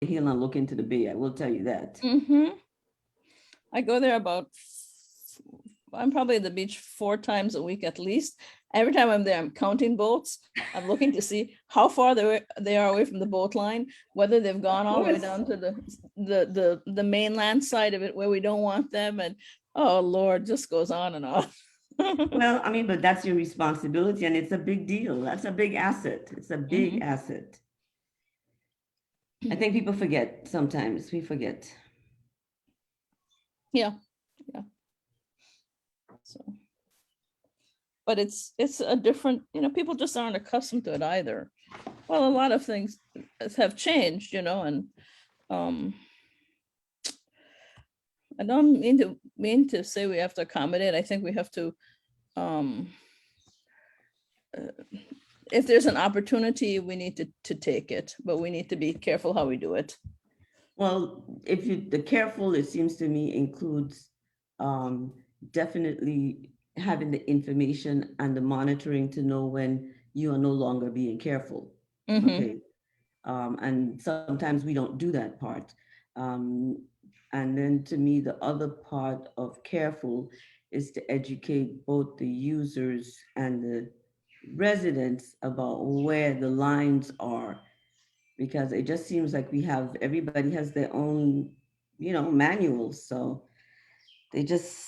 hill and look into the bay. I will tell you that. I go there I'm probably at the beach 4 times a week at least. Every time I'm there, I'm counting boats. I'm looking to see how far they are away from the boat line, whether they've gone all the way down to the mainland side of it where we don't want them. And oh Lord, just goes on and on. Well, I mean, but that's your responsibility, and it's a big deal. That's a big asset. It's a big asset. I think people forget sometimes. We forget. Yeah. So, but it's a different, people just aren't accustomed to it either. Well, a lot of things have changed, and I don't mean to say we have to accommodate. I think we have to, if there's an opportunity, we need to take it, but we need to be careful how we do it. Well, the careful, it seems to me, includes definitely having the information and the monitoring to know when you are no longer being careful. Okay. And sometimes we don't do that part. And then to me, the other part of careful is to educate both the users and the residents about where the lines are, because it just seems like everybody has their own, manuals. So they just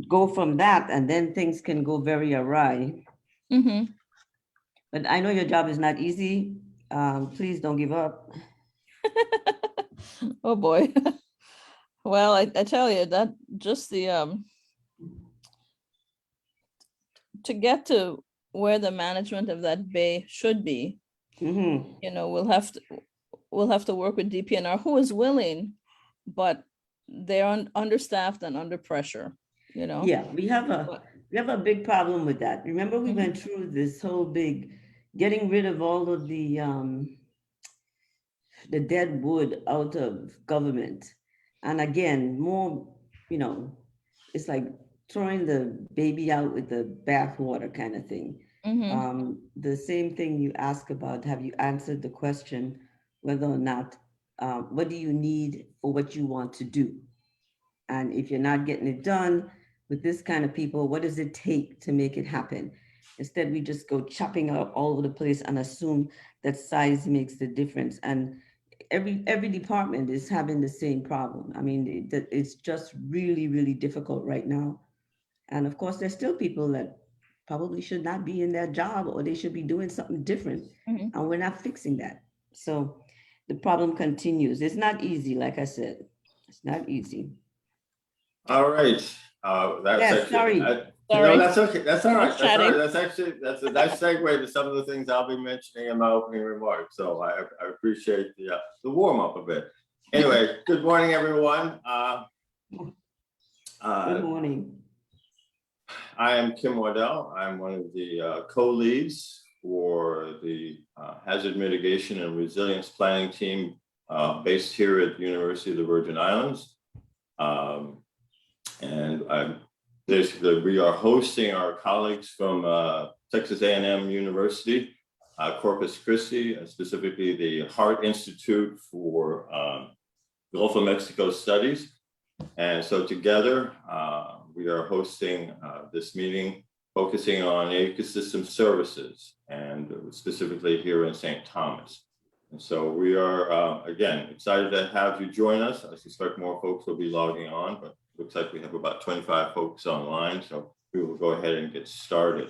go from that, and then things can go very awry. But I know your job is not easy. Please don't give up. Oh boy. Well, I tell you that just the to get to where the management of that bay should be, we'll have to work with DPNR, who is willing, but they're understaffed and under pressure. Yeah, we have a big problem with that. Remember, we went through this whole big getting rid of all of the dead wood out of government. And again, more, it's like throwing the baby out with the bathwater kind of thing. The same thing you ask about, have you answered the question whether or not, what do you need for what you want to do? And if you're not getting it done with this kind of people, what does it take to make it happen? Instead, we just go chopping out all over the place and assume that size makes the difference. And every department is having the same problem. I mean, it's just really, really difficult right now. And of course, there's still people that probably should not be in their job, or they should be doing something different. And we're not fixing that. So the problem continues. It's not easy, like I said. It's not easy. All right. Sorry. No, that's okay. That's all right. That's all right. That's a nice segue to some of the things I'll be mentioning in my opening remarks. So I appreciate the warm up a bit. Anyway, good morning, everyone. Good morning. I am Kim Waddell. I'm one of the co-leads for the Hazard Mitigation and Resilience Planning team based here at the University of the Virgin Islands. Basically, we are hosting our colleagues from Texas A&M University, Corpus Christi, specifically the Hart Institute for Gulf of Mexico Studies. And so together, we are hosting this meeting focusing on ecosystem services, and specifically here in St. Thomas. And so we are, again, excited to have you join us. I suspect more folks will be logging on, but looks like we have about 25 folks online, so we will go ahead and get started.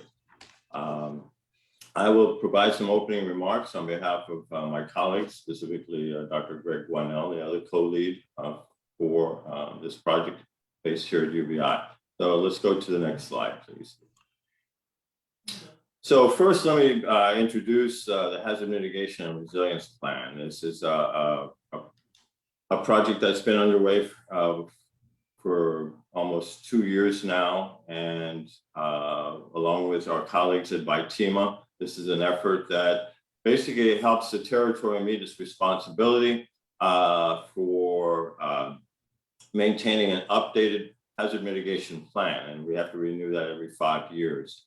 I will provide some opening remarks on behalf of my colleagues, specifically Dr. Greg Guanell, the other co-lead for this project based here at UVI. So let's go to the next slide, please. So first, let me introduce the Hazard Mitigation and Resilience Plan. This is a project that's been underway for almost 2 years now, and along with our colleagues at VITEMA, this is an effort that basically helps the territory meet its responsibility for maintaining an updated hazard mitigation plan, and we have to renew that every 5 years.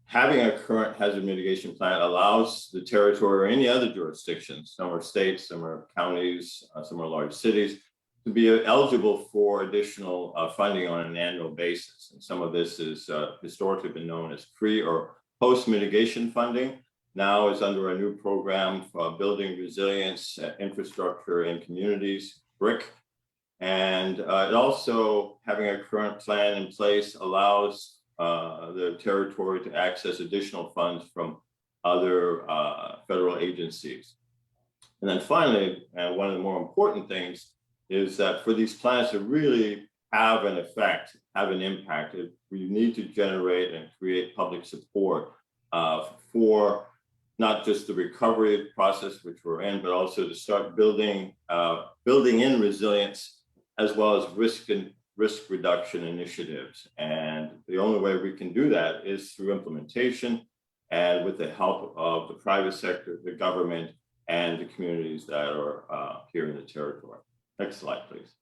having a current hazard mitigation plan allows the territory or any other jurisdictions, some are states, some are counties, some are large cities, to be eligible for additional funding on an annual basis. And some of this is historically been known as pre or post mitigation funding. Now is under a new program for building resilience infrastructure in communities, BRIC. And it also, having a current plan in place, allows the territory to access additional funds from other federal agencies. And then finally, and one of the more important things is that for these plans to really have an effect, have an impact, we need to generate and create public support for not just the recovery process, which we're in, but also to start building in resilience as well as risk reduction initiatives. And the only way we can do that is through implementation and with the help of the private sector, the government, and the communities that are here in the territory. Next slide, please.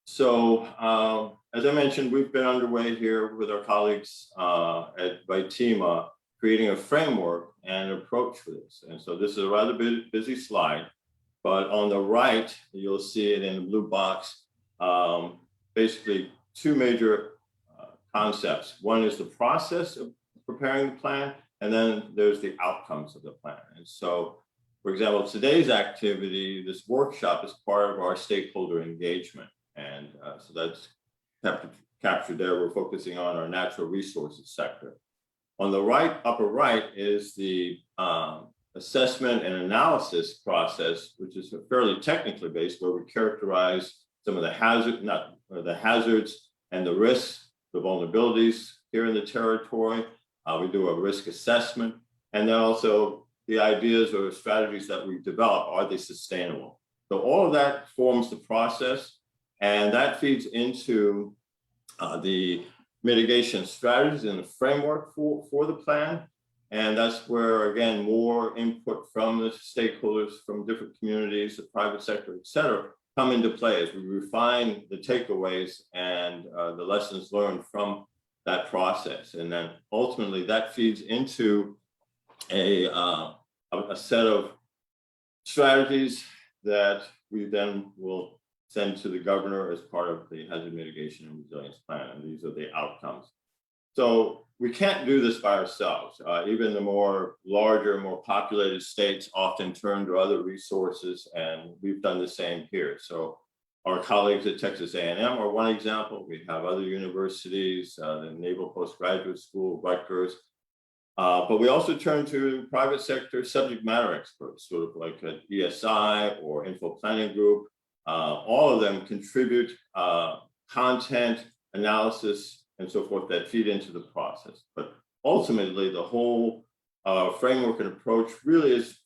So as I mentioned, we've been underway here with our colleagues at VITEMA, creating a framework and approach for this. And so this is a rather busy slide, but on the right, you'll see it in the blue box, basically two major concepts. One is the process of preparing the plan, and then there's the outcomes of the plan. And so, for example, today's activity, this workshop is part of our stakeholder engagement. And so that's captured there. We're focusing on our natural resources sector. On the right, upper right, is the assessment and analysis process, which is fairly technically based, where we characterize some of the hazards and the risks, the vulnerabilities here in the territory. We do a risk assessment, and then also the ideas or strategies that we develop, are they sustainable? So all of that forms the process, and that feeds into the mitigation strategies and the framework for the plan. And that's where, again, more input from the stakeholders, from different communities, the private sector, et cetera, come into play as we refine the takeaways and the lessons learned from that process. And then ultimately that feeds into a set of strategies that we then will send to the governor as part of the hazard mitigation and resilience plan. And these are the outcomes. So we can't do this by ourselves. Even the more larger, more populated states often turn to other resources, and we've done the same here. So our colleagues at Texas A&M are one example. We have other universities, the Naval Postgraduate School, Rutgers, but we also turn to private sector subject matter experts, sort of like an ESI or Info Planning Group. All of them contribute content, analysis, and so forth that feed into the process. But ultimately, the whole framework and approach really is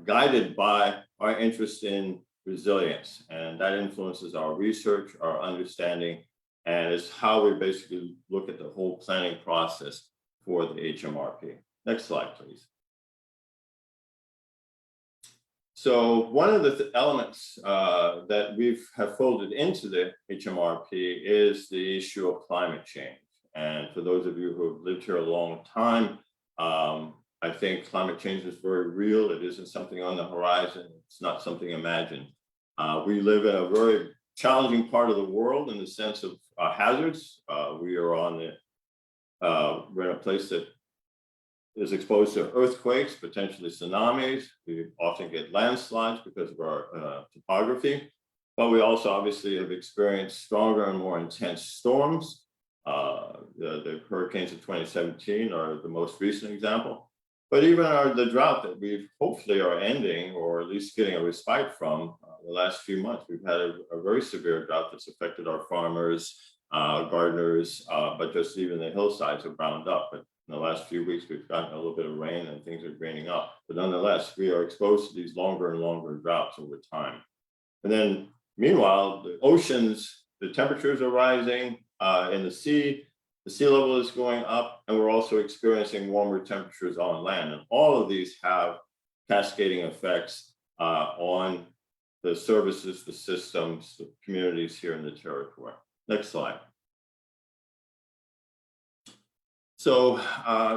guided by our interest in resilience, and that influences our research, our understanding, and it's how we basically look at the whole planning process for the HMRP. Next slide, please. So one of the elements that we have folded into the HMRP is the issue of climate change. And for those of you who have lived here a long time, I think climate change is very real. It isn't something on the horizon. It's not something imagined. We live in a very challenging part of the world in the sense of hazards. We are we're in a place that is exposed to earthquakes, potentially tsunamis. We often get landslides because of our topography, but we also obviously have experienced stronger and more intense storms. The hurricanes of 2017 are the most recent example. But even the drought that we hopefully are ending, or at least getting a respite from the last few months, we've had a very severe drought that's affected our farmers, gardeners, but just even the hillsides have browned up. But in the last few weeks, we've gotten a little bit of rain and things are graining up. But nonetheless, we are exposed to these longer and longer droughts over time. And then meanwhile, the oceans, the temperatures are rising in the sea level is going up, and we're also experiencing warmer temperatures on land. And all of these have cascading effects on the services, the systems, the communities here in the territory. Next slide. So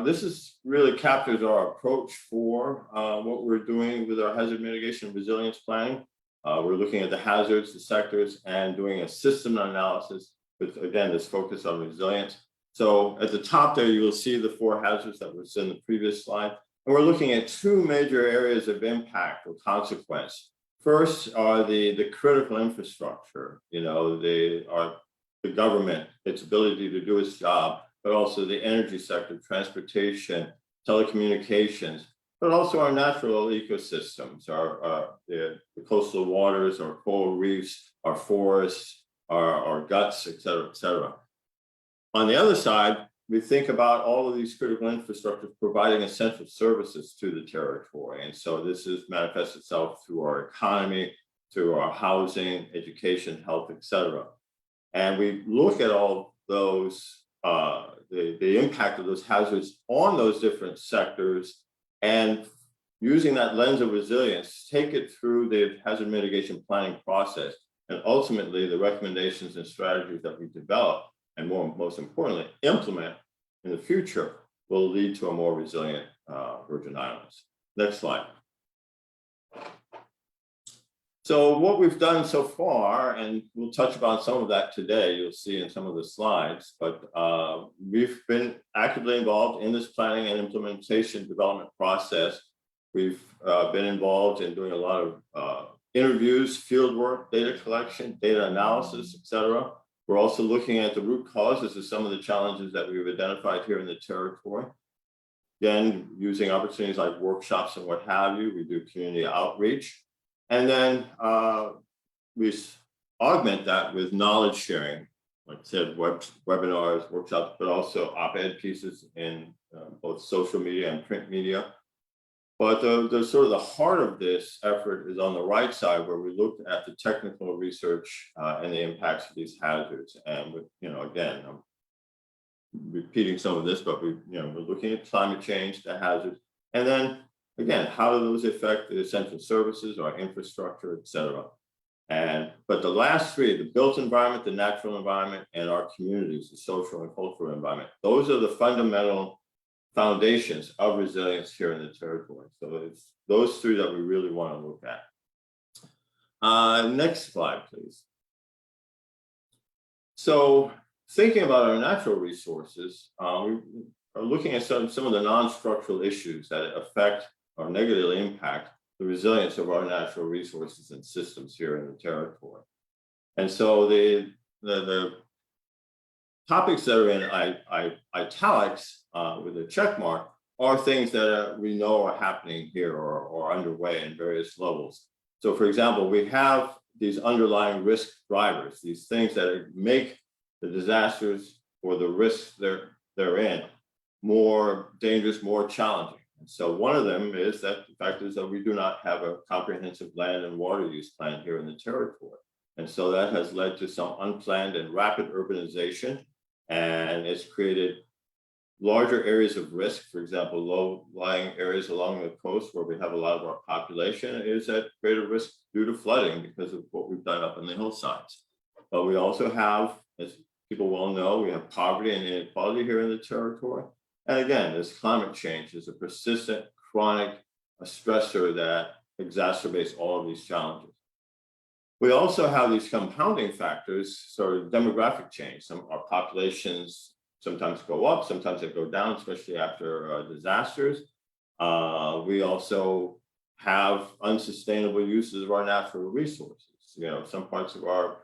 this is really captures our approach for what we're doing with our hazard mitigation and resilience planning. We're looking at the hazards, the sectors, and doing a system analysis with, again, this focus on resilience. So at the top there, you will see the 4 hazards that was in the previous slide. And we're looking at 2 major areas of impact or consequence. First are the critical infrastructure, you know, the government, its ability to do its job, but also the energy sector, transportation, telecommunications, but also our natural ecosystems, the coastal waters, our coral reefs, our forests, our guts, et cetera, et cetera. On the other side, we think about all of these critical infrastructures providing essential services to the territory. And so this is manifests itself through our economy, through our housing, education, health, et cetera. And we look at all those, the impact of those hazards on those different sectors, and using that lens of resilience, take it through the hazard mitigation planning process, and ultimately the recommendations and strategies that we develop, and most importantly, implement in the future, will lead to a more resilient Virgin Islands. Next slide. So what we've done so far, and we'll touch upon some of that today, you'll see in some of the slides, but we've been actively involved in this planning and implementation development process. We've been involved in doing a lot of interviews, field work, data collection, data analysis, et cetera. We're also looking at the root causes of some of the challenges that we've identified here in the territory. Again, using opportunities like workshops and what have you, we do community outreach. And then we augment that with knowledge sharing, like I said, webinars, workshops, but also op-ed pieces in both social media and print media. But the sort of the heart of this effort is on the right side, where we looked at the technical research and the impacts of these hazards. And with, you know, again, I'm repeating some of this, but we're looking at climate change, the hazards, and then again, how do those affect the essential services, our infrastructure, et cetera. But the last 3, the built environment, the natural environment, and our communities, the social and cultural environment, those are the fundamental foundations of resilience here in the territory. So it's those 3 that we really want to look at. Next slide, please. So thinking about our natural resources, we are looking at some of the non-structural issues that affect or negatively impact the resilience of our natural resources and systems here in the territory. And so the topics that are in italics with a check mark are things that we know are happening here or underway in various levels. So for example, we have these underlying risk drivers, these things that make the disasters or the risks they're in more dangerous, more challenging. And so one of them is that the fact is that we do not have a comprehensive land and water use plan here in the territory. And so that has led to some unplanned and rapid urbanization, and it's created larger areas of risk. For example, low-lying areas along the coast where we have a lot of our population is at greater risk due to flooding because of what we've done up in the hillsides. But we also have, as people well know, we have poverty and inequality here in the territory. And again, this climate change is a persistent, chronic stressor that exacerbates all of these challenges. We also have these compounding factors, sort of demographic change. Our populations sometimes go up, sometimes they go down, especially after disasters. We also have unsustainable uses of our natural resources. Some parts of our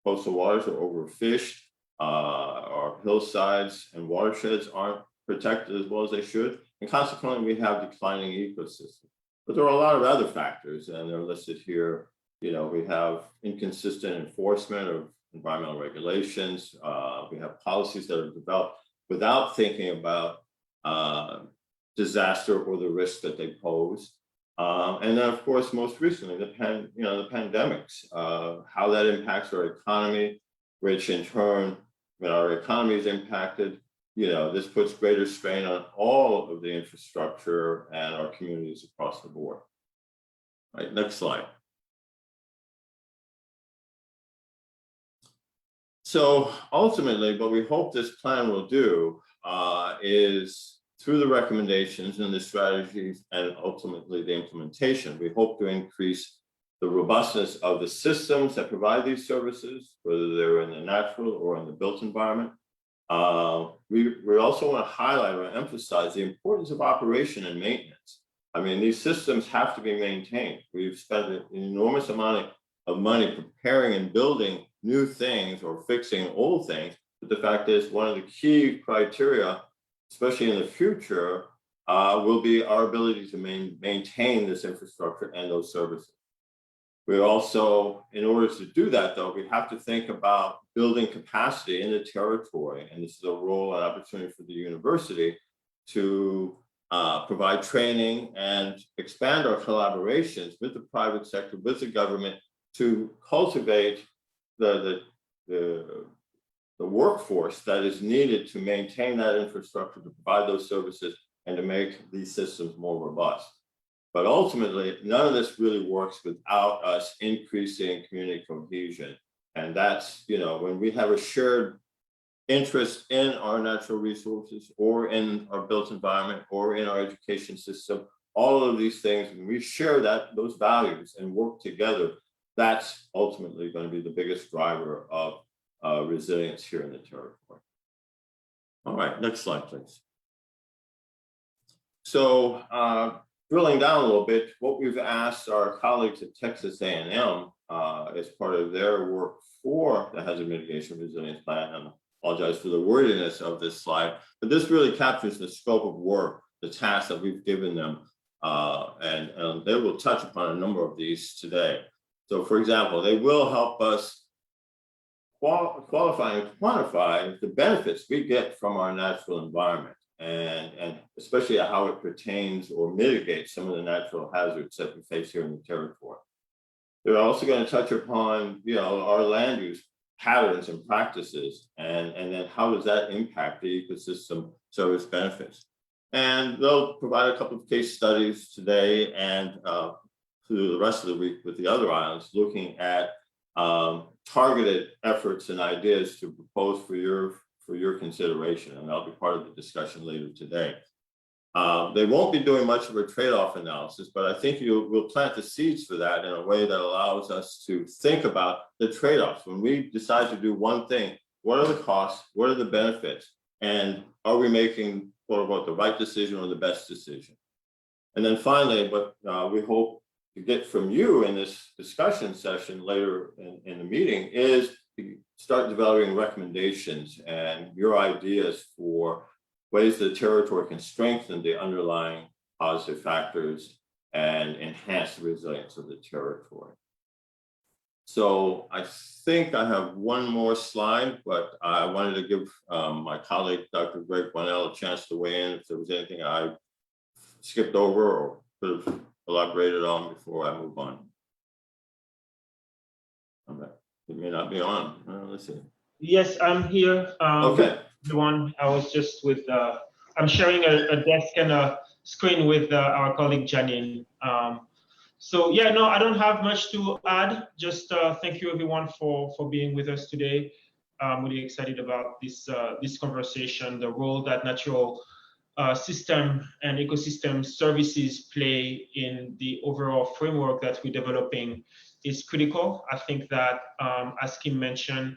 coastal waters are overfished. Our hillsides and watersheds aren't protected as well as they should, and consequently we have declining ecosystems. But there are a lot of other factors, and they're listed here. We have inconsistent enforcement of environmental regulations. We have policies that are developed without thinking about disaster or the risk that they pose. And then, of course, most recently, the pandemics, how that impacts our economy, which in turn, when our economy is impacted, this puts greater strain on all of the infrastructure and our communities across the board. All right, next slide. So ultimately, what we hope this plan will do is through the recommendations and the strategies and ultimately the implementation, we hope to increase the robustness of the systems that provide these services, whether they're in the natural or in the built environment. We also want to highlight or emphasize the importance of operation and maintenance. I mean, these systems have to be maintained. We've spent an enormous amount of money preparing and building new things or fixing old things. But the fact is, one of the key criteria, especially in the future, will be our ability to maintain this infrastructure and those services. We also, in order to do that, though, we have to think about building capacity in the territory. And this is a role and opportunity for the university to provide training and expand our collaborations with the private sector, with the government, to cultivate the workforce that is needed to maintain that infrastructure, to provide those services, and to make these systems more robust. But ultimately, none of this really works without us increasing community cohesion. And that's, when we have a shared interest in our natural resources or in our built environment or in our education system, all of these things, when we share those values and work together, that's ultimately going to be the biggest driver of resilience here in the territory. All right, next slide, please. So drilling down a little bit, what we've asked our colleagues at Texas A&M as part of their work for the Hazard Mitigation Resilience Plan, and I apologize for the wordiness of this slide, but this really captures the scope of work, the tasks that we've given them, and they will touch upon a number of these today. So for example, they will help us qualify and quantify the benefits we get from our natural environment, and especially how it pertains or mitigates some of the natural hazards that we face here in the territory. They're also going to touch upon, our land use patterns and practices, and then how does that impact the ecosystem service benefits. And they'll provide a couple of case studies today and through the rest of the week with the other islands, looking at targeted efforts and ideas to propose for your consideration, and that'll be part of the discussion later today. They won't be doing much of a trade-off analysis, but I think we'll plant the seeds for that in a way that allows us to think about the trade-offs. When we decide to do one thing, what are the costs, what are the benefits, and are we making, quote unquote, the right decision or the best decision? And then finally, what we hope to get from you in this discussion session later in the meeting is to start developing recommendations and your ideas for ways the territory can strengthen the underlying positive factors and enhance the resilience of the territory. So I think I have one more slide, but I wanted to give my colleague, Dr. Greg Bunnell, a chance to weigh in if there was anything I skipped over or could have elaborated on before I move on. Okay. It may not be on. Let's see. Yes, I'm here. Okay. The one I was just with, I'm sharing a desk and a screen with our colleague Janine. So yeah, no, I don't have much to add. Just thank you everyone for being with us today. I'm really excited about this conversation, the role that natural system and ecosystem services play in the overall framework that we're developing is critical. I think that, as Kim mentioned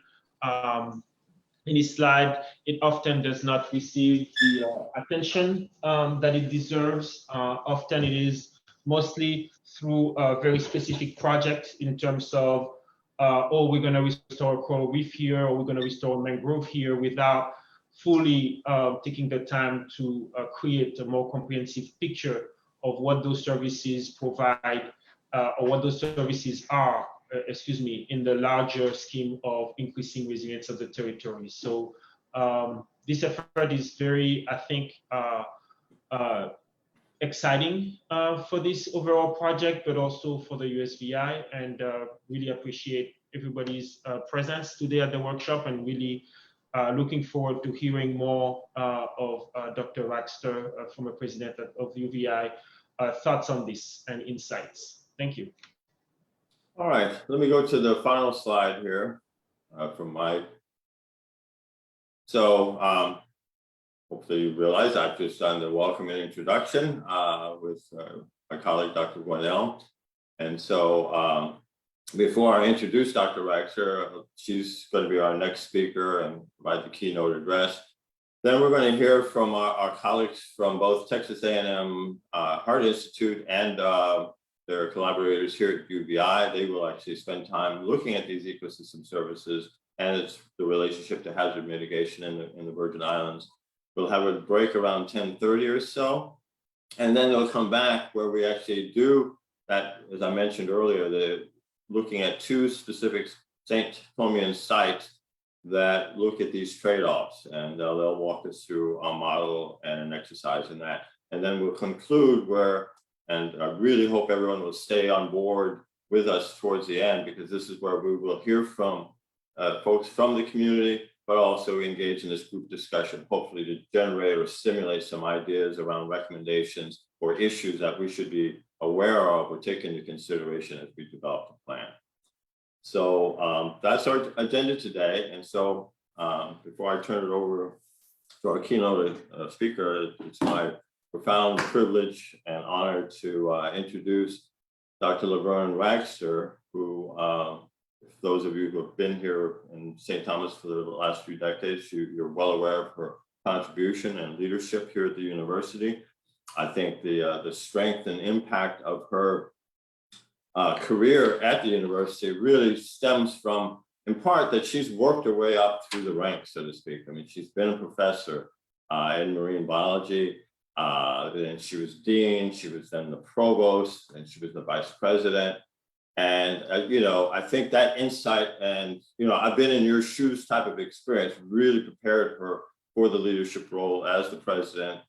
in his slide, it often does not receive the attention that it deserves. Often it is mostly through a very specific project in terms of, oh, we're going to restore coral reef here, or we're going to restore mangrove here, without fully taking the time to create a more comprehensive picture of what those services provide or what those services are, in the larger scheme of increasing resilience of the territory. So this effort is very, I think, exciting for this overall project, but also for the USVI, and really appreciate everybody's presence today at the workshop, and really looking forward to hearing more of Dr. Raxter, former president of the UVI, thoughts on this and insights. Thank you. All right, let me go to the final slide here from Mike. So hopefully you realize I've just done the welcome and introduction with my colleague, Dr. Gwinnell. And so before I introduce Dr. Raxer, she's going to be our next speaker and provide the keynote address. Then we're going to hear from our colleagues from both Texas A&M Heart Institute and their collaborators here at UVI. They will actually spend time looking at these ecosystem services and its the relationship to hazard mitigation in the Virgin Islands. We'll have a break around 10:30 or so, and then they'll come back where we actually do that, as I mentioned earlier, looking at two specific St. Thomian sites that look at these trade-offs, and they'll walk us through a model and an exercise in that. And then we'll conclude where, and I really hope everyone will stay on board with us towards the end, because this is where we will hear from folks from the community, but also engage in this group discussion, hopefully to generate or stimulate some ideas around recommendations or issues that we should be aware of or take into consideration as we develop the plan. So that's our agenda today. And so before I turn it over to our keynote speaker, it's my profound privilege and honor to introduce Dr. Laverne Raxer, who, if those of you who have been here in St. Thomas for the last few decades, you're well aware of her contribution and leadership here at the university. I think the strength and impact of her career at the university really stems from, in part, that she's worked her way up through the ranks, so to speak. I mean, she's been a professor in marine biology, then she was dean, she was then the provost, and she was the vice president. And, I think that insight and, I've been in your shoes type of experience really prepared her for the leadership role as the president.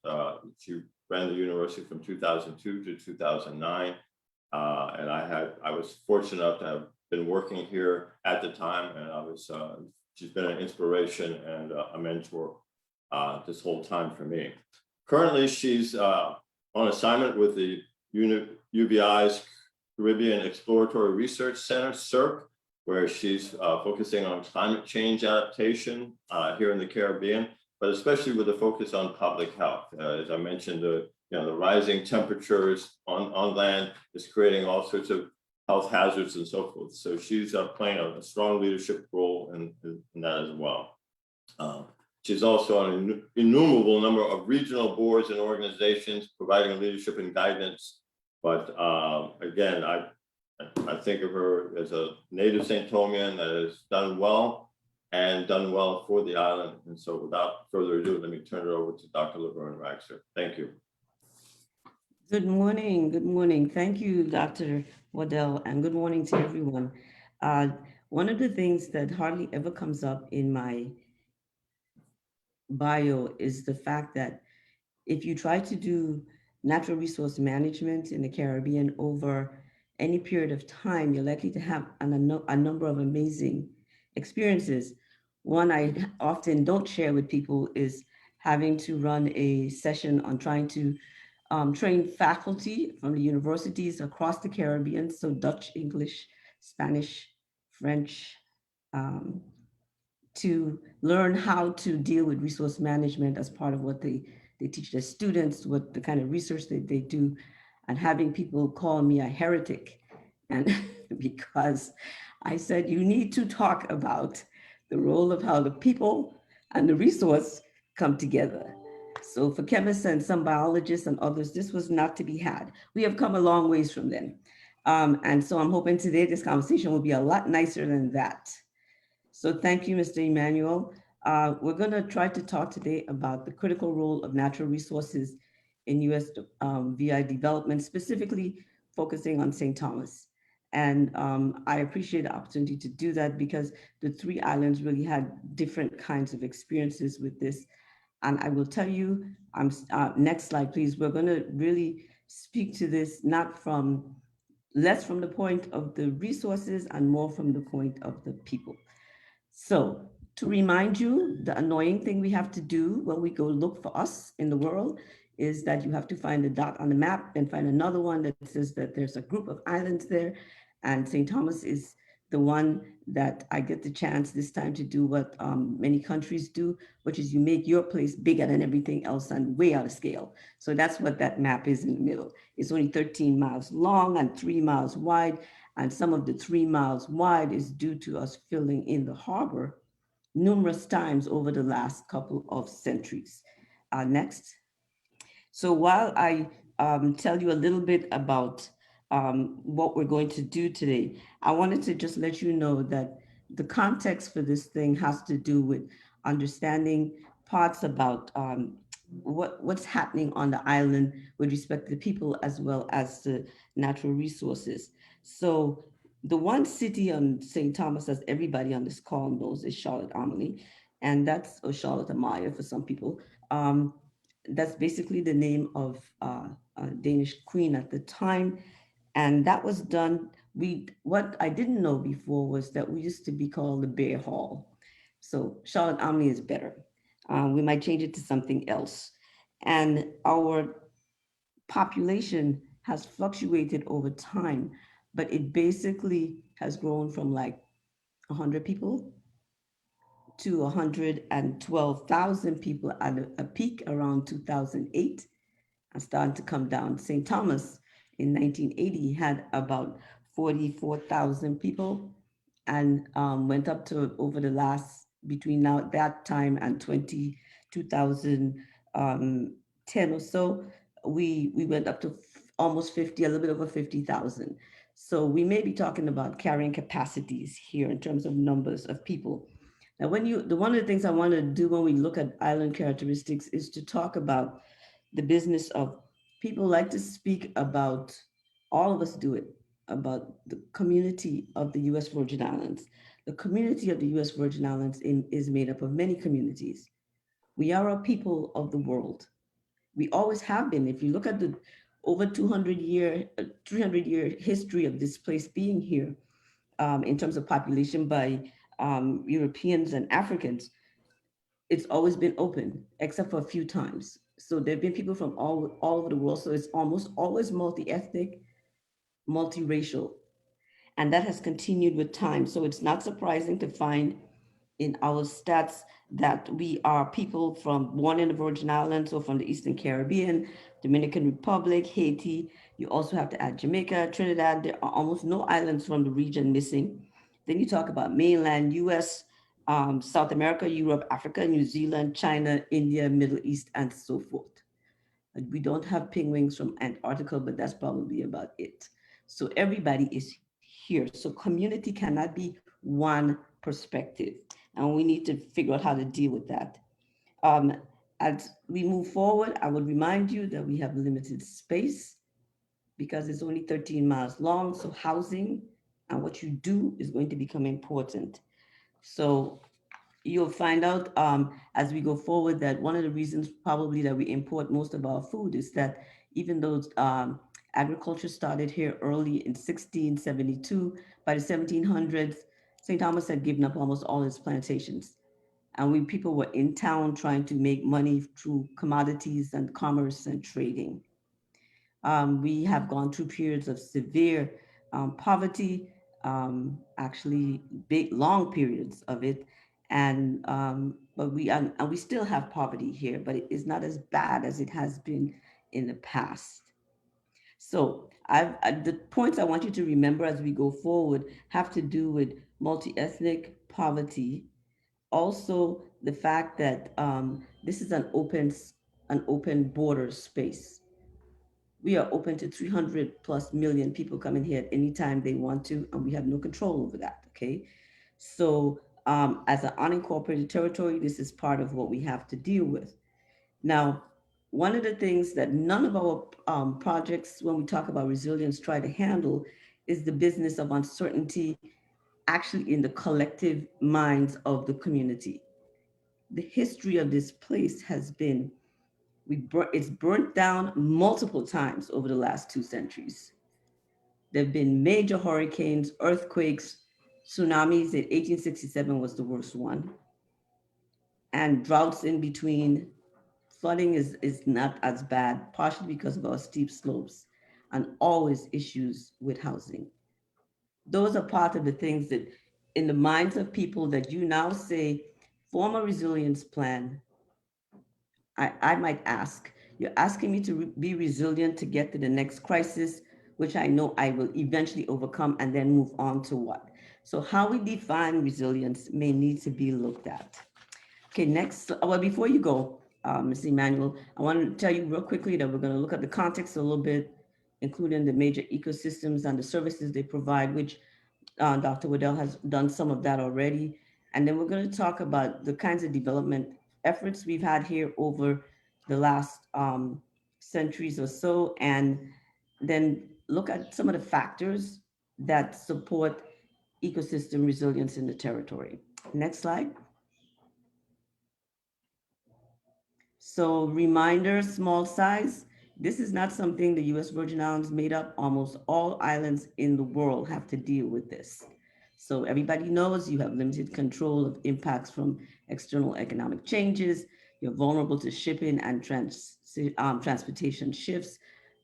She ran the university from 2002 to 2009. And I was fortunate enough to have been working here at the time, and she's been an inspiration and a mentor this whole time for me. Currently, she's on assignment with the UVI's Caribbean Exploratory Research Center, CERC, where she's focusing on climate change adaptation here in the Caribbean, but especially with a focus on public health. As I mentioned, the rising temperatures on land is creating all sorts of health hazards and so forth. So she's playing a strong leadership role in that as well. She's also on an innumerable number of regional boards and organizations providing leadership and guidance. But again, I think of her as a native St. Thomian that has done well for the island. And so without further ado, let me turn it over to Dr. Laverne Raxer. Thank you. Good morning. Good morning. Thank you, Dr. Waddell, and good morning to everyone. One of the things that hardly ever comes up in my bio is the fact that if you try to do natural resource management in the Caribbean over any period of time, you're likely to have a number of amazing experiences. One I often don't share with people is having to run a session on trying to train faculty from the universities across the Caribbean, so Dutch, English, Spanish, French, to learn how to deal with resource management as part of what they teach their students, what the kind of research that they do, and having people call me a heretic. And because I said, you need to talk about the role of how the people and the resource come together. So for chemists and some biologists and others, this was not to be had. We have come a long ways from then. And so I'm hoping today this conversation will be a lot nicer than that. So thank you, Mr. Emmanuel. We're going to try to talk today about the critical role of natural resources in USVI development, specifically focusing on St. Thomas. And I appreciate the opportunity to do that because the three islands really had different kinds of experiences with this. And I will tell you, next slide, please. We're going to really speak to this less from the point of the resources and more from the point of the people. So to remind you, the annoying thing we have to do when we go look for us in the world is that you have to find a dot on the map and find another one that says that there's a group of islands there, and St. Thomas is the one that I get the chance this time to do what many countries do, which is you make your place bigger than everything else and way out of scale. So that's what that map is in the middle. It's only 13 miles long and 3 miles wide. And some of the 3 miles wide is due to us filling in the harbor numerous times over the last couple of centuries. Next. So while I tell you a little bit about what we're going to do today, I wanted to just let you know that the context for this thing has to do with understanding parts about what's happening on the island with respect to the people as well as the natural resources. So the one city on St. Thomas, as everybody on this call knows, is Charlotte Amalie, and that's or Charlotte Amaya for some people. Um, that's basically the name of a Danish queen at the time, and that was done. What I didn't know before was that we used to be called the Bear Hall. So Charlotte Omni is better. We might change it to something else. And our population has fluctuated over time, but it basically has grown from like 100 people to 112,000 people at a peak around 2008 and starting to come down. St. Thomas in 1980 had about 44,000 people and went up to over the last between now that time and 2010 or so, we went up to almost 50, a little bit over 50,000. So we may be talking about carrying capacities here in terms of numbers of people. Now, one of the things I want to do when we look at island characteristics is to talk about the business of people like to speak about, all of us do it, about the community of the US Virgin Islands. The community of the US Virgin Islands is made up of many communities. We are a people of the world. We always have been. If you look at the over 300-year history of this place being here, in terms of population by Europeans and Africans, it's always been open, except for a few times. So there have been people from all over the world. So it's almost always multi-ethnic, multiracial, and that has continued with time. So it's not surprising to find in our stats that we are people from born in the Virgin Islands or from the Eastern Caribbean, Dominican Republic, Haiti. You also have to add Jamaica, Trinidad. There are almost no islands from the region missing. Then you talk about mainland US, South America, Europe, Africa, New Zealand, China, India, Middle East, and so forth. We don't have penguins from Antarctica, but that's probably about it. So everybody is here. So community cannot be one perspective. And we need to figure out how to deal with that. Um, as we move forward, I would remind you that we have limited space because it's only 13 miles long. So housing and what you do is going to become important. So you'll find out as we go forward that one of the reasons probably that we import most of our food is that even though agriculture started here early in 1672, by the 1700s, St. Thomas had given up almost all its plantations. And we people were in town trying to make money through commodities and commerce and trading. We have gone through periods of severe poverty, actually big, long periods of it. And and we still have poverty here, but it is not as bad as it has been in the past. So the points I want you to remember as we go forward have to do with multi-ethnic poverty. Also, the fact that this is an open border space. We are open to 300 plus million people coming here at any time they want to, and we have no control over that. Okay. So, as an unincorporated territory, this is part of what we have to deal with. Now, one of the things that none of our projects, when we talk about resilience, try to handle is the business of uncertainty actually in the collective minds of the community. The history of this place has been it's burnt down multiple times over the last 2 centuries. There have been major hurricanes, earthquakes, tsunamis. In 1867 was the worst one, and droughts in between. Flooding is not as bad, partially because of our steep slopes, and always issues with housing. Those are part of the things that in the minds of people that you now say, form a resilience plan. I might ask, you're asking me to be resilient to get to the next crisis, which I know I will eventually overcome and then move on to what? So how we define resilience may need to be looked at. Okay, next, well, before you go, Ms. Emmanuel, I want to tell you real quickly that we're going to look at the context a little bit, including the major ecosystems and the services they provide, which Dr. Waddell has done some of that already. And then we're going to talk about the kinds of development efforts we've had here over the last centuries or so, and then look at some of the factors that support ecosystem resilience in the territory. Next slide. So reminder, small size. This is not something the US Virgin Islands made up. Almost all islands in the world have to deal with this. So everybody knows you have limited control of impacts from external economic changes. You're vulnerable to shipping and transportation shifts.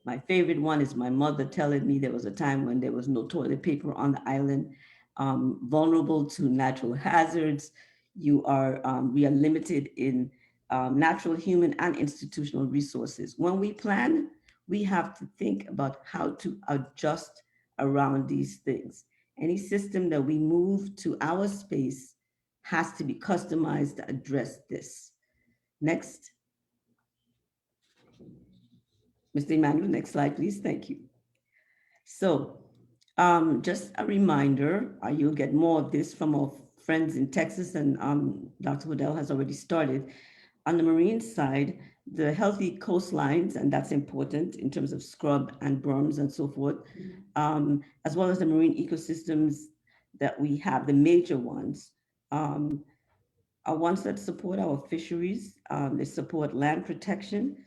My favorite one is my mother telling me there was a time when there was no toilet paper on the island. Vulnerable to natural hazards. We are limited in natural, human, and institutional resources. When we plan, we have to think about how to adjust around these things. Any system that we move to our space has to be customized to address this. Next. Mr. Emmanuel, next slide, please. Thank you. So just a reminder, you'll get more of this from our friends in Texas, and Dr. Waddell has already started. On the marine side, the healthy coastlines, and that's important in terms of scrub and berms and so forth, as well as the marine ecosystems that we have, the major ones, are ones that support our fisheries. They support land protection,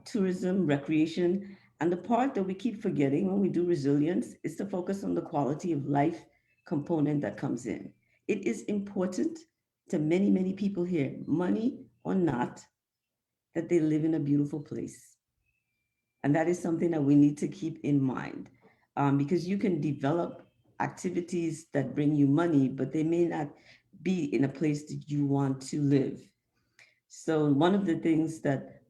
tourism, recreation, and the part that we keep forgetting when we do resilience is to focus on the quality of life component that comes in. It is important to many, many people here, money or not, that they live in a beautiful place. And that is something that we need to keep in mind, because you can develop activities that bring you money, but they may not be in a place that you want to live. So one of the things that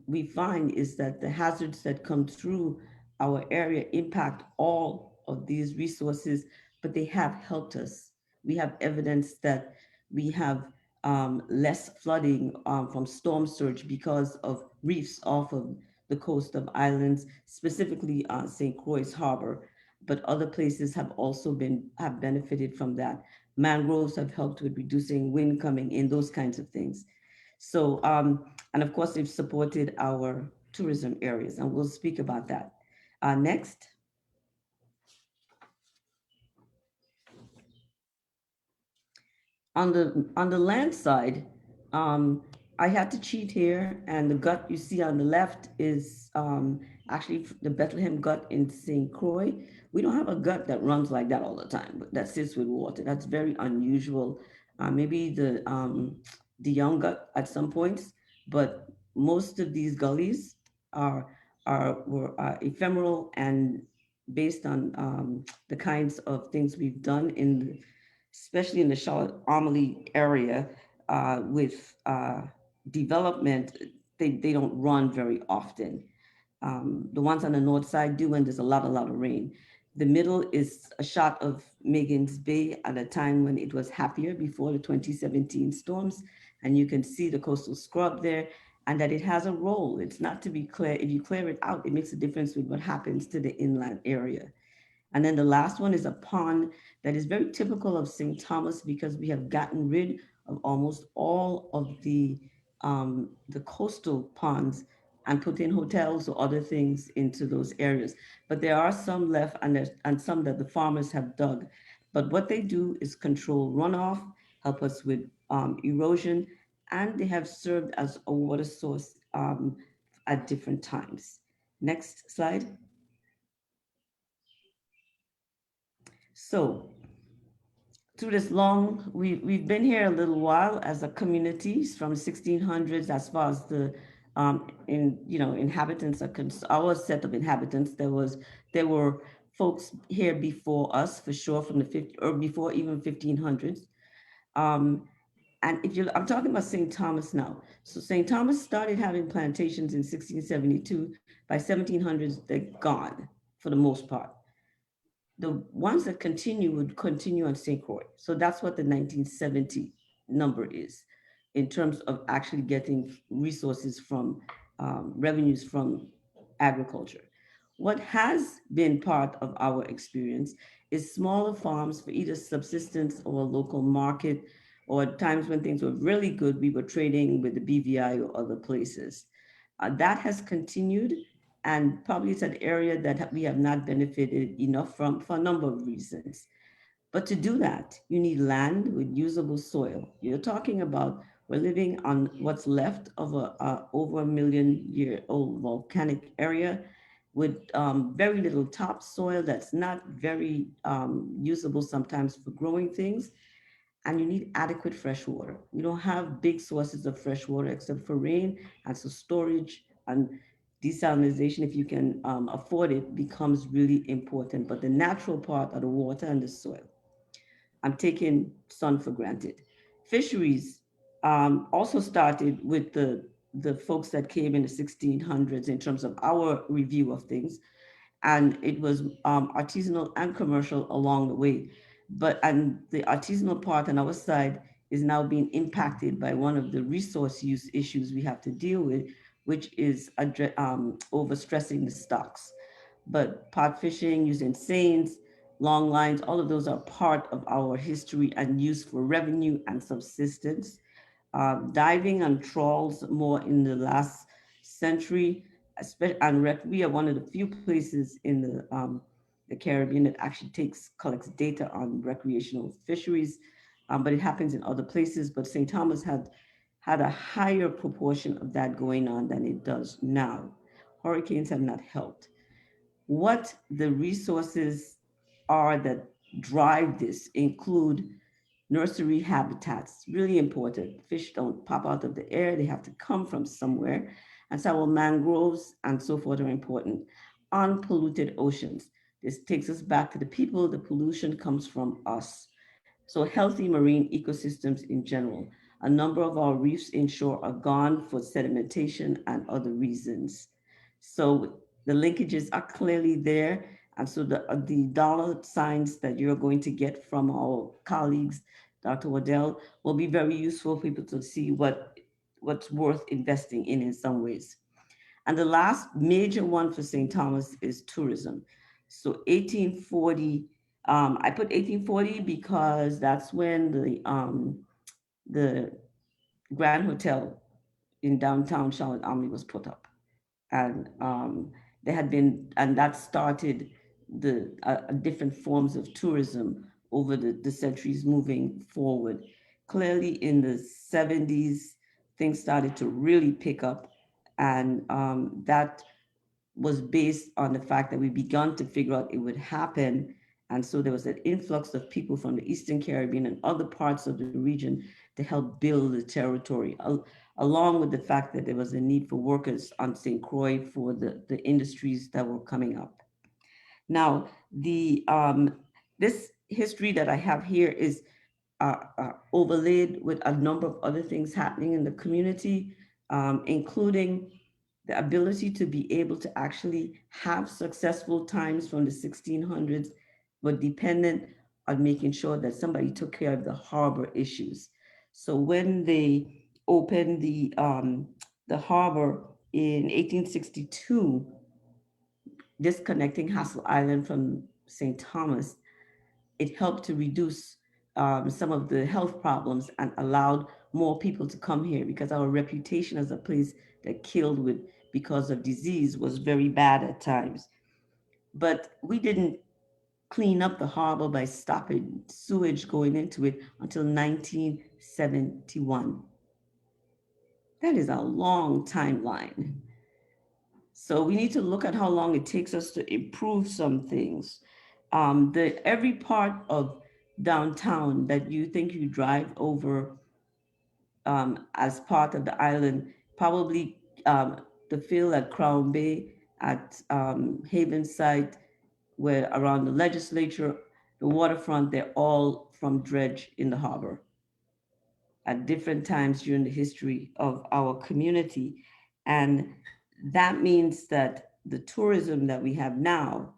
we find is that the hazards that come through our area impact all of these resources, but they have helped us. We have evidence that we have less flooding from storm surge because of reefs off of the coast of islands, specifically St. Croix Harbor, but other places have also have benefited from that. Mangroves have helped with reducing wind coming in, those kinds of things. So, and of course, they've supported our tourism areas, and we'll speak about that. Next. On the land side, I had to cheat here, and the gut you see on the left is actually the Bethlehem gut in St. Croix. We don't have a gut that runs like that all the time, but that sits with water. That's very unusual. Maybe the young gut at some points, but most of these gullies were ephemeral and based on the kinds of things we've done especially in the Charlotte Amalie area, with development, they don't run very often. The ones on the north side do when there's a lot of rain. The middle is a shot of Megan's Bay at a time when it was happier before the 2017 storms. And you can see the coastal scrub there, and that it has a role. It's not to be clear. If you clear it out, it makes a difference with what happens to the inland area. And then the last one is a pond that is very typical of St. Thomas because we have gotten rid of almost all of the coastal ponds and put in hotels or other things into those areas. But there are some left and some that the farmers have dug. But what they do is control runoff, help us with erosion, and they have served as a water source at different times. Next slide. So through this we've been here a little while as a community from 1600s as far as the inhabitants are concerned, our set of inhabitants. There were folks here before us, for sure, from the 50 or before even 1500s. Um, and if you, I'm talking about St. Thomas now. So St. Thomas started having plantations in 1672. By 1700s, they're gone for the most part. The ones that continue would continue on St. Croix. So that's what the 1970 number is in terms of actually getting resources from revenues from agriculture. What has been part of our experience is smaller farms for either subsistence or local market, or times when things were really good, we were trading with the BVI or other places. That has continued, and probably it's an area that we have not benefited enough from for a number of reasons. But to do that, you need land with usable soil. You're talking about we're living on what's left of a over a million year old volcanic area with very little topsoil that's not very usable sometimes for growing things, and you need adequate fresh water. We don't have big sources of fresh water except for rain, and so storage and desalination, if you can afford it, becomes really important. But the natural part of the water and the soil, I'm taking sun for granted. Fisheries also started with the folks that came in the 1600s in terms of our review of things, and it was artisanal and commercial along the way. But and the artisanal part on our side is now being impacted by one of the resource use issues we have to deal with, which is overstressing the stocks. But pot fishing, using seines, long lines, all of those are part of our history and use for revenue and subsistence. Diving and trawls more in the last century, and we are one of the few places in the Caribbean that actually collects data on recreational fisheries, but it happens in other places. But St. Thomas had a higher proportion of that going on than it does now. Hurricanes have not helped. What the resources are that drive this include nursery habitats, really important. Fish don't pop out of the air, they have to come from somewhere. And so our mangroves and so forth are important. Unpolluted oceans. This takes us back to the people, the pollution comes from us. So healthy marine ecosystems in general. A number of our reefs inshore are gone for sedimentation and other reasons. So the linkages are clearly there. And so the dollar signs that you're going to get from our colleagues, Dr. Waddell, will be very useful for people to see what's worth investing in some ways. And the last major one for St. Thomas is tourism. So 1840, I put 1840 because that's when the Grand Hotel in downtown Charlotte Omni was put up, and there had been, and that started the different forms of tourism over the centuries moving forward. Clearly, in the 70s, things started to really pick up, and that was based on the fact that we began to figure out it would happen. And so there was an influx of people from the Eastern Caribbean and other parts of the region to help build the territory, along with the fact that there was a need for workers on St. Croix for the industries that were coming up. Now, this history that I have here is overlaid with a number of other things happening in the community, including the ability to be able to actually have successful times from the 1600s, but dependent on making sure that somebody took care of the harbor issues. So when they opened the harbor in 1862, disconnecting Hassel Island from St. Thomas, it helped to reduce some of the health problems and allowed more people to come here, because our reputation as a place that killed with because of disease was very bad at times. But we didn't clean up the harbor by stopping sewage going into it until 1971. That is a long timeline. So we need to look at how long it takes us to improve some things. Every part of downtown that you think you drive over as part of the island, probably the feel at Crown Bay, at Havenside, where around the legislature, the waterfront, they're all from dredge in the harbor at different times during the history of our community. And that means that the tourism that we have now,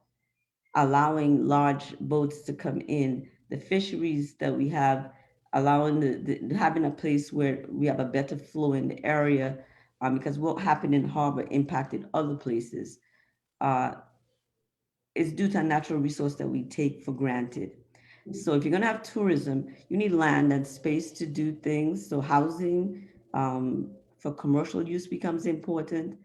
allowing large boats to come in, the fisheries that we have, allowing having a place where we have a better flow in the area, because what happened in harbor impacted other places, uh, is due to a natural resource that we take for granted. So if you're going to have tourism, you need land and space to do things. So housing, for commercial use becomes important.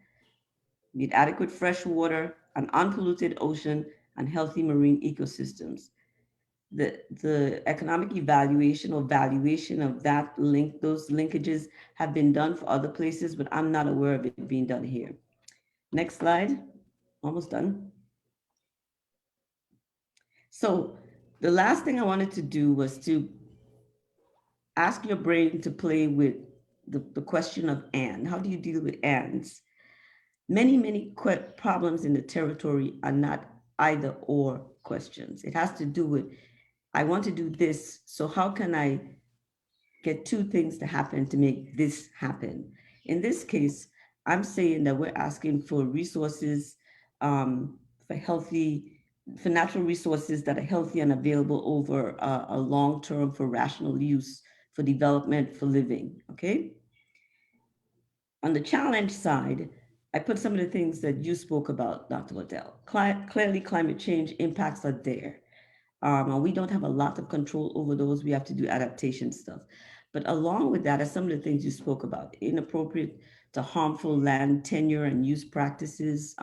You need adequate fresh water, an unpolluted ocean, and healthy marine ecosystems. The economic evaluation or valuation of that link, those linkages have been done for other places, but I'm not aware of it being done here. Next slide. Almost done. So the last thing I wanted to do was to ask your brain to play with the question of and. How do you deal with ands? Many problems in the territory are not either or questions. It has to do with, I want to do this, so how can I get two things to happen to make this happen? In this case, I'm saying that we're asking for resources, for healthy, for natural resources that are healthy and available over a long term for rational use, for development, for living, okay? On the challenge side, I put some of the things that you spoke about, Dr. Waddell. Clearly, climate change impacts are there. And we don't have a lot of control over those. We have to do adaptation stuff. But along with that are some of the things you spoke about: inappropriate to harmful land tenure and use practices,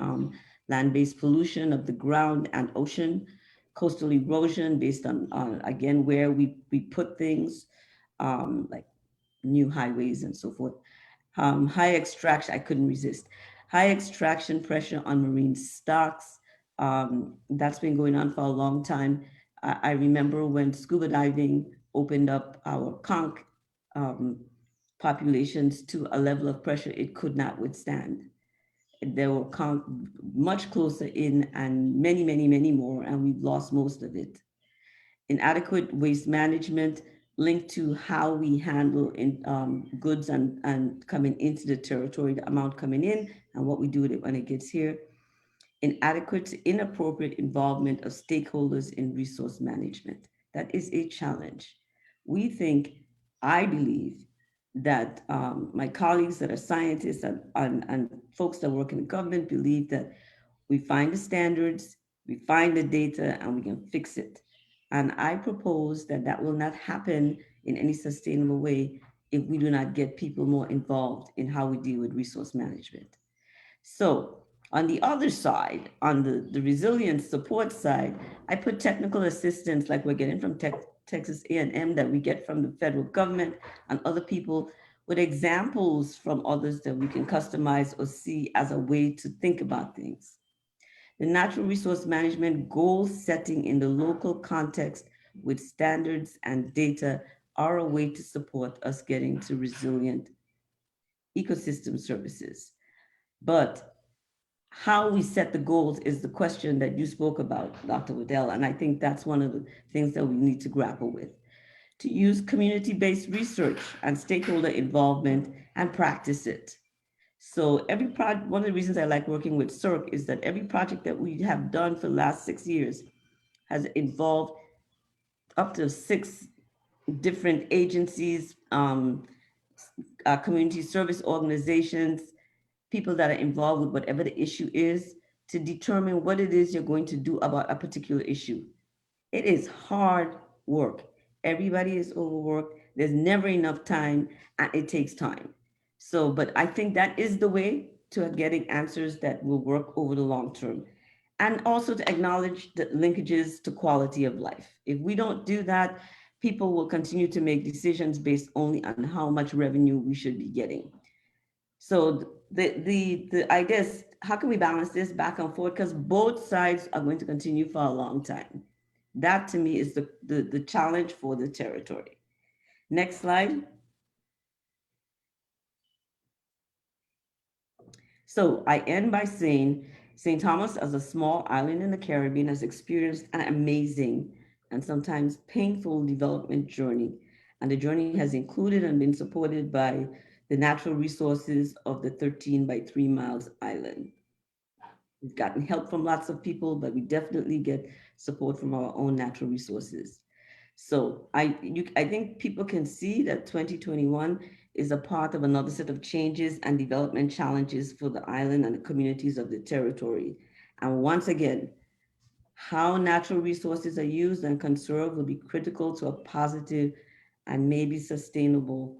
land-based pollution of the ground and ocean, coastal erosion based on again, where we put things, like new highways and so forth. High extraction, I couldn't resist. High extraction pressure on marine stocks. That's been going on for a long time. I remember when scuba diving opened up our conch populations to a level of pressure it could not withstand. There were conch much closer in and many more, and we've lost most of it. Inadequate waste management linked to how we handle goods and coming into the territory, the amount coming in and what we do with it when it gets here. Inadequate to inappropriate involvement of stakeholders in resource management. That is a challenge. We think, I believe, that my colleagues that are scientists and folks that work in the government believe that we find the standards, we find the data, and we can fix it. And I propose that that will not happen in any sustainable way if we do not get people more involved in how we deal with resource management. So on the other side, on the resilience support side, I put technical assistance like we're getting from Texas A&M, that we get from the federal government and other people, with examples from others that we can customize or see as a way to think about things. The natural resource management goal setting in the local context with standards and data are a way to support us getting to resilient ecosystem services. But how we set the goals is the question that you spoke about, Dr. Waddell, and I think that's one of the things that we need to grapple with. To use community-based research and stakeholder involvement and practice it. So every project, one of the reasons I like working with CERC is that every project that we have done for the last 6 years has involved up to 6 different agencies, community service organizations, people that are involved with whatever the issue is, to determine what it is you're going to do about a particular issue. It is hard work. Everybody is overworked. There's never enough time, and it takes time. So, but I think that is the way to getting answers that will work over the long term. And also to acknowledge the linkages to quality of life. If we don't do that, people will continue to make decisions based only on how much revenue we should be getting. So the idea is, how can we balance this back and forth? Because both sides are going to continue for a long time. That to me is the challenge for the territory. Next slide. So I end by saying St. Thomas, as a small island in the Caribbean, has experienced an amazing and sometimes painful development journey. And the journey has included and been supported by the natural resources of the 13 by 3 miles island. We've gotten help from lots of people, but we definitely get support from our own natural resources. So I think people can see that 2021 is a part of another set of changes and development challenges for the island and the communities of the territory. And once again, how natural resources are used and conserved will be critical to a positive and maybe sustainable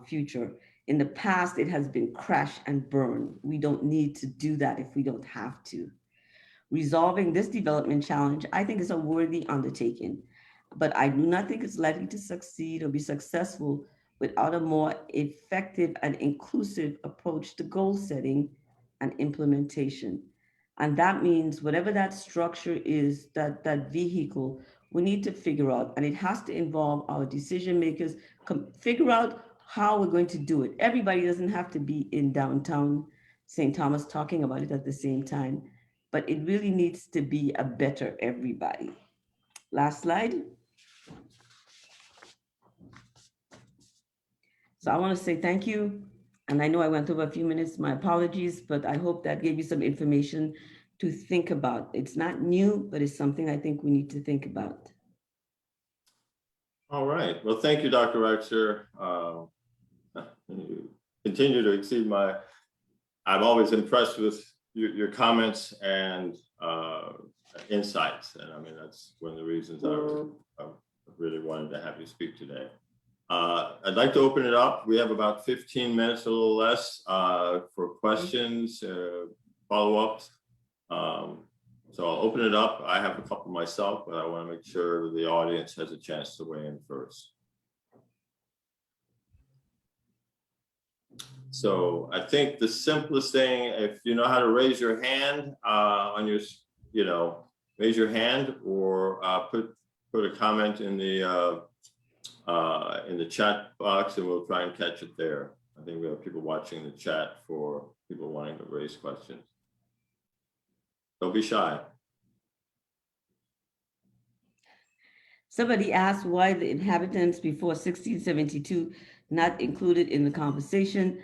future. In the past, it has been crash and burn. We don't need to do that if we don't have to. Resolving this development challenge, I think, is a worthy undertaking, but I do not think it's likely to succeed or be successful without a more effective and inclusive approach to goal setting and implementation. And that means whatever that structure is, that vehicle, we need to figure out, and it has to involve our decision makers, figure out how we're going to do it. Everybody doesn't have to be in downtown St. Thomas talking about it at the same time, but it really needs to be a better everybody. Last slide. So I want to say thank you. And I know I went over a few minutes, my apologies, but I hope that gave you some information to think about. It's not new, but it's something I think we need to think about. All right. Well, thank you, Dr. Rexer. You continue to exceed my, I'm always impressed with your comments and insights. And I mean, that's one of the reasons I really wanted to have you speak today. I'd like to open it up. We have about 15 minutes, a little less, for questions, follow-ups. So I'll open it up. I have a couple myself, but I want to make sure the audience has a chance to weigh in first. So I think the simplest thing, if you know how to raise your hand on your, raise your hand or put a comment in the chat box, and we'll try and catch it there. I think we have people watching the chat for people wanting to raise questions. Don't be shy. Somebody asked why the inhabitants before 1672 not included in the conversation.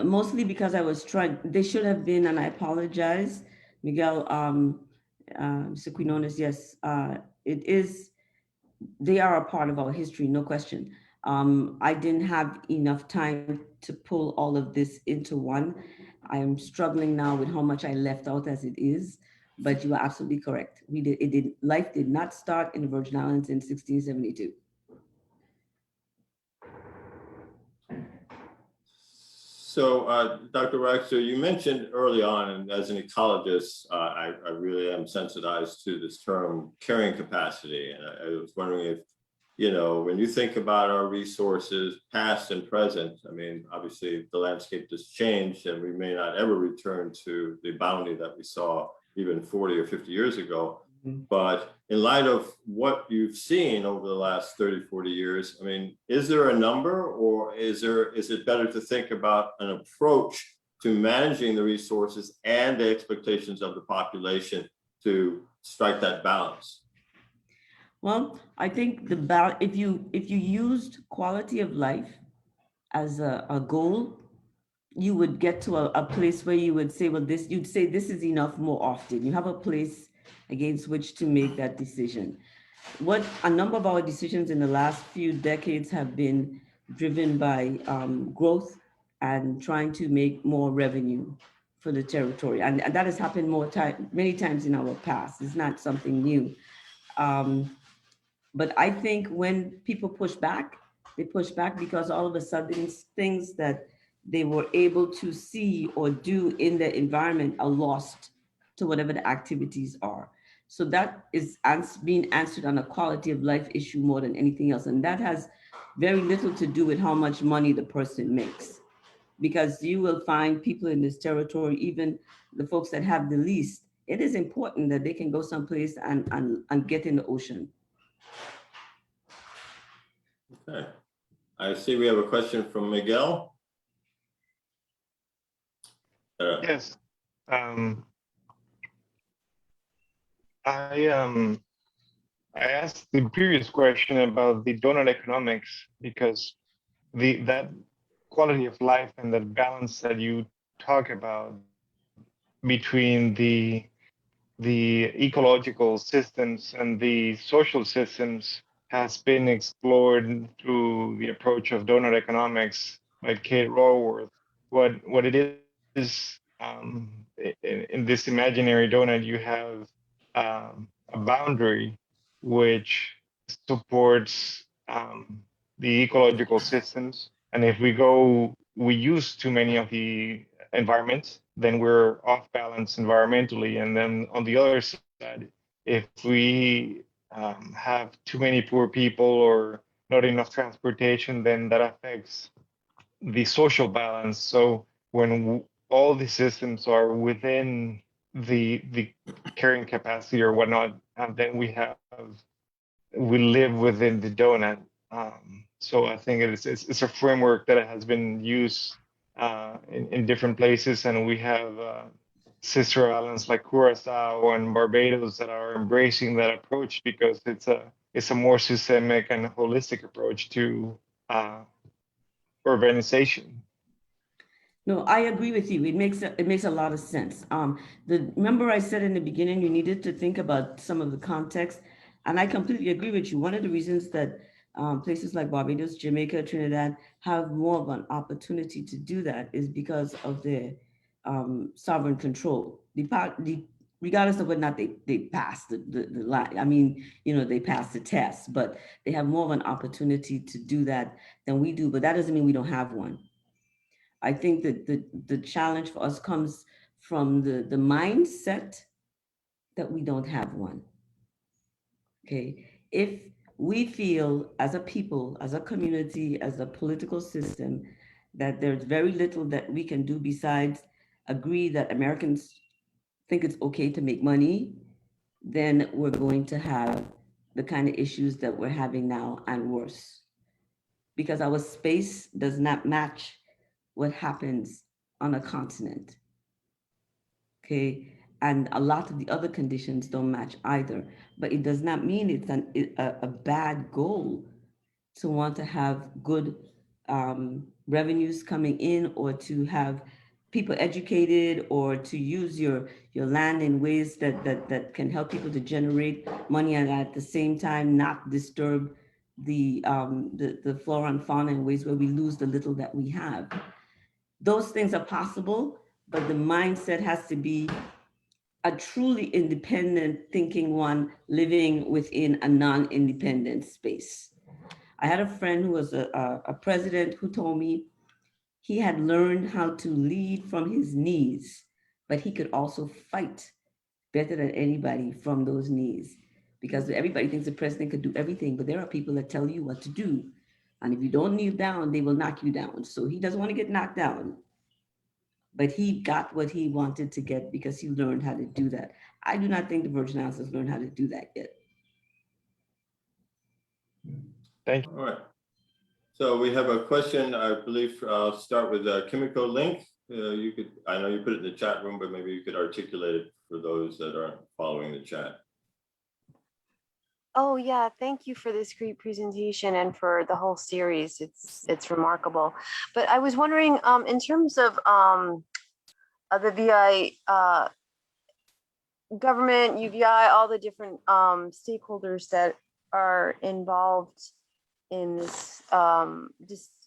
Mostly because I was trying, they should have been, and I apologize, Miguel, Mr. Quinones, yes, it is, they are a part of our history, no question. I didn't have enough time to pull all of this into one. I'm struggling now with how much I left out as it is, but you are absolutely correct. Life did not start in the Virgin Islands in 1672. So, Dr. Rexer, you mentioned early on, and as an ecologist, I really am sensitized to this term carrying capacity. And I was wondering if, when you think about our resources, past and present, I mean, obviously the landscape has changed and we may not ever return to the bounty that we saw even 40 or 50 years ago. But in light of what you've seen over the last 30, 40 years, I mean, is there a number, or is it better to think about an approach to managing the resources and the expectations of the population to strike that balance? Well, I think if you used quality of life as a goal, you would get to a place where you would say, well, you'd say this is enough more often. You have a place against which to make that decision. What a number of our decisions in the last few decades have been driven by growth and trying to make more revenue for the territory. And that has happened many times in our past. It's not something new. But I think when people push back, they push back because all of a sudden things that they were able to see or do in the environment are lost to whatever the activities are. So that is being answered on a quality of life issue more than anything else. And that has very little to do with how much money the person makes. Because you will find people in this territory, even the folks that have the least, it is important that they can go someplace and get in the ocean. Okay. I see we have a question from Miguel. Yes. Um, I I asked the previous question about the donut economics because that quality of life and that balance that you talk about between the ecological systems and the social systems has been explored through the approach of donut economics by Kate Raworth. What it is, in this imaginary donut, you have a boundary which supports the ecological systems, and if we use too many of the environments, then we're off balance environmentally. And then on the other side, if we have too many poor people or not enough transportation, then that affects the social balance. So when all the systems are within the carrying capacity or whatnot, then we live within the donut. So I think it's a framework that has been used in different places, and we have sister islands like Curacao and Barbados that are embracing that approach because it's a more systemic and holistic approach to uh, urbanization. No, I agree with you. It makes a lot of sense. Remember I said in the beginning you needed to think about some of the context, and I completely agree with you. One of the reasons that places like Barbados, Jamaica, Trinidad have more of an opportunity to do that is because of their sovereign control. Regardless of whether or not they pass the line, I mean, they pass the test, but they have more of an opportunity to do that than we do. But that doesn't mean we don't have one. I think that the challenge for us comes from the mindset that we don't have one. Okay. If we feel as a people, as a community, as a political system, that there's very little that we can do besides agree that Americans think it's okay to make money, then we're going to have the kind of issues that we're having now and worse. Because our space does not match what happens on a continent. Okay. And a lot of the other conditions don't match either. But it does not mean it's a bad goal to want to have good revenues coming in, or to have people educated, or to use your land in ways that can help people to generate money, and at the same time not disturb the flora and fauna in ways where we lose the little that we have. Those things are possible, but the mindset has to be a truly independent thinking one living within a non-independent space. I had a friend who was a president who told me he had learned how to lead from his knees, but he could also fight better than anybody from those knees, because everybody thinks the president could do everything, but there are people that tell you what to do. And if you don't kneel down, they will knock you down. So he doesn't want to get knocked down, but he got what he wanted to get because he learned how to do that. I do not think the Virgin Islands has learned how to do that yet. Thank you. All right. So we have a question, I believe. I'll start with Kimiko Link. I know you put it in the chat room, but maybe you could articulate it for those that aren't following the chat. Oh yeah, thank you for this great presentation and for the whole series. It's remarkable. But I was wondering, in terms of the VI government, UVI, all the different stakeholders that are involved in this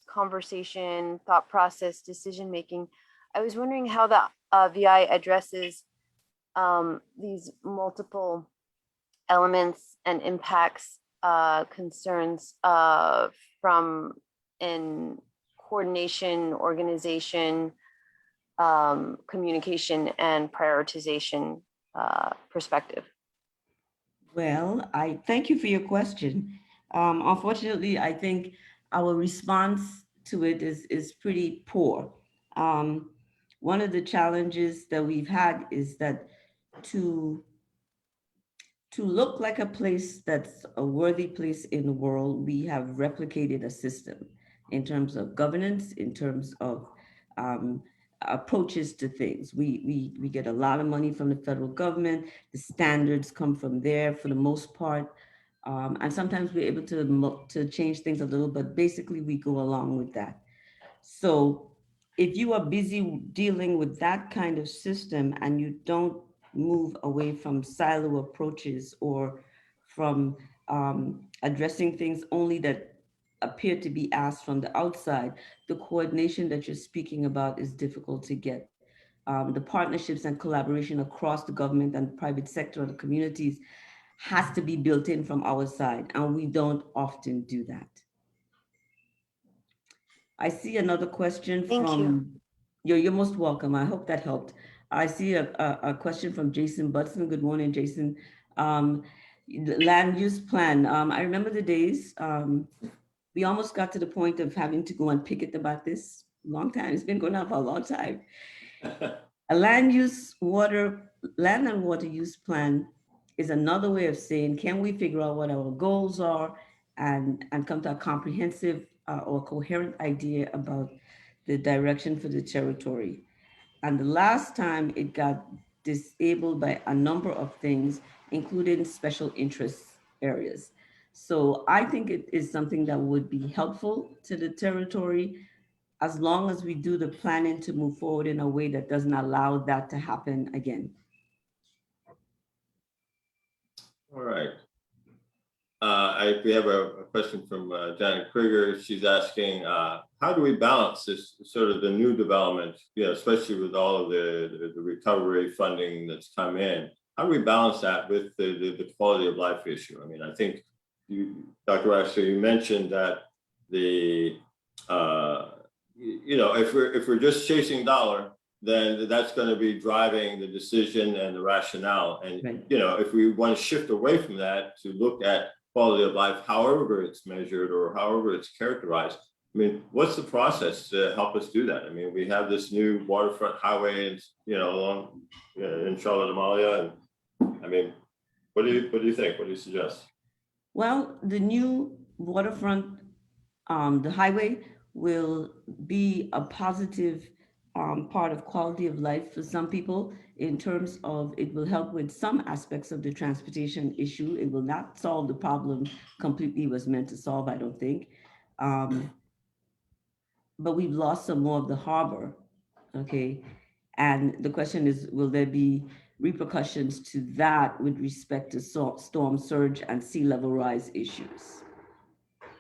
conversation, thought process, decision making. I was wondering how the VI addresses these multiple elements and impacts, concerns from in coordination, organization, communication, and prioritization perspective. Well, I thank you for your question. Unfortunately, I think our response to it is pretty poor. One of the challenges that we've had is that to look like a place that's a worthy place in the world, we have replicated a system in terms of governance, in terms of approaches to things. We get a lot of money from the federal government. The standards come from there for the most part. And sometimes we're able to change things a little, but basically we go along with that. So if you are busy dealing with that kind of system and you don't move away from silo approaches or from addressing things only that appear to be asked from the outside, the coordination that you're speaking about is difficult to get. The partnerships and collaboration across the government and private sector and the communities has to be built in from our side, and we don't often do that. I see another question Thank you. from, you're most welcome. I hope that helped. I see a question from Jason Budson. Good morning, Jason. The land use plan. I remember the days, we almost got to the point of having to go and picket about this. Long time. It's been going on for a long time. A land and water use plan is another way of saying, can we figure out what our goals are and come to a comprehensive or coherent idea about the direction for the territory. And the last time it got disabled by a number of things, including special interest areas. So I think it is something that would be helpful to the territory as long as we do the planning to move forward in a way that doesn't allow that to happen again. All right. We have a question from Janet Krieger. She's asking, how do we balance this sort of the new development, especially with all of the recovery funding that's come in? How do we balance that with the quality of life issue? I mean, I think Dr. Waxter, you mentioned that if we're just chasing dollar, then that's going to be driving the decision and the rationale. And, Right. If we want to shift away from that to look at quality of life, however it's measured or however it's characterized, I mean, what's the process to help us do that? I mean, we have this new waterfront highway, along in Charlotte Amalia. And I mean, what do you think? What do you suggest? Well, the new waterfront, the highway will be a positive part of quality of life for some people in terms of it will help with some aspects of the transportation issue. It will not solve the problem completely it was meant to solve, I don't think. But we've lost some more of the harbor, okay? And the question is, will there be repercussions to that with respect to storm surge and sea level rise issues?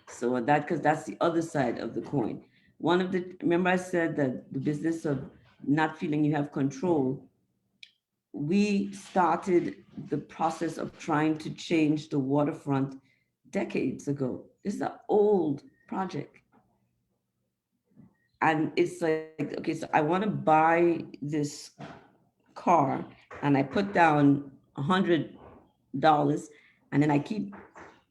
So because that's the other side of the coin. Remember I said that the business of not feeling you have control, we started the process of trying to change the waterfront decades ago. This is an old project. And it's like, okay, so I want to buy this car and I put down $100 and then I keep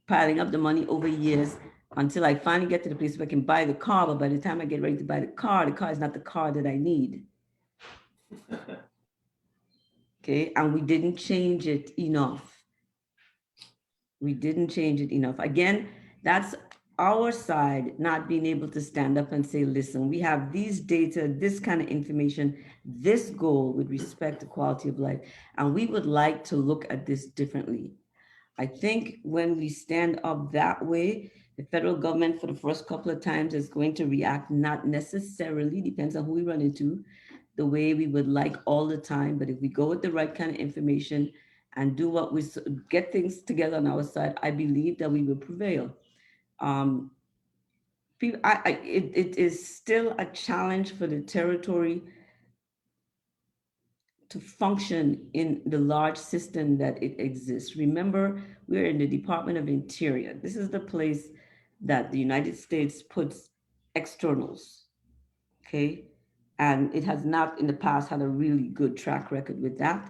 piling up the money over years until I finally get to the place where I can buy the car. But by the time I get ready to buy the car is not the car that I need. Okay, and we didn't change it enough. Again, that's our side not being able to stand up and say, listen, we have these data, this kind of information, this goal with respect to quality of life, and we would like to look at this differently. I think when we stand up that way, the federal government for the first couple of times is going to react, not necessarily, depends on who we run into, the way we would like all the time. But if we go with the right kind of information and do what we get things together on our side, I believe that we will prevail. It is still a challenge for the territory to function in the large system that it exists. Remember, we're in the Department of Interior. This is the place that the United States puts externals, okay? And it has not in the past had a really good track record with that.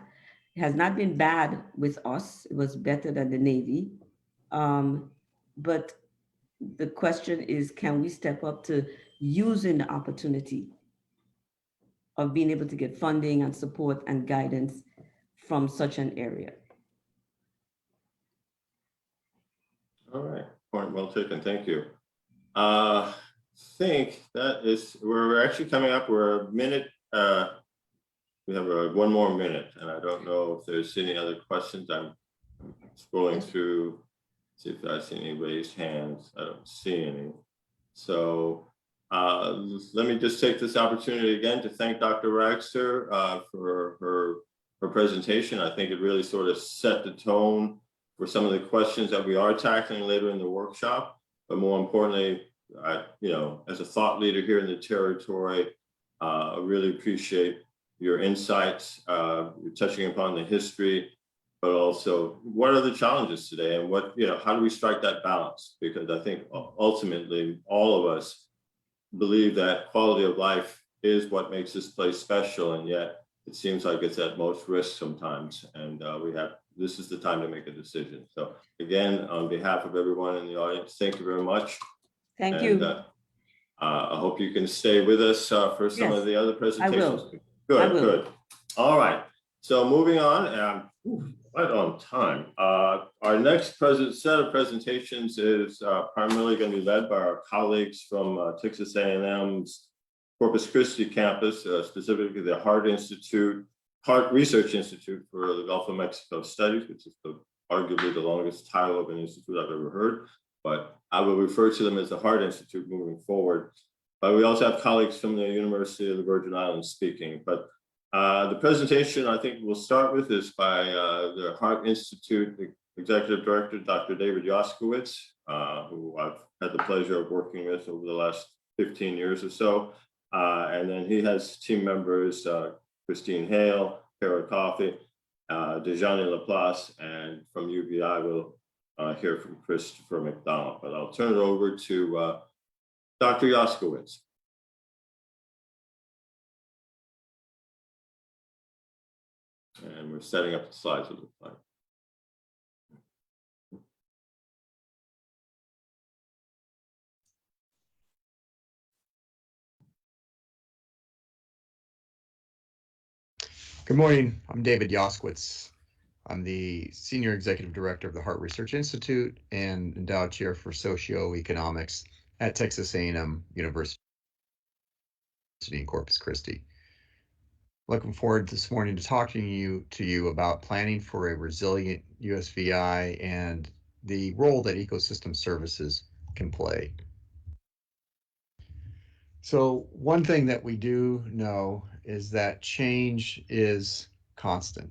It has not been bad with us. It was better than the Navy. But the question is, can we step up to using the opportunity of being able to get funding and support and guidance from such an area? All right, point well taken, thank you. Think that we're actually coming up, we're a minute we have one more minute, and I don't know if there's any other questions. I'm scrolling through, see if I see any raised hands. I don't see any. So let me just take this opportunity again to thank Dr. Raxter for her presentation. I think it really sort of set the tone for some of the questions that we are tackling later in the workshop. But more importantly, as a thought leader here in the territory, I really appreciate your insights. You're touching upon the history, but also what are the challenges today, and how do we strike that balance? Because I think ultimately all of us believe that quality of life is what makes this place special, and yet it seems like it's at most risk sometimes. And this is the time to make a decision. So again, on behalf of everyone in the audience, thank you very much. Thank you. I hope you can stay with us for some of the other presentations. I will. Good. All right. So moving on, right on time. Our next set of presentations is primarily going to be led by our colleagues from Texas A&M's Corpus Christi campus, specifically the Heart Research Institute for the Gulf of Mexico Studies, which is arguably the longest title of an institute I've ever heard. But I will refer to them as the Heart Institute moving forward. But we also have colleagues from the University of the Virgin Islands speaking. But the presentation I think we'll start with is by the Heart Institute Executive Director, Dr. David Yoskowitz, who I've had the pleasure of working with over the last 15 years or so. And then he has team members, Christine Hale, Kara Coffey, Dejani Laplace, and from UVI we'll hear from Christopher McDonald. But I'll turn it over to Dr. Yoskowitz. And we're setting up the slides with the slide. Good morning. I'm David Yoskowitz. I'm the Senior Executive Director of the Heart Research Institute and Endowed Chair for Socioeconomics at Texas A&M University in Corpus Christi. Looking forward this morning to talking to you about planning for a resilient USVI and the role that ecosystem services can play. So one thing that we do know is that change is constant,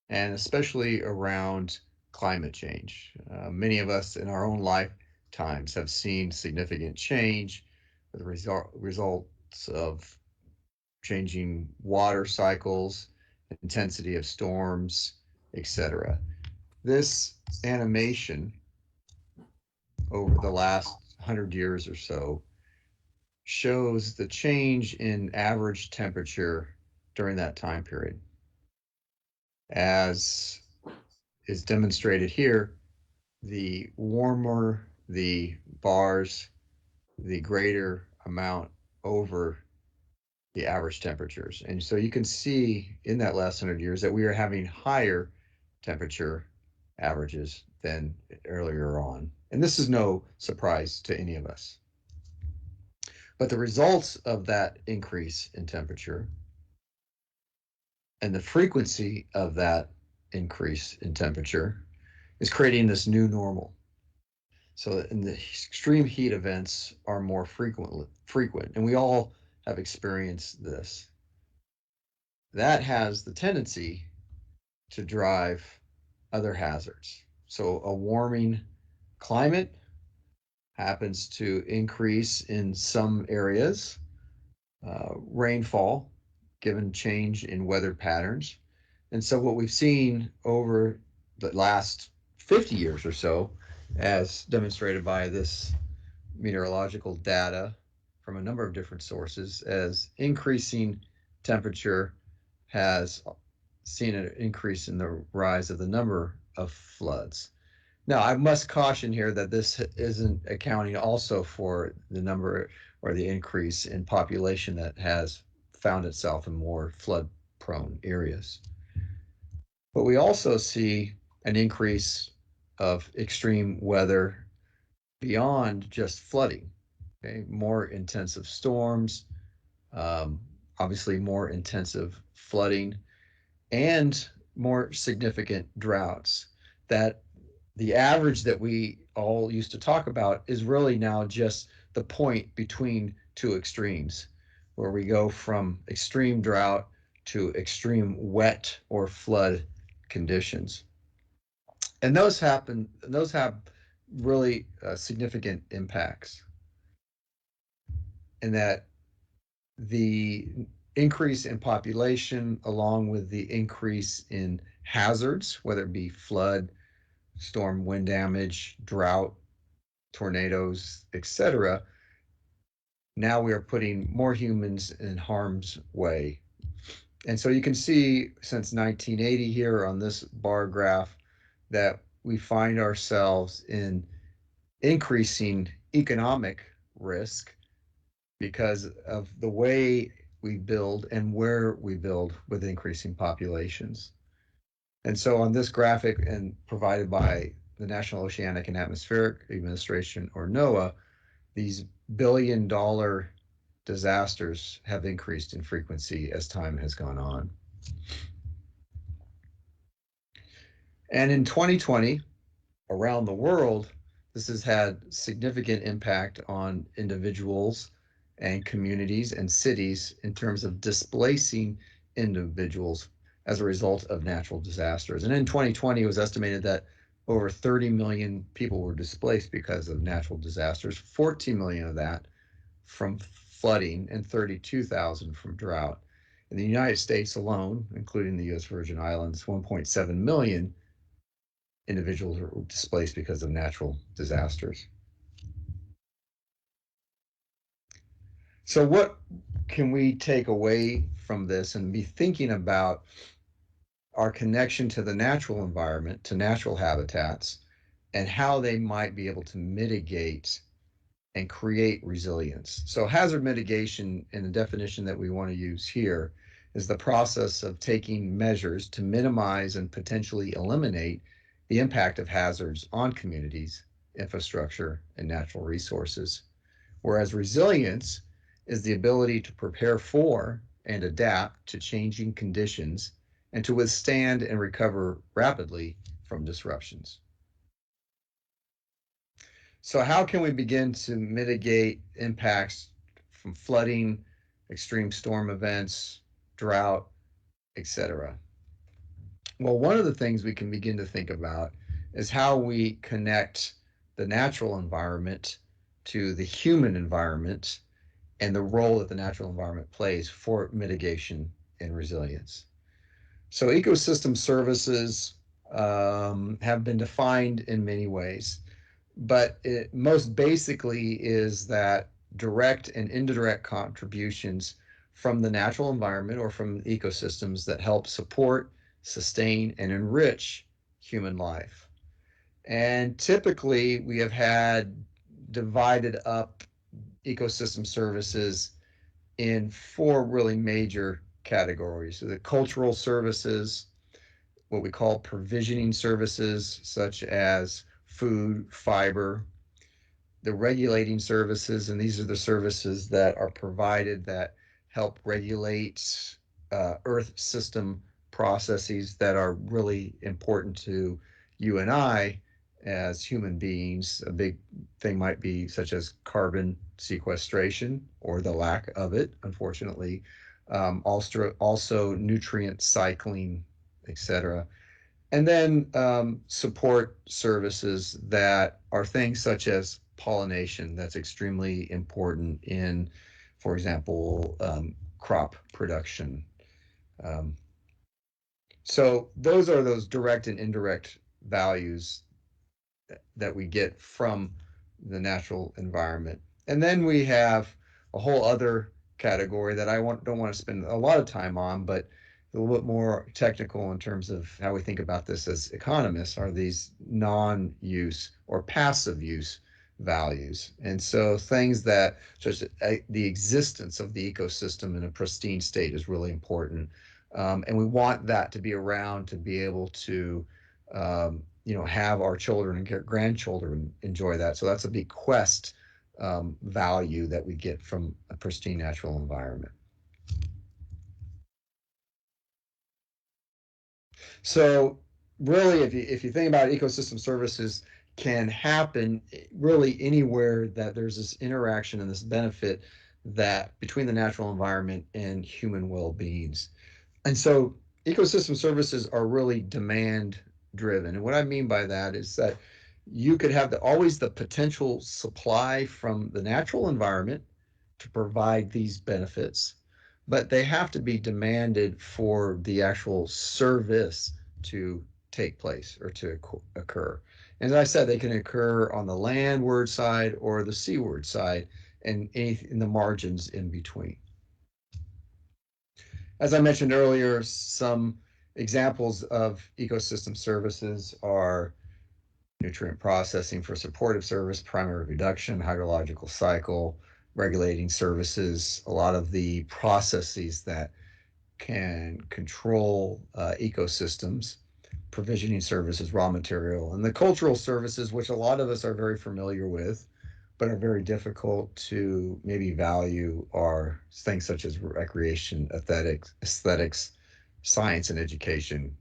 and especially around climate change. Many of us in our own lifetimes have seen significant change with results of changing water cycles, intensity of storms, etc. This animation over the last 100 years or so shows the change in average temperature during that time period. As is demonstrated here, the warmer the bars, the greater amount over the average temperatures. And so you can see in that last 100 years that we are having higher temperature averages than earlier on. And this is no surprise to any of us. But the results of that increase in temperature and the frequency of that increase in temperature is creating this new normal. So in the extreme heat events are more frequent, and we all have experienced this. That has the tendency to drive other hazards. So a warming climate happens to increase in some areas, rainfall, given change in weather patterns. And so what we've seen over the last 50 years or so, as demonstrated by this meteorological data from a number of different sources, as increasing temperature has seen an increase in the rise of the number of floods. Now, I must caution here that this isn't accounting also for the number or the increase in population that has found itself in more flood-prone areas. But we also see an increase of extreme weather beyond just flooding, okay? More intensive storms, obviously more intensive flooding, and more significant droughts. That the average that we all used to talk about is really now just the point between two extremes, where we go from extreme drought to extreme wet or flood conditions. And those have really significant impacts in that the increase in population, along with the increase in hazards, whether it be flood, storm, wind damage, drought, tornadoes, etc., now we are putting more humans in harm's way. And so you can see since 1980 here on this bar graph that we find ourselves in increasing economic risk because of the way we build and where we build with increasing populations. And so on this graphic, and provided by the National Oceanic and Atmospheric Administration, or NOAA, these billion-dollar disasters have increased in frequency as time has gone on. And in 2020, around the world, this has had significant impact on individuals and communities and cities in terms of displacing individuals as a result of natural disasters. And in 2020, it was estimated that over 30 million people were displaced because of natural disasters, 14 million of that from flooding and 32,000 from drought. In the United States alone, including the US Virgin Islands, 1.7 million individuals were displaced because of natural disasters. So what can we take away from this and be thinking about our connection to the natural environment, to natural habitats, and how they might be able to mitigate and create resilience? So hazard mitigation, in the definition that we want to use here, is the process of taking measures to minimize and potentially eliminate the impact of hazards on communities, infrastructure, and natural resources. Whereas resilience is the ability to prepare for and adapt to changing conditions and to withstand and recover rapidly from disruptions. So how can we begin to mitigate impacts from flooding, extreme storm events, drought, etc.? Well, one of the things we can begin to think about is how we connect the natural environment to the human environment and the role that the natural environment plays for mitigation and resilience. So ecosystem services have been defined in many ways, but it most basically is that direct and indirect contributions from the natural environment or from ecosystems that help support, sustain, and enrich human life. And typically we have had divided up ecosystem services in four really major categories. So the cultural services, what we call provisioning services, such as food, fiber, the regulating services, and these are the services that are provided that help regulate Earth system processes that are really important to you and I as human beings. A big thing might be such as carbon sequestration or the lack of it, unfortunately. Also nutrient cycling, etc. And then support services that are things such as pollination. That's extremely important in, for example, crop production. So those are those direct and indirect values that we get from the natural environment. And then we have a whole other category that I don't want to spend a lot of time on, but a little bit more technical in terms of how we think about this as economists, are these non-use or passive use values. And so things that, such as the existence of the ecosystem in a pristine state is really important. And we want that to be around to be able to have our children and grandchildren enjoy that. So that's a bequest value that we get from a pristine natural environment. So really, if you think about it, ecosystem services can happen really anywhere that there's this interaction and this benefit that between the natural environment and human well-beings. And so ecosystem services are really demand driven. And what I mean by that is that you could have always the potential supply from the natural environment to provide these benefits, but they have to be demanded for the actual service to take place or to occur. And as I said, they can occur on the landward side or the seaward side and in the margins in between. As I mentioned earlier, some examples of ecosystem services are nutrient processing for supportive service, primary reduction, hydrological cycle, regulating services, a lot of the processes that can control ecosystems, provisioning services, raw material, and the cultural services, which a lot of us are very familiar with, but are very difficult to maybe value, are things such as recreation, aesthetics, science and education,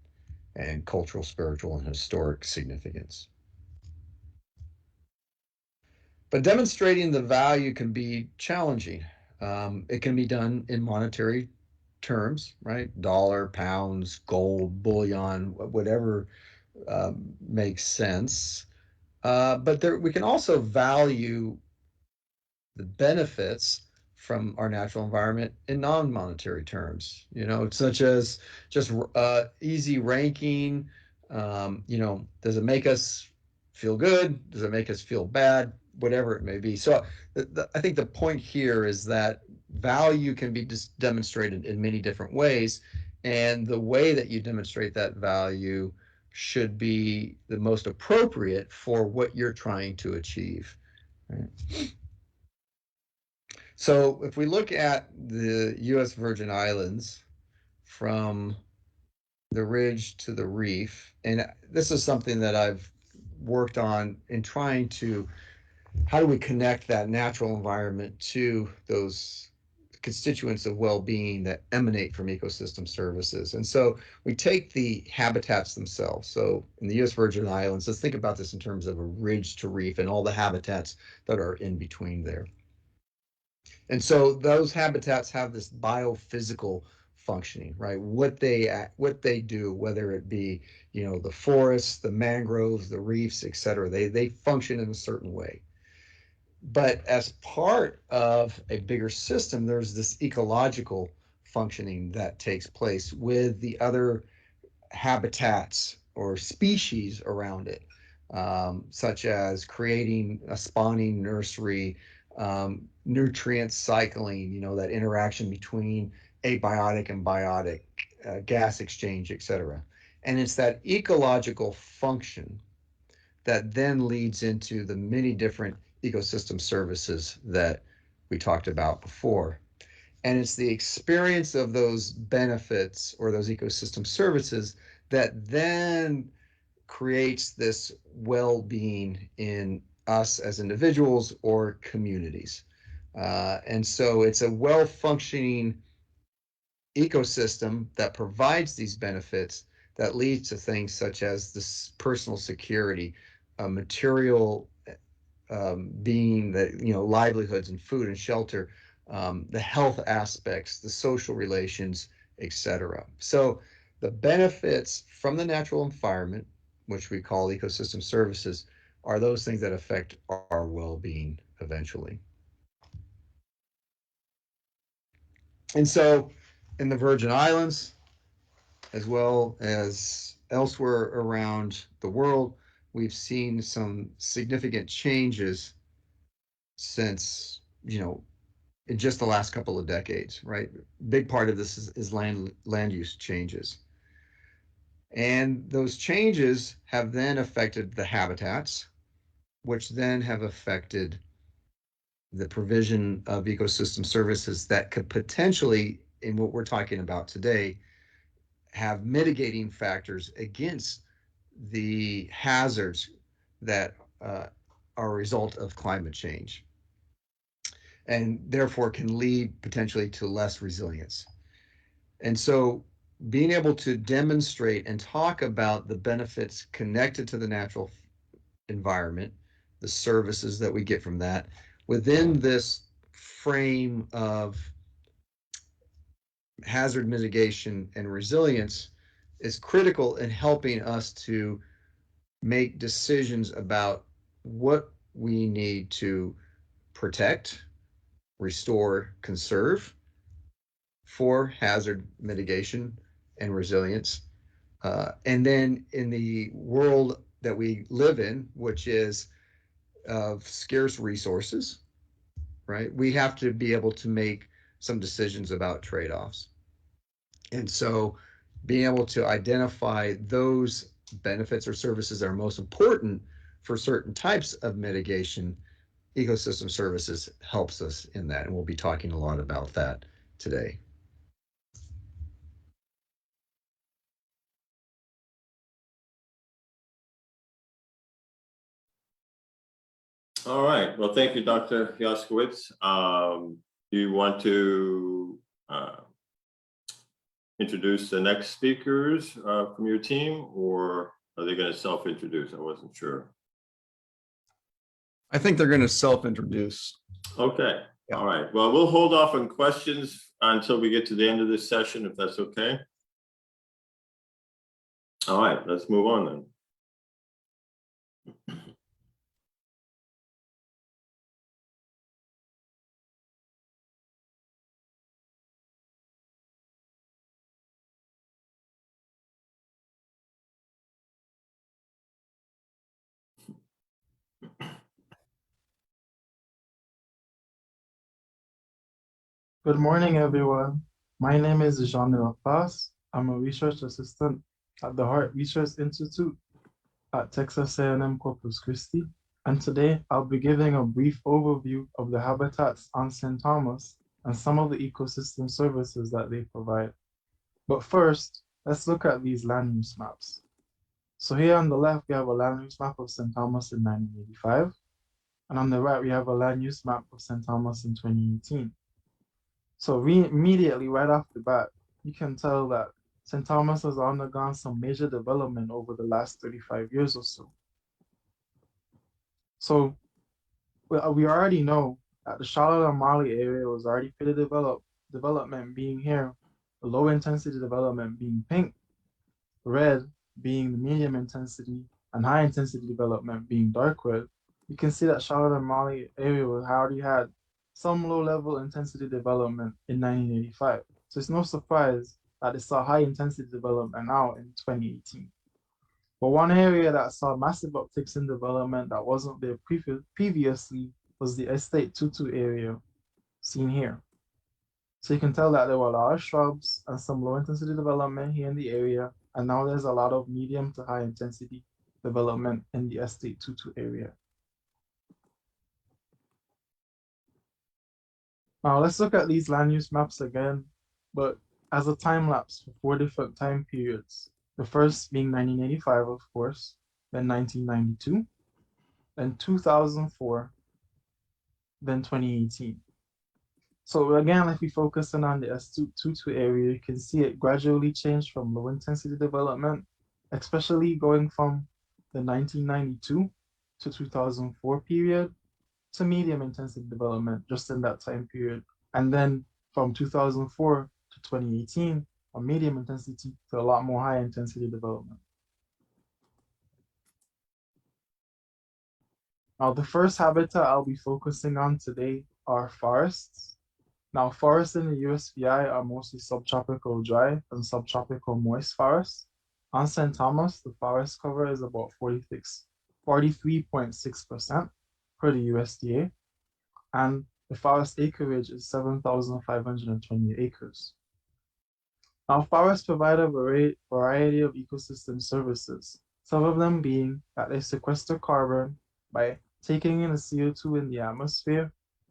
and cultural, spiritual, and historic significance. But demonstrating the value can be challenging. It can be done in monetary terms, right? Dollar, pounds, gold, bullion, whatever makes sense. But we can also value the benefits from our natural environment in non-monetary terms, such as just easy ranking. Does it make us feel good? Does it make us feel bad? Whatever it may be. So I think the point here is that value can be demonstrated in many different ways. And the way that you demonstrate that value should be the most appropriate for what you're trying to achieve. Right? So if we look at the U.S. Virgin Islands from the ridge to the reef, and this is something that I've worked on in trying to, how do we connect that natural environment to those constituents of well-being that emanate from ecosystem services? And so we take the habitats themselves. So in the U.S. Virgin Islands, let's think about this in terms of a ridge to reef and all the habitats that are in between there. And so those habitats have this biophysical functioning, right? What they do, whether it be, the forests, the mangroves, the reefs, et cetera, they function in a certain way. But as part of a bigger system, there's this ecological functioning that takes place with the other habitats or species around it, such as creating a spawning nursery, nutrient cycling, that interaction between abiotic and biotic, gas exchange, et cetera. And it's that ecological function that then leads into the many different ecosystem services that we talked about before. And it's the experience of those benefits or those ecosystem services that then creates this well-being in us as individuals or communities. And so it's a well-functioning ecosystem that provides these benefits that leads to things such as this personal security, material being that, livelihoods and food and shelter, the health aspects, the social relations, etc. So the benefits from the natural environment, which we call ecosystem services, are those things that affect our well-being eventually. And so in the Virgin Islands, as well as elsewhere around the world, we've seen some significant changes since, in just the last couple of decades, right? Big part of this is land use changes. And those changes have then affected the habitats, which then have affected the provision of ecosystem services that could potentially, in what we're talking about today, have mitigating factors against the hazards that are a result of climate change, and therefore can lead potentially to less resilience. And so being able to demonstrate and talk about the benefits connected to the natural environment, the services that we get from that within this frame of hazard mitigation and resilience is critical in helping us to make decisions about what we need to protect, restore, conserve for hazard mitigation and resilience. And then in the world that we live in, which is of scarce resources, right? We have to be able to make some decisions about trade-offs. And so being able to identify those benefits or services that are most important for certain types of mitigation, ecosystem services helps us in that. And we'll be talking a lot about that today. All right. Well, thank you, Dr. Jaskowitz. Do you want to introduce the next speakers from your team, or are they going to self-introduce? I wasn't sure. I think they're going to self-introduce. Okay. Yeah. All right. Well, we'll hold off on questions until we get to the end of this session, if that's okay. All right. Let's move on then. Good morning, everyone. My name is Jean Laplace. I'm a research assistant at the Hart Research Institute at Texas A&M Corpus Christi. And today I'll be giving a brief overview of the habitats on St. Thomas and some of the ecosystem services that they provide. But first, let's look at these land use maps. So here on the left, we have a land use map of St. Thomas in 1985. And on the right, we have a land use map of St. Thomas in 2018. So immediately right off the bat, you can tell that St. Thomas has undergone some major development over the last 35 years or so. So we already know that the Charlotte and Raleigh area was already pretty developed, development being here, the low intensity development being pink, red being the medium intensity, and high intensity development being dark red. You can see that Charlotte and Raleigh area already had some low-level intensity development in 1985. So it's no surprise that it saw high intensity development now in 2018. But one area that saw massive upticks in development that wasn't there previously was the Estate Tutu area, seen here. So you can tell that there were a lot of shrubs and some low intensity development here in the area, and now there's a lot of medium to high intensity development in the Estate Tutu area. Now let's look at these land use maps again, but as a time lapse for 4 different time periods. The first being 1985, of course, then 1992, then 2004, then 2018. So again, if we focus in on the S22 area, you can see it gradually changed from low intensity development, especially going from the 1992 to 2004 period, to medium intensity development just in that time period. And then from 2004 to 2018, a medium intensity to a lot more high intensity development. Now, the first habitat I'll be focusing on today are forests. Now, forests in the USVI are mostly subtropical dry and subtropical moist forests. On St. Thomas, the forest cover is about 43.6% per the USDA, and the forest acreage is 7,520 acres. Now, forests provide a variety of ecosystem services, some of them being that they sequester carbon by taking in the CO2 in the atmosphere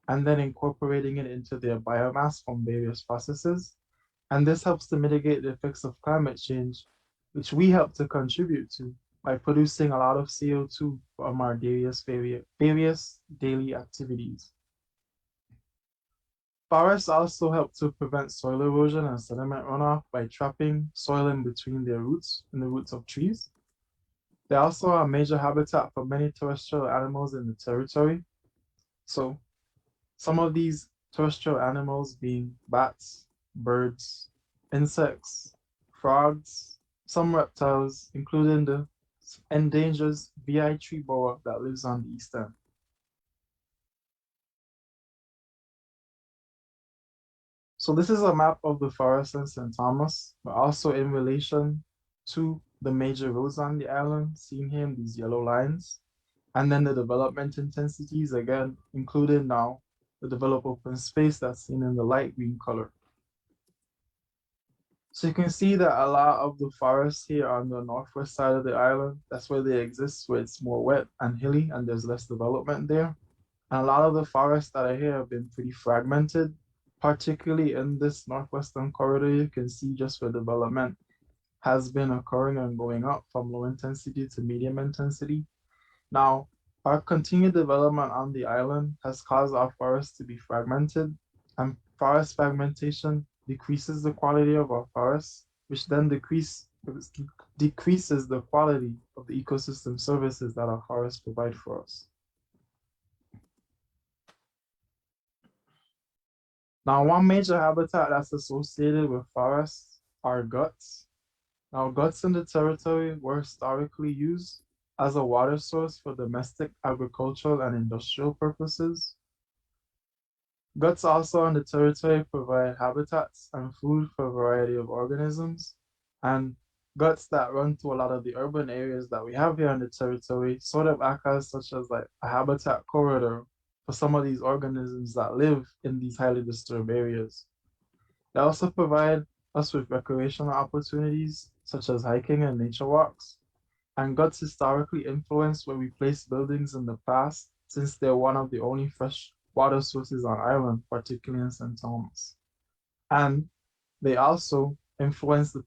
and then incorporating it into their biomass from various processes. And this helps to mitigate the effects of climate change, which we help to contribute to by producing a lot of CO2 from our various daily activities. Forests also help to prevent soil erosion and sediment runoff by trapping soil in between their roots, in the roots of trees. They also are a major habitat for many terrestrial animals in the territory. So some of these terrestrial animals being bats, birds, insects, frogs, some reptiles, including the endangered VI tree boa that lives on the east end. So this is a map of the forest in St. Thomas, but also in relation to the major roads on the island, seen here in these yellow lines. And then the development intensities, again, including now the developed open space that's seen in the light green color. So you can see that a lot of the forests here on the northwest side of the island, that's where they exist, where it's more wet and hilly and there's less development there. And a lot of the forests that are here have been pretty fragmented, particularly in this northwestern corridor. You can see just where development has been occurring and going up from low intensity to medium intensity. Now, our continued development on the island has caused our forests to be fragmented, and forest fragmentation decreases the quality of our forests, which then decreases the quality of the ecosystem services that our forests provide for us. Now, one major habitat that's associated with forests are guts. Now, guts in the territory were historically used as a water source for domestic, agricultural, and industrial purposes. Guts also on the territory provide habitats and food for a variety of organisms. And guts that run through a lot of the urban areas that we have here on the territory sort of act as such as like a habitat corridor for some of these organisms that live in these highly disturbed areas. They also provide us with recreational opportunities such as hiking and nature walks. And guts historically influenced where we place buildings in the past, since they're one of the only fresh water sources on island, particularly in St. Thomas. And they also influence the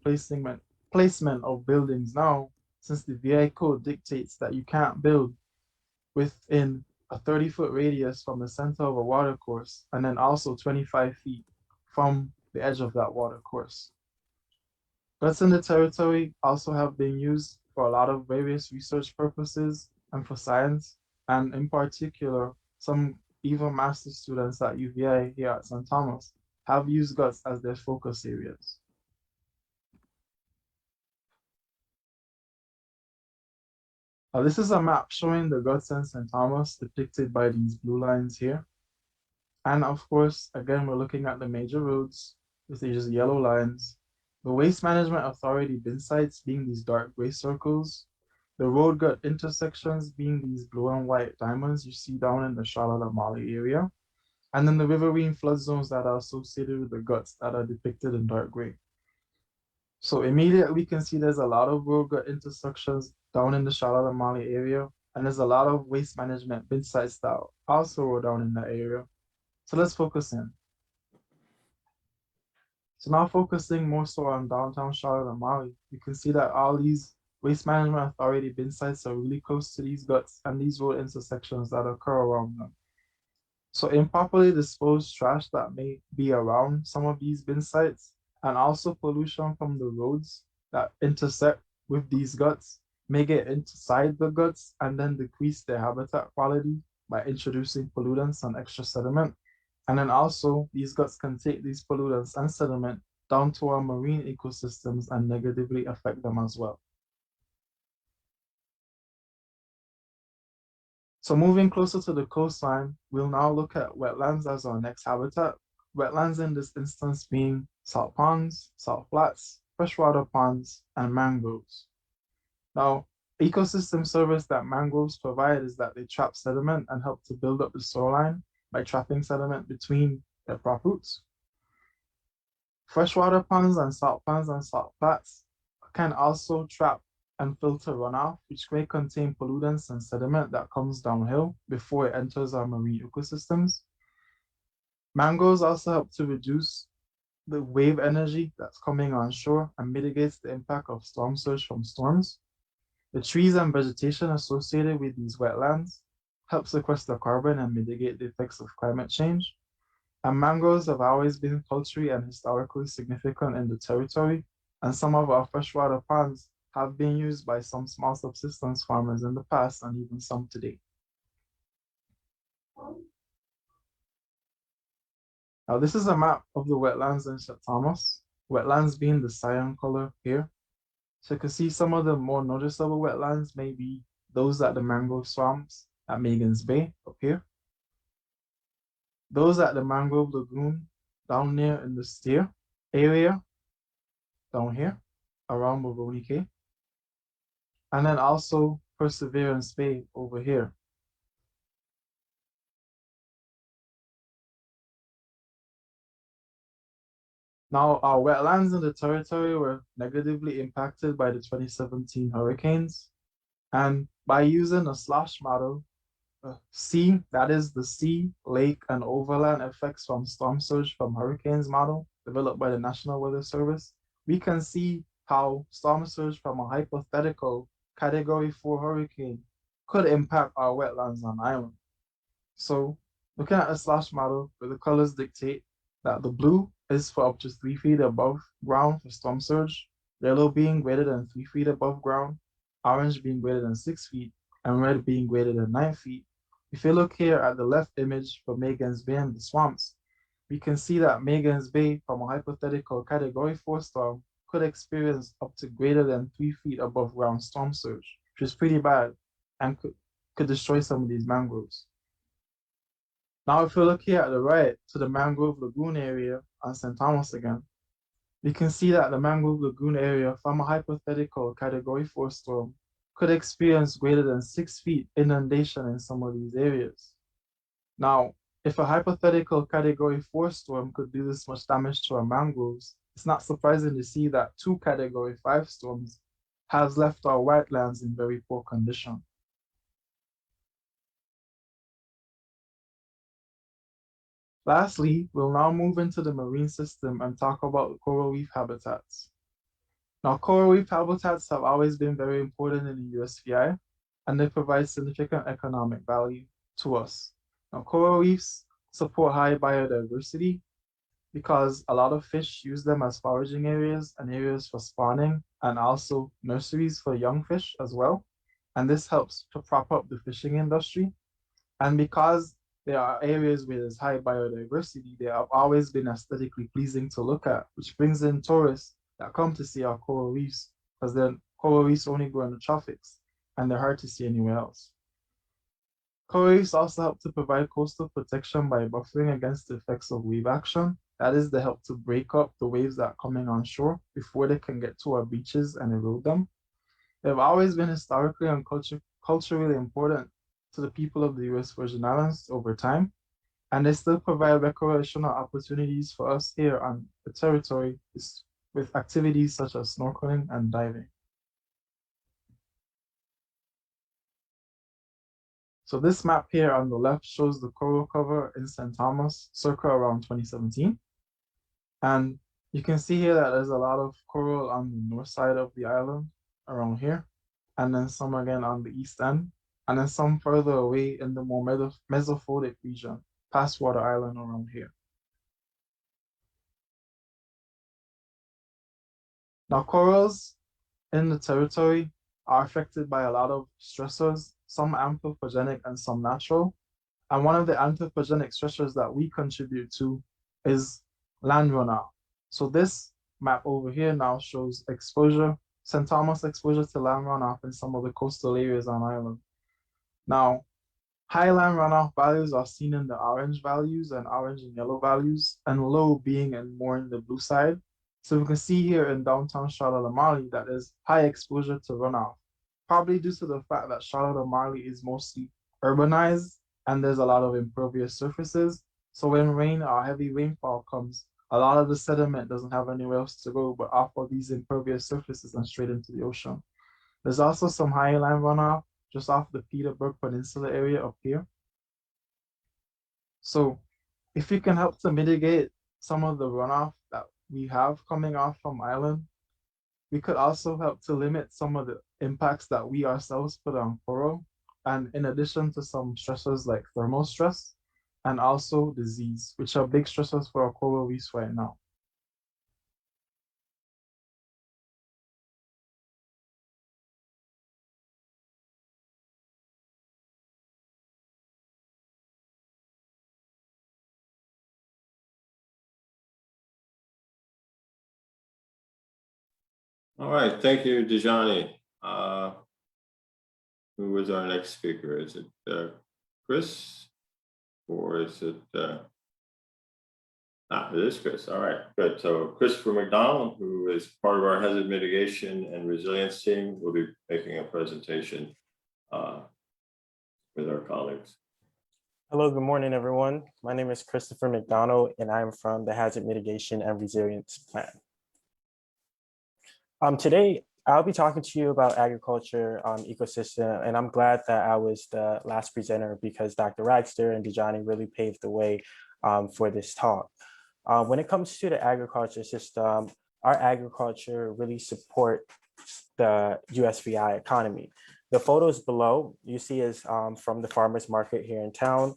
placement of buildings now, since the VI code dictates that you can't build within a 30-foot radius from the center of a water course, and then also 25 feet from the edge of that water course. Guts in the territory also have been used for a lot of various research purposes and for science, and in particular, some even master's students at UVI here at St. Thomas have used guts as their focus areas. This is a map showing the guts in St. Thomas depicted by these blue lines here. And of course, again, we're looking at the major roads with these yellow lines. The Waste Management Authority bin sites being these dark gray circles. The road gut intersections being these blue and white diamonds you see down in the Charlotte-Amalie area. And then the riverine flood zones that are associated with the guts that are depicted in dark gray. So immediately we can see there's a lot of road gut intersections down in the Charlotte-Amalie area, and there's a lot of waste management bin sites that also are down in that area. So let's focus in. So now focusing more so on downtown Charlotte-Amalie, you can see that all these Waste Management Authority bin sites are really close to these guts and these road intersections that occur around them. So improperly disposed trash that may be around some of these bin sites, and also pollution from the roads that intersect with these guts, may get inside the guts and then decrease their habitat quality by introducing pollutants and extra sediment. And then also these guts can take these pollutants and sediment down to our marine ecosystems and negatively affect them as well. So moving closer to the coastline, we'll now look at wetlands as our next habitat. Wetlands in this instance being salt ponds, salt flats, freshwater ponds, and mangroves. Now, ecosystem service that mangroves provide is that they trap sediment and help to build up the shoreline by trapping sediment between their prop roots. Freshwater ponds and salt flats can also trap and filter runoff, which may contain pollutants and sediment that comes downhill before it enters our marine ecosystems. Mangroves also help to reduce the wave energy that's coming on shore and mitigates the impact of storm surge from storms. The trees and vegetation associated with these wetlands help sequester carbon and mitigate the effects of climate change. And mangroves have always been culturally and historically significant in the territory, and some of our freshwater ponds have been used by some small subsistence farmers in the past and even some today. Now, this is a map of the wetlands in St. Thomas, wetlands being the cyan color here. So you can see some of the more noticeable wetlands may be those at the mangrove swamps at Megan's Bay up here. Those at the mangrove lagoon down there in the Steer area down here around Mavoni Cay. And then also Perseverance Bay over here. Now, our wetlands in the territory were negatively impacted by the 2017 hurricanes. And by using a slosh model, sea, that is the sea, lake, and overland effects from storm surge from hurricanes model developed by the National Weather Service, we can see how storm surge from a hypothetical Category 4 hurricane could impact our wetlands on island. So looking at a slosh model where the colors dictate that the blue is for up to 3 feet above ground for storm surge, yellow being greater than 3 feet above ground, orange being greater than 6 feet, and red being greater than 9 feet. If you look here at the left image for Megan's Bay and the swamps, we can see that Megan's Bay from a hypothetical Category 4 storm could experience up to greater than 3 feet above ground storm surge, which is pretty bad and could destroy some of these mangroves. Now, if we look here at the right to the Mangrove Lagoon area on St. Thomas again, we can see that the Mangrove Lagoon area from a hypothetical Category 4 storm could experience greater than 6 feet inundation in some of these areas. Now, if a hypothetical Category 4 storm could do this much damage to our mangroves, it's not surprising to see that 2 Category 5 storms has left our wetlands in very poor condition. Lastly, we'll now move into the marine system and talk about coral reef habitats. Now, coral reef habitats have always been very important in the USVI, and they provide significant economic value to us. Now, coral reefs support high biodiversity because a lot of fish use them as foraging areas and areas for spawning, and also nurseries for young fish as well. And this helps to prop up the fishing industry. And because there are areas where there's high biodiversity, they have always been aesthetically pleasing to look at, which brings in tourists that come to see our coral reefs, because then coral reefs only grow in the tropics and they're hard to see anywhere else. Coral reefs also help to provide coastal protection by buffering against the effects of wave action. That is, they help to break up the waves that are coming on shore before they can get to our beaches and erode them. They've always been historically and culturally important to the people of the US Virgin Islands over time, and they still provide recreational opportunities for us here on the territory with activities such as snorkeling and diving. So this map here on the left shows the coral cover in St. Thomas circa around 2017. And you can see here that there's a lot of coral on the north side of the island around here, and then some again on the east end, and then some further away in the more mesophotic region, past Water Island around here. Now, corals in the territory are affected by a lot of stressors, some anthropogenic and some natural. And one of the anthropogenic stressors that we contribute to is land runoff. So this map over here now shows exposure, St. Thomas exposure to land runoff in some of the coastal areas on island. Now, high land runoff values are seen in the orange values and orange and yellow values, and low being more in the blue side. So we can see here in downtown Charlotte-Amalie that there's high exposure to runoff, probably due to the fact that Charlotte-Amalie is mostly urbanized and there's a lot of impervious surfaces. So when rain or heavy rainfall comes, a lot of the sediment doesn't have anywhere else to go but off of these impervious surfaces and straight into the ocean. There's also some high land runoff just off the Peterborough Peninsula area up here. So if we can help to mitigate some of the runoff that we have coming off from island, we could also help to limit some of the impacts that we ourselves put on coral. And in addition to some stressors like thermal stress, and also disease, which are big stressors for our coral reefs right now. All right, thank you, Dejani. Who is our next speaker? Is it Chris, or is it? It is Chris. All right, good. So Christopher McDonald, who is part of our hazard mitigation and resilience team, will be making a presentation with our colleagues. Hello, good morning, everyone. My name is Christopher McDonald, and I'm from the Hazard Mitigation and Resilience Plan. Today, I'll be talking to you about agriculture ecosystem, and I'm glad that I was the last presenter because Dr. Ragsdale and Dejani really paved the way for this talk. When it comes to the agriculture system, our agriculture really supports the USVI economy. The photos below you see is from the farmers market here in town.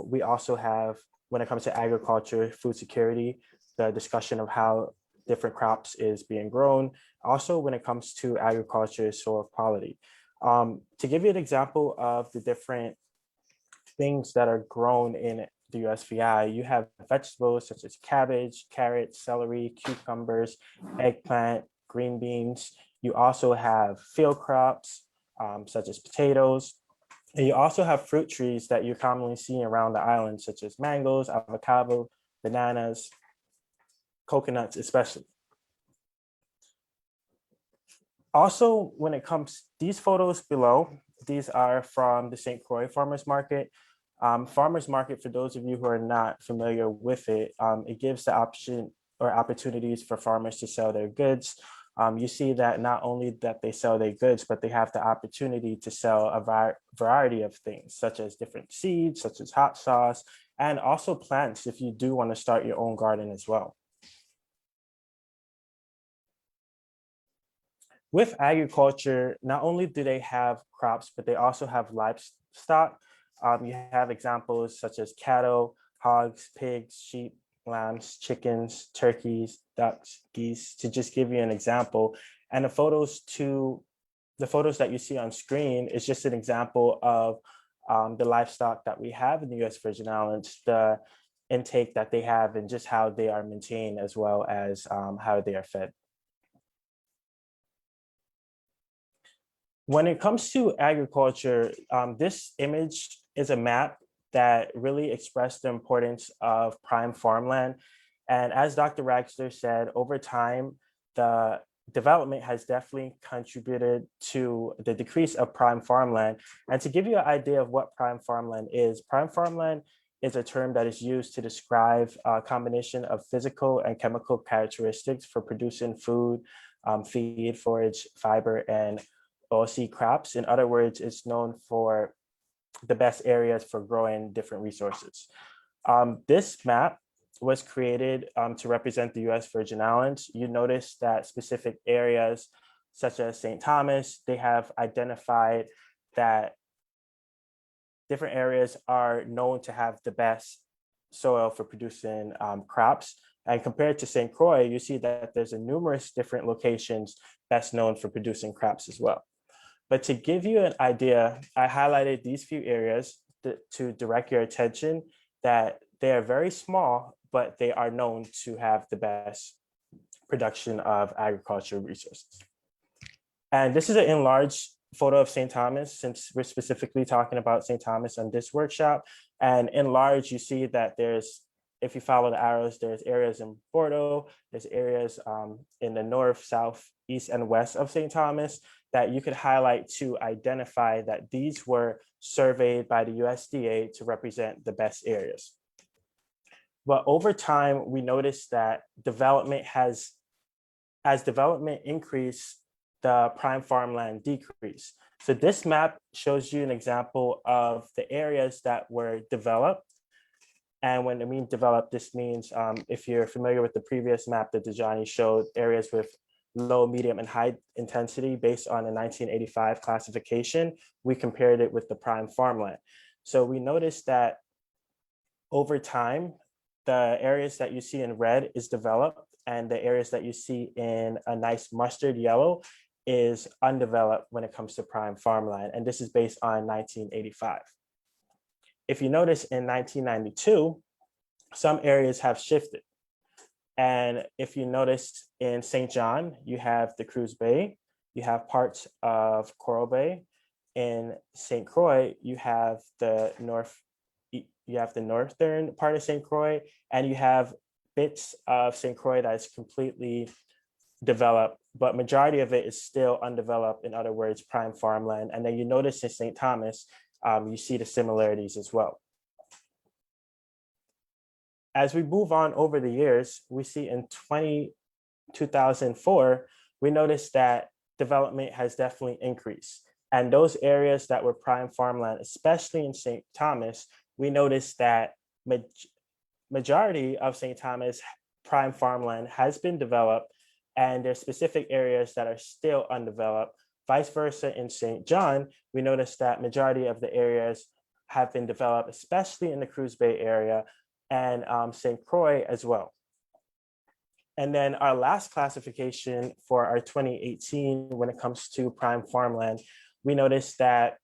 We also have, when it comes to agriculture, food security, the discussion of how different crops is being grown. Also, when it comes to agriculture, soil quality. To give you an example of the different things that are grown in the USVI, you have vegetables such as cabbage, carrots, celery, cucumbers, eggplant, green beans. You also have field crops such as potatoes. And you also have fruit trees that you commonly see around the island, such as mangoes, avocado, bananas, coconuts, especially. Also, when it comes, these photos below, these are from the St. Croix Farmers Market. Farmers Market, for those of you who are not familiar with it, it gives the option or opportunities for farmers to sell their goods. You see that not only that they sell their goods, but they have the opportunity to sell a variety of things, such as different seeds, such as hot sauce, and also plants if you do want to start your own garden as well. With agriculture, not only do they have crops, but they also have livestock. You have examples such as cattle, hogs, pigs, sheep, lambs, chickens, turkeys, ducks, geese, to just give you an example. And the photos that you see on screen is just an example of the livestock that we have in the U.S. Virgin Islands, the intake that they have, and just how they are maintained, as well as how they are fed. When it comes to agriculture, this image is a map that really expressed the importance of prime farmland. And as Dr. Ragsdale said, over time, the development has definitely contributed to the decrease of prime farmland. And to give you an idea of what prime farmland is a term that is used to describe a combination of physical and chemical characteristics for producing food, feed, forage, fiber, and oilseed crops. In other words, it's known for the best areas for growing different resources. This map was created to represent the US Virgin Islands. You notice that specific areas such as St. Thomas, they have identified that different areas are known to have the best soil for producing crops. And compared to St. Croix, you see that there's numerous different locations best known for producing crops as well. But to give you an idea, I highlighted these few areas to direct your attention that they are very small, but they are known to have the best production of agricultural resources. And this is an enlarged photo of St. Thomas, since we're specifically talking about St. Thomas on this workshop. And enlarged, you see that there's, if you follow the arrows, there's areas in Bordeaux, there's areas in the north, south, east, and west of St. Thomas that you could highlight to identify that these were surveyed by the USDA to represent the best areas. But over time, we noticed that as development increased, the prime farmland decreased. So this map shows you an example of the areas that were developed. And when I mean developed, this means if you're familiar with the previous map that Dejani showed, areas with low, medium, and high intensity based on a 1985 classification, we compared it with the prime farmland. So we noticed that over time, the areas that you see in red is developed, and the areas that you see in a nice mustard yellow is undeveloped when it comes to prime farmland. And this is based on 1985. If you notice in 1992, some areas have shifted. And if you notice in St. John, you have the Cruz Bay, you have parts of Coral Bay. In St. Croix, you have the northern part of St. Croix, and you have bits of St. Croix that is completely developed, but majority of it is still undeveloped, in other words, prime farmland. And then you notice in St. Thomas, you see the similarities as well. As we move on over the years, we see in 2004, we notice that development has definitely increased. And those areas that were prime farmland, especially in St. Thomas, we noticed that majority of St. Thomas prime farmland has been developed, and there's specific areas that are still undeveloped. Vice versa in St. John, we noticed that majority of the areas have been developed, especially in the Cruz Bay area and St. Croix as well. And then our last classification for our 2018, when it comes to prime farmland, we noticed that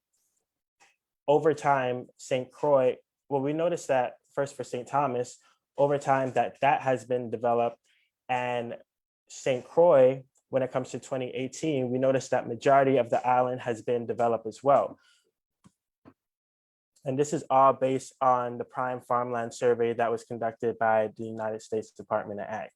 over time, St. Croix, well, we noticed that first for St. Thomas, over time that has been developed. And St. Croix, when it comes to 2018, we noticed that majority of the island has been developed as well. And this is all based on the prime farmland survey that was conducted by the United States Department of Ag.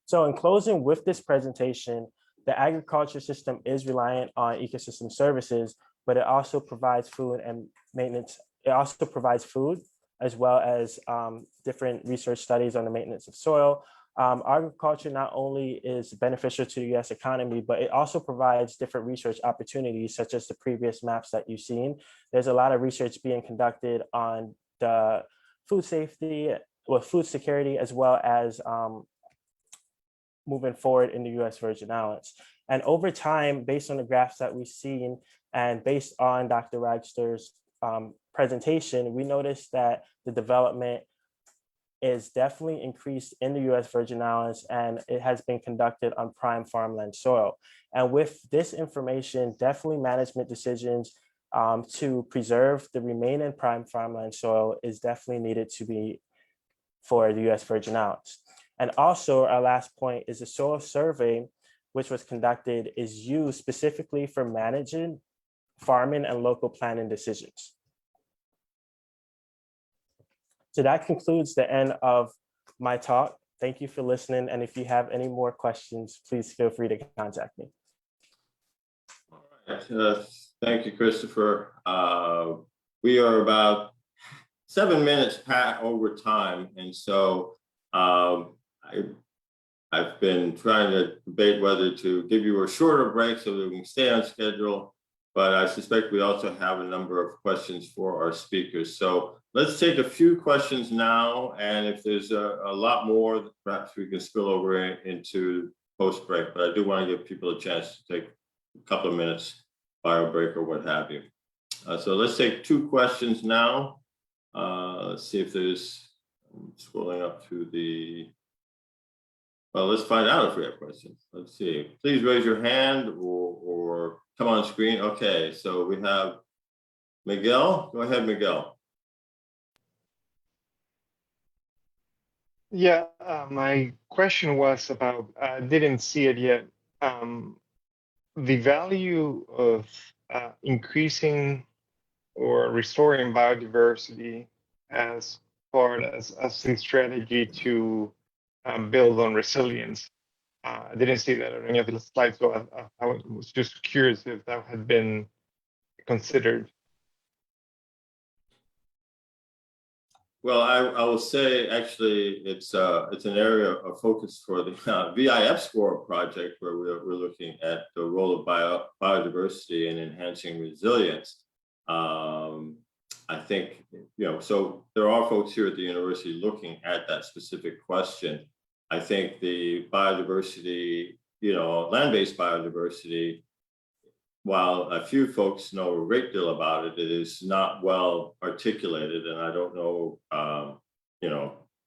So in closing with this presentation, the agriculture system is reliant on ecosystem services, but it also provides food and maintenance. It also provides food as well as different research studies on the maintenance of soil. Agriculture not only is beneficial to the US economy, but it also provides different research opportunities, such as the previous maps that you've seen. There's a lot of research being conducted on the food safety, well, food security, as well as moving forward in the US Virgin Islands. And over time, based on the graphs that we've seen and based on Dr. Ragster's presentation, we noticed that the development is definitely increased in the US Virgin Islands, and it has been conducted on prime farmland soil. And with this information, definitely management decisions to preserve the remaining prime farmland soil is definitely needed to be for the US Virgin Islands. And also our last point is the soil survey, which was conducted, is used specifically for managing farming and local planning decisions. So that concludes the end of my talk. Thank you for listening. And if you have any more questions, please feel free to contact me. All right. Thank you, Christopher. We are about 7 minutes over time. And so I've been trying to debate whether to give you a shorter break so that we can stay on schedule, but I suspect we also have a number of questions for our speakers. So let's take a few questions now, and if there's a lot more, perhaps we can spill over into post-break, but I do want to give people a chance to take a couple of minutes, bio break or what have you. So let's take 2 questions now. Let's see if there's, I'm scrolling up to the, well, let's find out if we have questions. Let's see. Please raise your hand or come on screen. Okay, so we have Miguel. Go ahead, Miguel. Yeah, my question was about, I didn't see it yet, the value of increasing or restoring biodiversity as part as a strategy to build on resilience. I didn't see that on any of the slides, so I was just curious if that had been considered. Well, I will say actually it's an area of focus for the VIF score project, where we're looking at the role of biodiversity in enhancing resilience. I think, you know, so there are folks here at the university looking at that specific question. I think the biodiversity, you know, land-based biodiversity while a few folks know a great deal about it, it is not well articulated. And I don't know,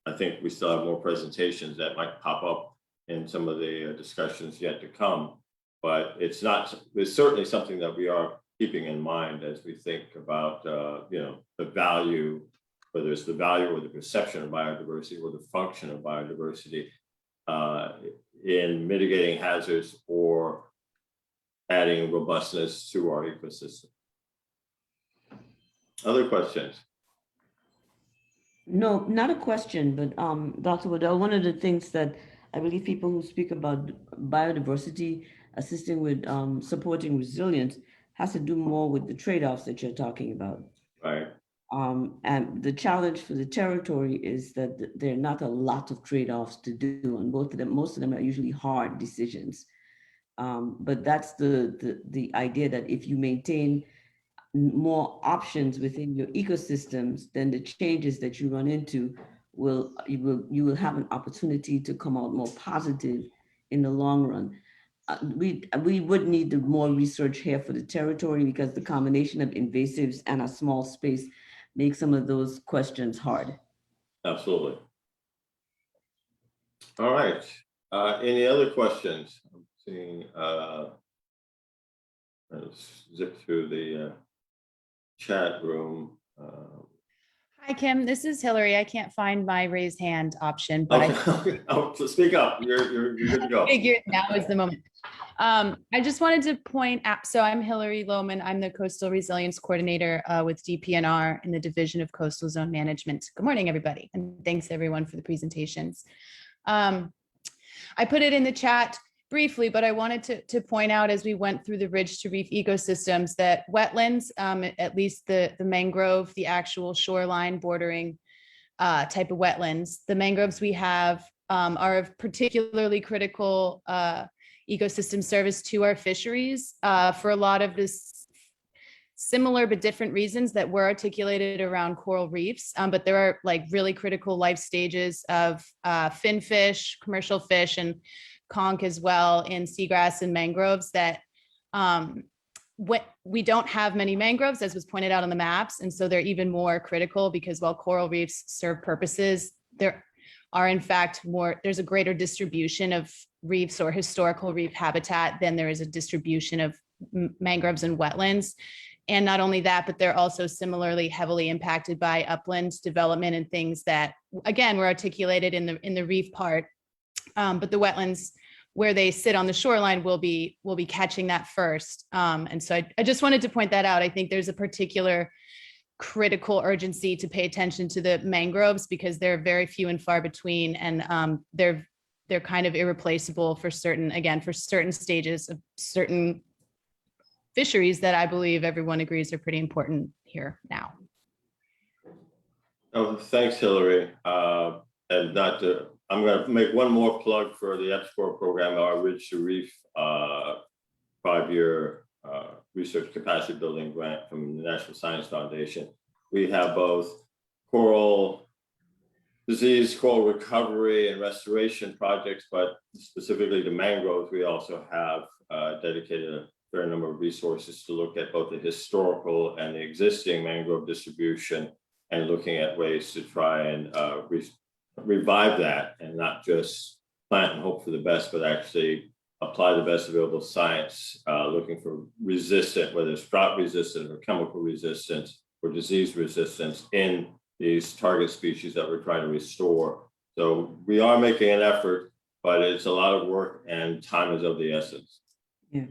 I think we still have more presentations that might pop up in some of the discussions yet to come. But it's certainly something that we are keeping in mind as we think about, the value, whether it's the value or the perception of biodiversity or the function of biodiversity in mitigating hazards or adding robustness to our ecosystem. Other questions? No, not a question, but Dr. Waddell, one of the things that I believe people who speak about biodiversity, assisting with supporting resilience, has to do more with the trade-offs that you're talking about. Right. And the challenge for the territory is that there are not a lot of trade-offs to do, and most of them are usually hard decisions. But that's the idea that if you maintain more options within your ecosystems, then the changes that you run into you will have an opportunity to come out more positive in the long run. We would need more research here for the territory because the combination of invasives and a small space makes some of those questions hard. Absolutely. All right. Any other questions? I'm seeing, let's zip through the chat room. Hi, Kim. This is Hillary. I can't find my raised hand option, but okay. So speak up. You're good to go. I figured now is the moment. I just wanted to point out, so I'm Hillary Lohman. I'm the Coastal Resilience Coordinator with DPNR in the Division of Coastal Zone Management. Good morning, everybody, and thanks everyone for the presentations. I put it in the chat briefly, but I wanted to point out as we went through the ridge to reef ecosystems that wetlands, at least the mangrove, the actual shoreline bordering type of wetlands, the mangroves we have are of particularly critical ecosystem service to our fisheries for a lot of this similar but different reasons that were articulated around coral reefs. But there are like really critical life stages of finfish, commercial fish, and conch as well in seagrass and mangroves that we don't have many mangroves, as was pointed out on the maps. And so they're even more critical because while coral reefs serve purposes, there are in fact there's a greater distribution of reefs or historical reef habitat than there is a distribution of mangroves and wetlands. And not only that, but they're also similarly heavily impacted by upland development and things that, again, were articulated in the reef part. But the wetlands where they sit on the shoreline will be catching that first. And so I just wanted to point that out. I think there's a particular critical urgency to pay attention to the mangroves because they're very few and far between, and they're kind of irreplaceable for certain stages of certain fisheries that I believe everyone agrees are pretty important here now. Oh, thanks, Hillary. And I'm going to make one more plug for the EPSCoR program, our Ridge to Reef 5-year research capacity building grant from the National Science Foundation. We have both coral disease, coral recovery and restoration projects, but specifically the mangroves, we also have dedicated a fair number of resources to look at both the historical and the existing mangrove distribution and looking at ways to try and revive that and not just plant and hope for the best, but actually apply the best available science, looking for resistant, whether it's drought resistant or chemical resistance or disease resistance in these target species that we're trying to restore. So we are making an effort, but it's a lot of work and time is of the essence. Yeah.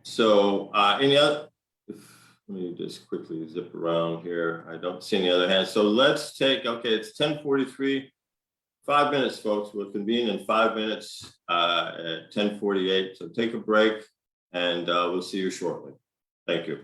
So let me just quickly zip around here. I don't see any other hands. So let's take, okay, it's 10:43, 5 minutes, folks. We'll convene in 5 minutes at 10:48. So take a break and we'll see you shortly. Thank you.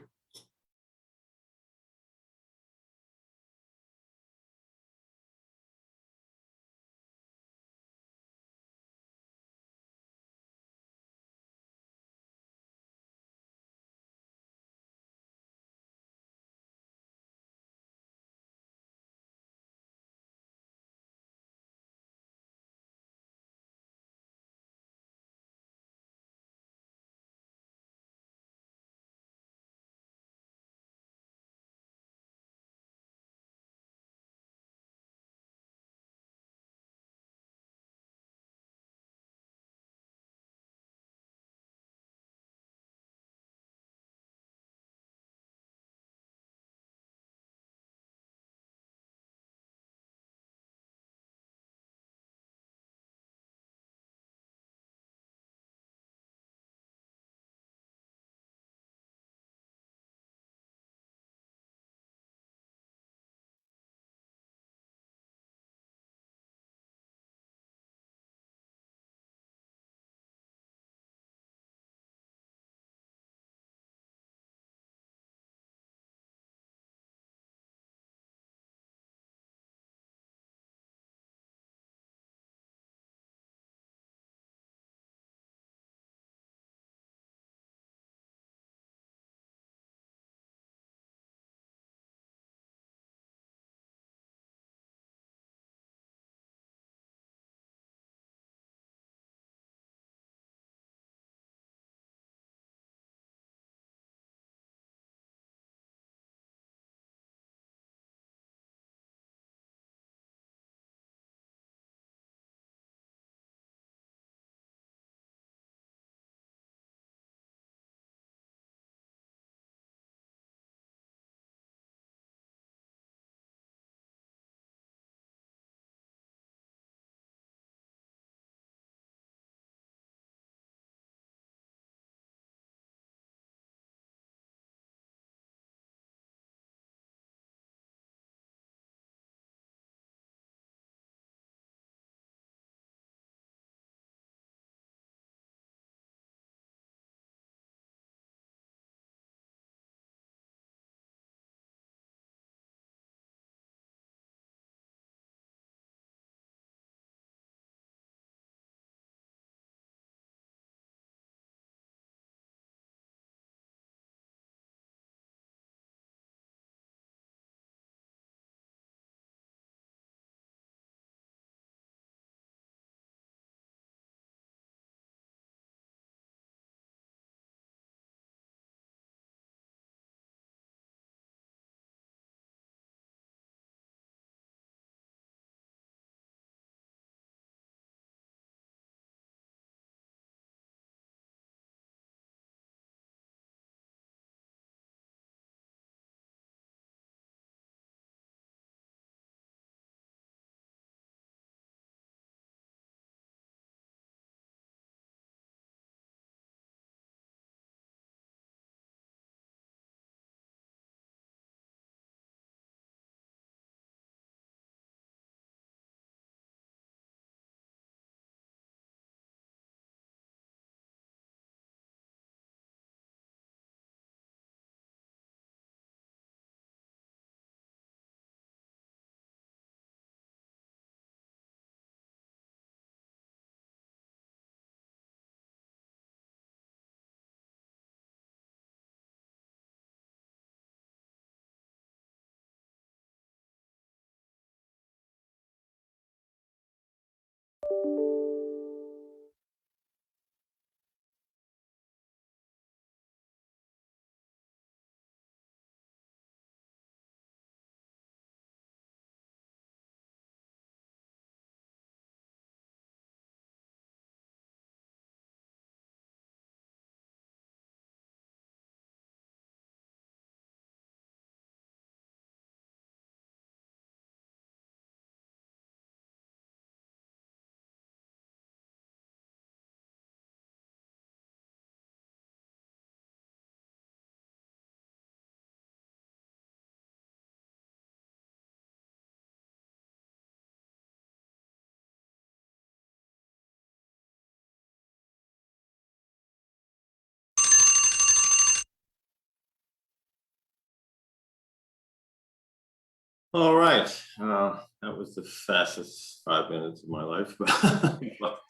All right. That was the fastest 5 minutes of my life. But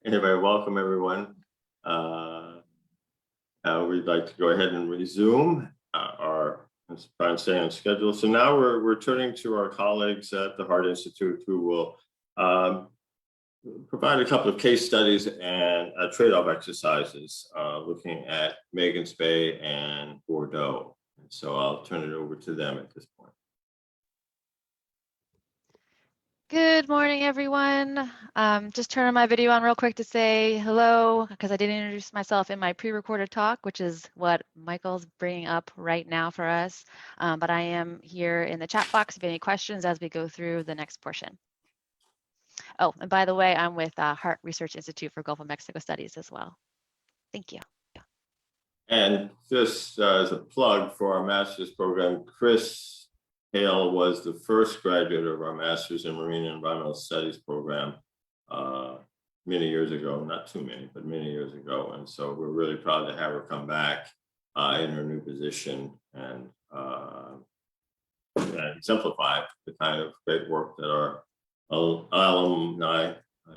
anyway, welcome everyone. We'd like to go ahead and resume our try and stay on schedule. So now we're turning to our colleagues at the Heart Institute who will provide a couple of case studies and trade-off exercises looking at Magens Bay and Bordeaux. And so I'll turn it over to them at this point. Good morning, everyone. Just turning my video on real quick to say hello, because I didn't introduce myself in my pre-recorded talk, which is what Michael's bringing up right now for us. But I am here in the chat box if you have any questions as we go through the next portion. Oh, and by the way, I'm with Heart Research Institute for Gulf of Mexico Studies as well. Thank you. And just as a plug for our master's program, Chris Hale was the first graduate of our Master's in Marine and Environmental Studies program many years ago, not too many, but many years ago. And so we're really proud to have her come back in her new position and exemplify the kind of great work that our alumni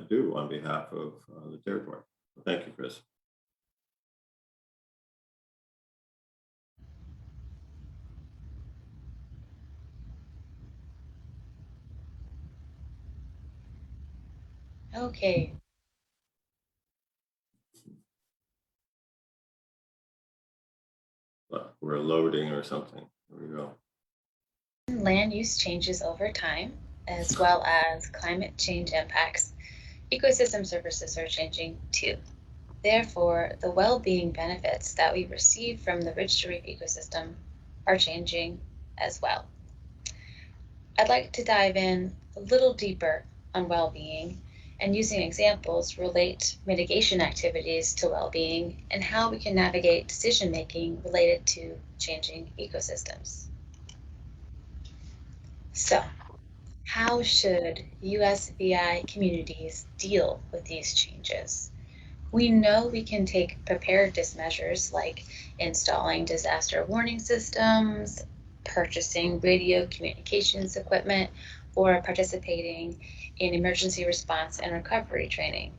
do on behalf of the territory. So thank you, Chris. Okay. But we're loading or something. Here we go. Land use changes over time, as well as climate change impacts. Ecosystem services are changing too. Therefore, the well-being benefits that we receive from the ridge to reef ecosystem are changing as well. I'd like to dive in a little deeper on well-being and using examples relate mitigation activities to well-being and how we can navigate decision-making related to changing ecosystems. So, how should USVI communities deal with these changes? We know we can take preparedness measures like installing disaster warning systems, purchasing radio communications equipment, or participating in emergency response and recovery training.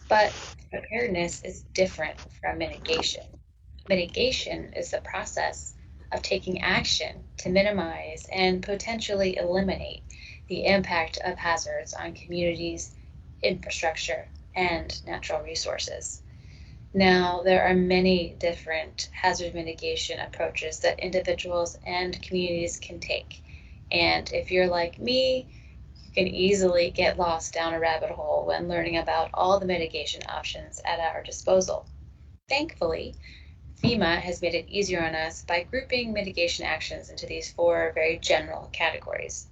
But preparedness is different from mitigation. Mitigation is the process of taking action to minimize and potentially eliminate the impact of hazards on communities, infrastructure, and natural resources. Now, there are many different hazard mitigation approaches that individuals and communities can take. And if you're like me, you can easily get lost down a rabbit hole when learning about all the mitigation options at our disposal. Thankfully, FEMA has made it easier on us by grouping mitigation actions into these 4 very general categories.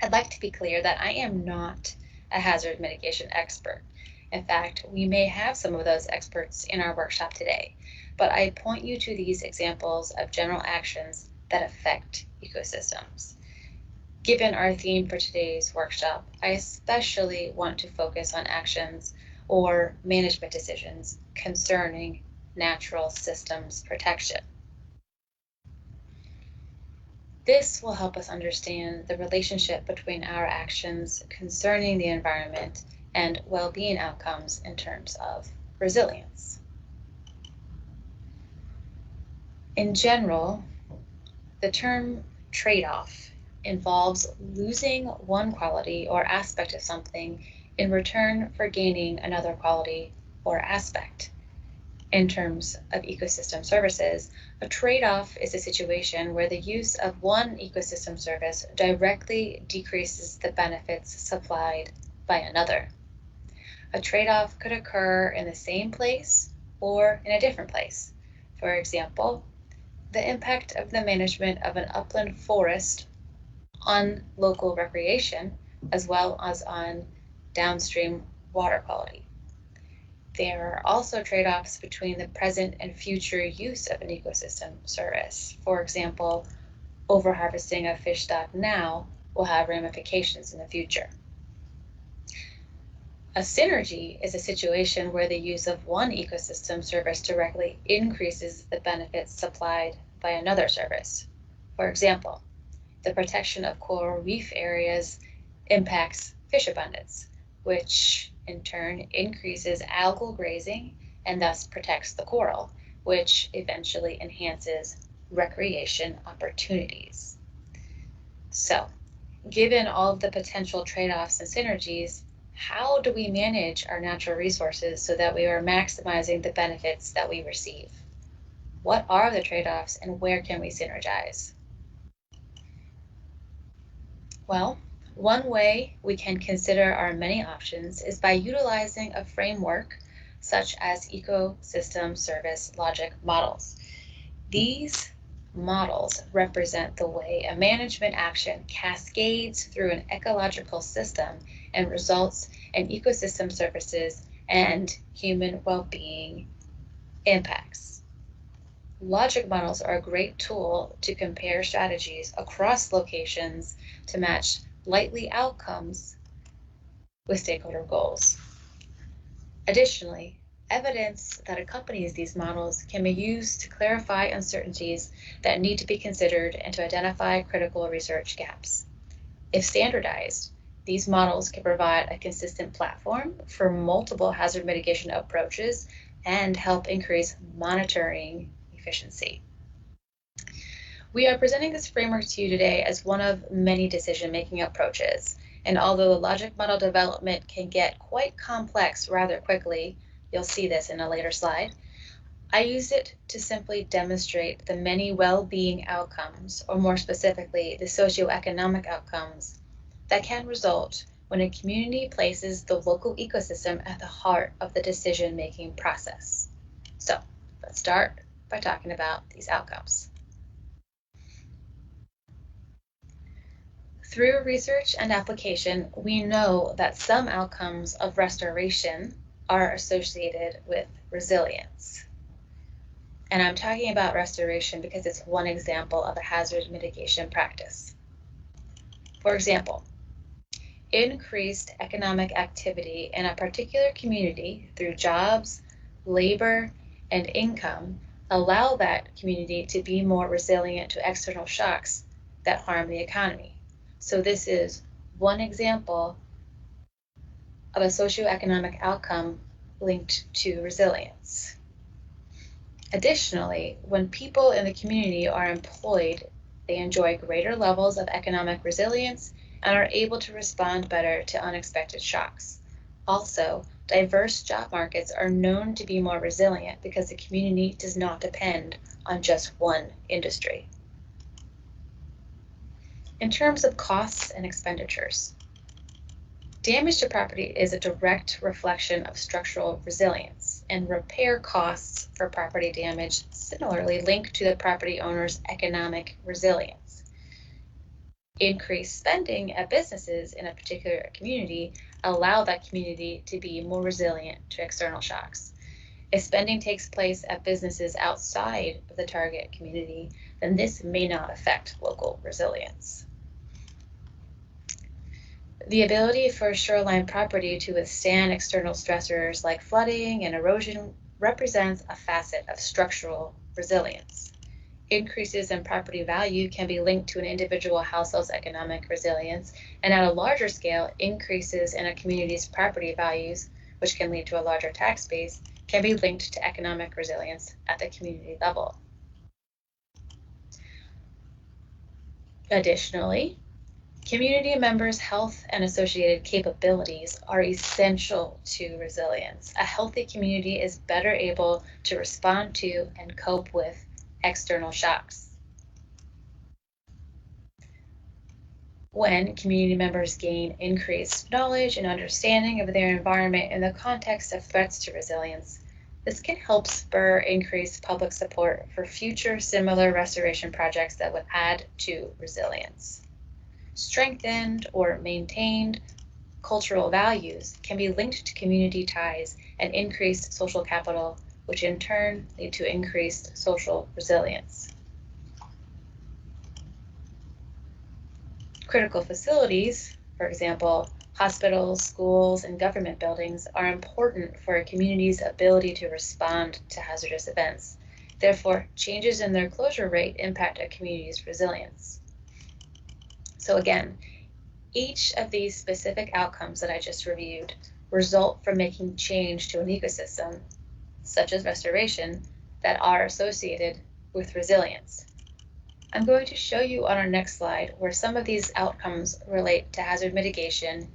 I'd like to be clear that I am not a hazard mitigation expert. In fact, we may have some of those experts in our workshop today, but I point you to these examples of general actions that affect ecosystems. Given our theme for today's workshop, I especially want to focus on actions or management decisions concerning natural systems protection. This will help us understand the relationship between our actions concerning the environment and well-being outcomes in terms of resilience. In general, the term trade-off involves losing one quality or aspect of something in return for gaining another quality or aspect. In terms of ecosystem services, a trade-off is a situation where the use of one ecosystem service directly decreases the benefits supplied by another. A trade-off could occur in the same place or in a different place. For example, the impact of the management of an upland forest on local recreation, as well as on downstream water quality. There are also trade-offs between the present and future use of an ecosystem service. For example, overharvesting of fish stock now will have ramifications in the future. A synergy is a situation where the use of one ecosystem service directly increases the benefits supplied by another service. For example, the protection of coral reef areas impacts fish abundance, which in turn increases algal grazing and thus protects the coral, which eventually enhances recreation opportunities. So, given all of the potential trade-offs and synergies, how do we manage our natural resources so that we are maximizing the benefits that we receive? What are the trade-offs and where can we synergize? Well, one way we can consider our many options is by utilizing a framework such as ecosystem service logic models. These models represent the way a management action cascades through an ecological system and results in ecosystem services and human well-being impacts. Logic models are a great tool to compare strategies across locations to match likely outcomes with stakeholder goals. Additionally, evidence that accompanies these models can be used to clarify uncertainties that need to be considered and to identify critical research gaps. If standardized, these models can provide a consistent platform for multiple hazard mitigation approaches and help increase monitoring efficiency. We are presenting this framework to you today as one of many decision-making approaches. And although the logic model development can get quite complex rather quickly, you'll see this in a later slide, I use it to simply demonstrate the many well-being outcomes, or more specifically, the socioeconomic outcomes that can result when a community places the local ecosystem at the heart of the decision-making process. So let's start by talking about these outcomes. Through research and application, we know that some outcomes of restoration are associated with resilience. And I'm talking about restoration because it's one example of a hazard mitigation practice. For example, increased economic activity in a particular community through jobs, labor, and income allow that community to be more resilient to external shocks that harm the economy. So this is one example of a socioeconomic outcome linked to resilience. Additionally, when people in the community are employed, they enjoy greater levels of economic resilience and are able to respond better to unexpected shocks. Also, diverse job markets are known to be more resilient because the community does not depend on just one industry. In terms of costs and expenditures, damage to property is a direct reflection of structural resilience, and repair costs for property damage similarly link to the property owner's economic resilience. Increased spending at businesses in a particular community allow that community to be more resilient to external shocks. If spending takes place at businesses outside of the target community, then this may not affect local resilience. The ability for shoreline property to withstand external stressors like flooding and erosion represents a facet of structural resilience. Increases in property value can be linked to an individual household's economic resilience, and at a larger scale, increases in a community's property values, which can lead to a larger tax base, can be linked to economic resilience at the community level. Additionally, community members' health and associated capabilities are essential to resilience. A healthy community is better able to respond to and cope with external shocks. When community members gain increased knowledge and understanding of their environment in the context of threats to resilience, this can help spur increased public support for future similar restoration projects that would add to resilience. Strengthened or maintained cultural values can be linked to community ties and increased social capital, which in turn lead to increased social resilience. Critical facilities, for example, hospitals, schools, and government buildings, are important for a community's ability to respond to hazardous events. Therefore, changes in their closure rate impact a community's resilience. So again, each of these specific outcomes that I just reviewed result from making change to an ecosystem, such as restoration, that are associated with resilience. I'm going to show you on our next slide where some of these outcomes relate to hazard mitigation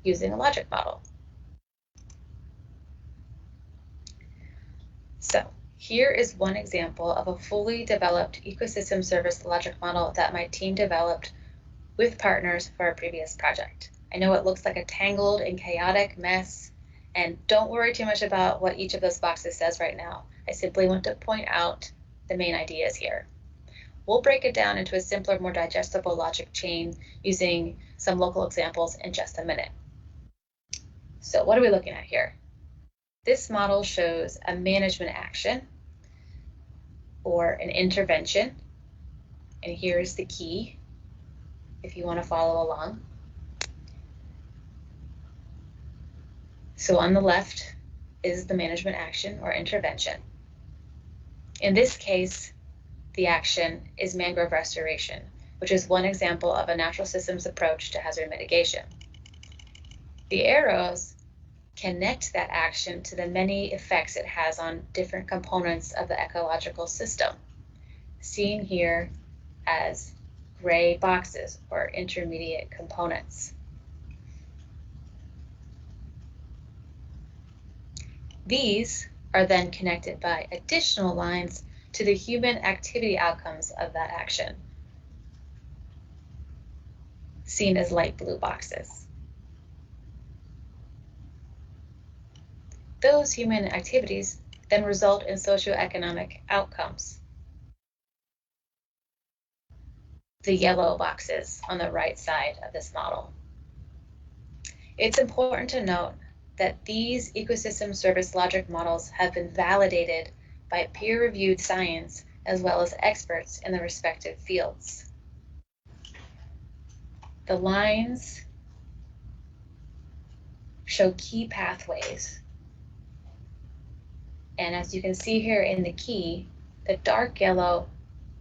using a logic model. So here is one example of a fully developed ecosystem service logic model that my team developed with partners for a previous project. I know it looks like a tangled and chaotic mess, and don't worry too much about what each of those boxes says right now. I simply want to point out the main ideas here. We'll break it down into a simpler, more digestible logic chain using some local examples in just a minute. So what are we looking at here? This model shows a management action or an intervention, and here's the key if you want to follow along. So on the left is the management action or intervention. In this case, the action is mangrove restoration, which is one example of a natural systems approach to hazard mitigation. The arrows connect that action to the many effects it has on different components of the ecological system, seen here as gray boxes or intermediate components. These are then connected by additional lines to the human activity outcomes of that action, seen as light blue boxes. Those human activities then result in socioeconomic outcomes, the yellow boxes on the right side of this model. It's important to note that these ecosystem service logic models have been validated by peer-reviewed science as well as experts in the respective fields. The lines show key pathways. And as you can see here in the key, the dark yellow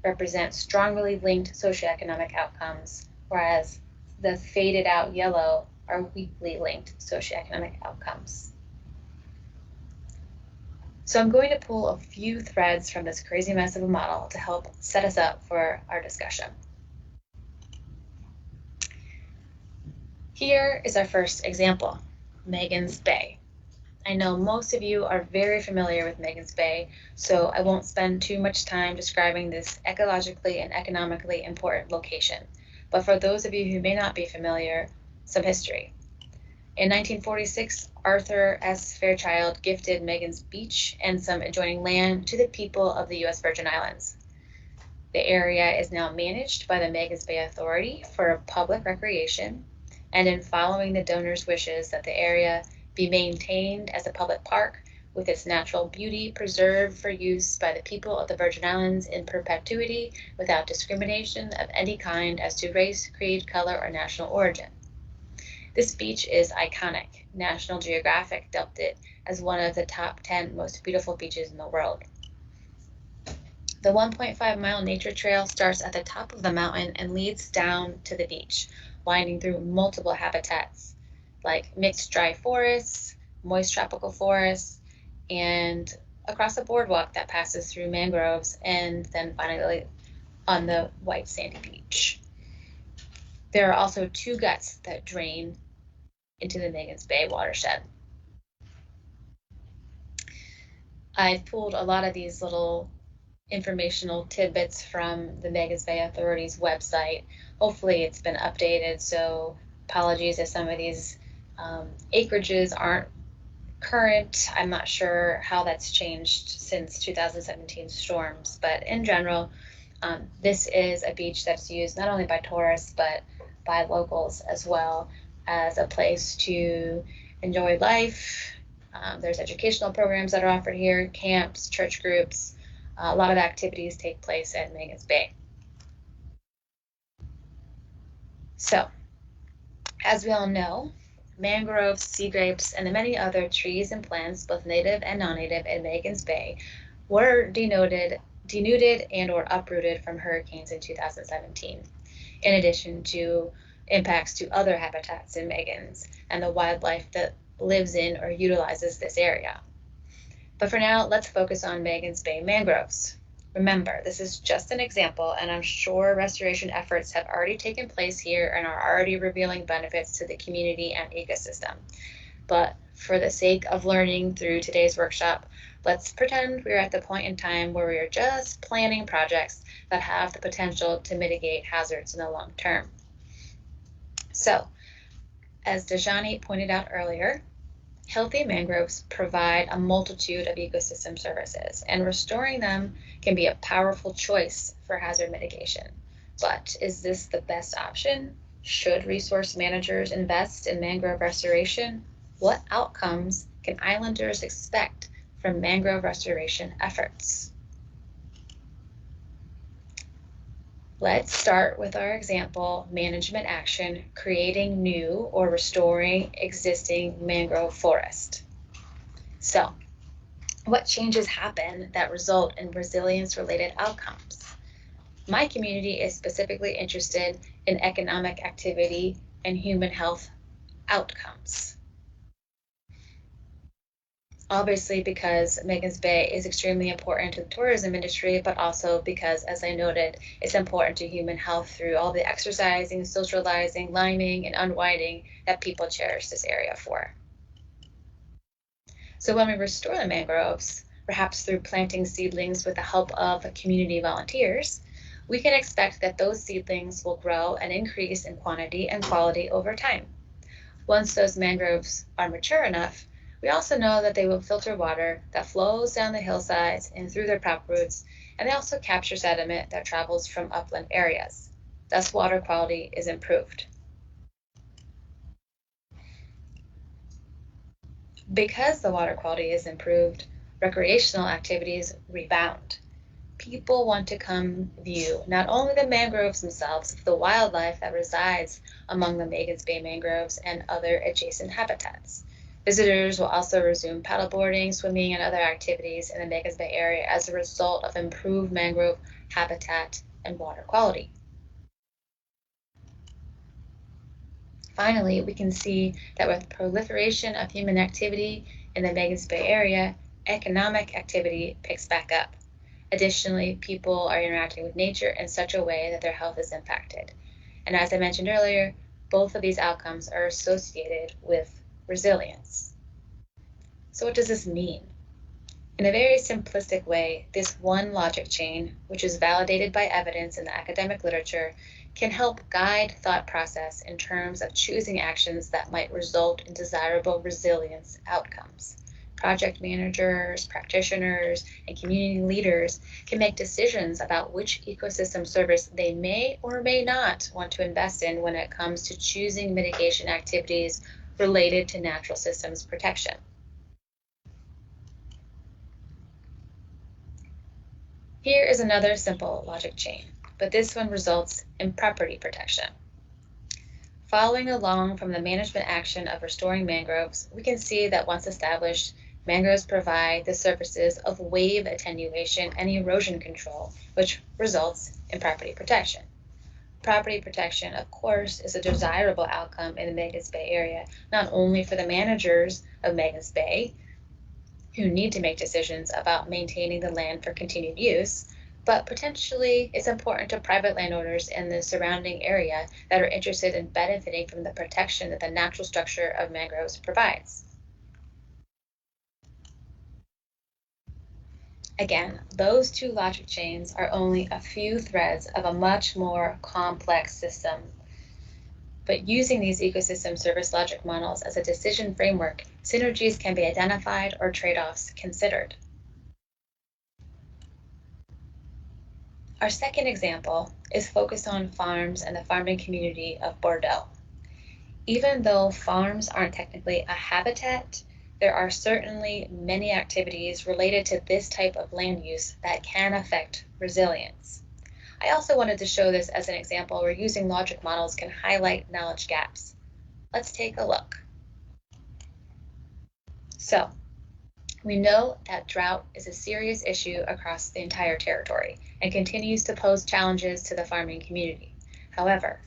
represents strongly linked socioeconomic outcomes, whereas the faded out yellow are weakly linked socioeconomic outcomes. So I'm going to pull a few threads from this crazy mess of a model to help set us up for our discussion. Here is our first example, Megan's Bay. I know most of you are very familiar with Megan's Bay, so I won't spend too much time describing this ecologically and economically important location. But for those of you who may not be familiar, some history. In 1946, Arthur S. Fairchild gifted Megan's Beach and some adjoining land to the people of the U.S. Virgin Islands. The area is now managed by the Megan's Bay Authority for public recreation, and in following the donor's wishes that the area be maintained as a public park with its natural beauty preserved for use by the people of the Virgin Islands in perpetuity without discrimination of any kind as to race, creed, color, or national origin. This beach is iconic. National Geographic dubbed it as one of the top 10 most beautiful beaches in the world. The 1.5-mile nature trail starts at the top of the mountain and leads down to the beach, winding through multiple habitats like mixed dry forests, moist tropical forests, and across a boardwalk that passes through mangroves and then finally on the white sandy beach. There are also two guts that drain into the Megan's Bay watershed. I've pulled a lot of these little informational tidbits from the Megan's Bay Authority's website. Hopefully it's been updated, so apologies if some of these acreages aren't current. I'm not sure how that's changed since 2017 storms, but in general, this is a beach that's used not only by tourists, but by locals as well as a place to enjoy life. There's educational programs that are offered here, camps, church groups. A lot of activities take place at Megan's Bay. So, as we all know, mangroves, sea grapes, and the many other trees and plants, both native and non-native in Megan's Bay, were denuded and or uprooted from hurricanes in 2017. in addition to impacts to other habitats in Megan's and the wildlife that lives in or utilizes this area. But for now, let's focus on Megan's Bay mangroves. Remember, this is just an example, and I'm sure restoration efforts have already taken place here and are already revealing benefits to the community and ecosystem. But for the sake of learning through today's workshop, let's pretend we're at the point in time where we are just planning projects that have the potential to mitigate hazards in the long term. So, as Dejani pointed out earlier, healthy mangroves provide a multitude of ecosystem services, and restoring them can be a powerful choice for hazard mitigation. But is this the best option? Should resource managers invest in mangrove restoration? What outcomes can islanders expect from mangrove restoration efforts? Let's start with our example, management action, creating new or restoring existing mangrove forest. So, what changes happen that result in resilience-related outcomes? My community is specifically interested in economic activity and human health outcomes. Obviously, because Megan's Bay is extremely important to the tourism industry, but also because, as I noted, it's important to human health through all the exercising, socializing, liming, and unwinding that people cherish this area for. So when we restore the mangroves, perhaps through planting seedlings with the help of community volunteers, we can expect that those seedlings will grow and increase in quantity and quality over time. Once those mangroves are mature enough, we also know that they will filter water that flows down the hillsides and through their prop roots, and they also capture sediment that travels from upland areas. Thus, water quality is improved. Because the water quality is improved, recreational activities rebound. People want to come view not only the mangroves themselves, but the wildlife that resides among the Megan's Bay mangroves and other adjacent habitats. Visitors will also resume paddleboarding, swimming, and other activities in the Megan's Bay area as a result of improved mangrove habitat and water quality. Finally, we can see that with proliferation of human activity in the Megan's Bay area, economic activity picks back up. Additionally, people are interacting with nature in such a way that their health is impacted. And as I mentioned earlier, both of these outcomes are associated with resilience. So what does this mean? In a very simplistic way, this one logic chain, which is validated by evidence in the academic literature, can help guide thought process in terms of choosing actions that might result in desirable resilience outcomes. Project managers, practitioners, and community leaders can make decisions about which ecosystem service they may or may not want to invest in when it comes to choosing mitigation activities related to natural systems protection. Here is another simple logic chain, but this one results in property protection. Following along from the management action of restoring mangroves, we can see that once established, mangroves provide the services of wave attenuation and erosion control, which results in property protection. Property protection, of course, is a desirable outcome in the Megan's Bay area, not only for the managers of Megan's Bay, who need to make decisions about maintaining the land for continued use, but potentially it's important to private landowners in the surrounding area that are interested in benefiting from the protection that the natural structure of mangroves provides. Again, those two logic chains are only a few threads of a much more complex system. But using these ecosystem service logic models as a decision framework, synergies can be identified or trade-offs considered. Our second example is focused on farms and the farming community of Bordeaux. Even though farms aren't technically a habitat, there are certainly many activities related to this type of land use that can affect resilience. I also wanted to show this as an example where using logic models can highlight knowledge gaps. Let's take a look. So, we know that drought is a serious issue across the entire territory and continues to pose challenges to the farming community. However,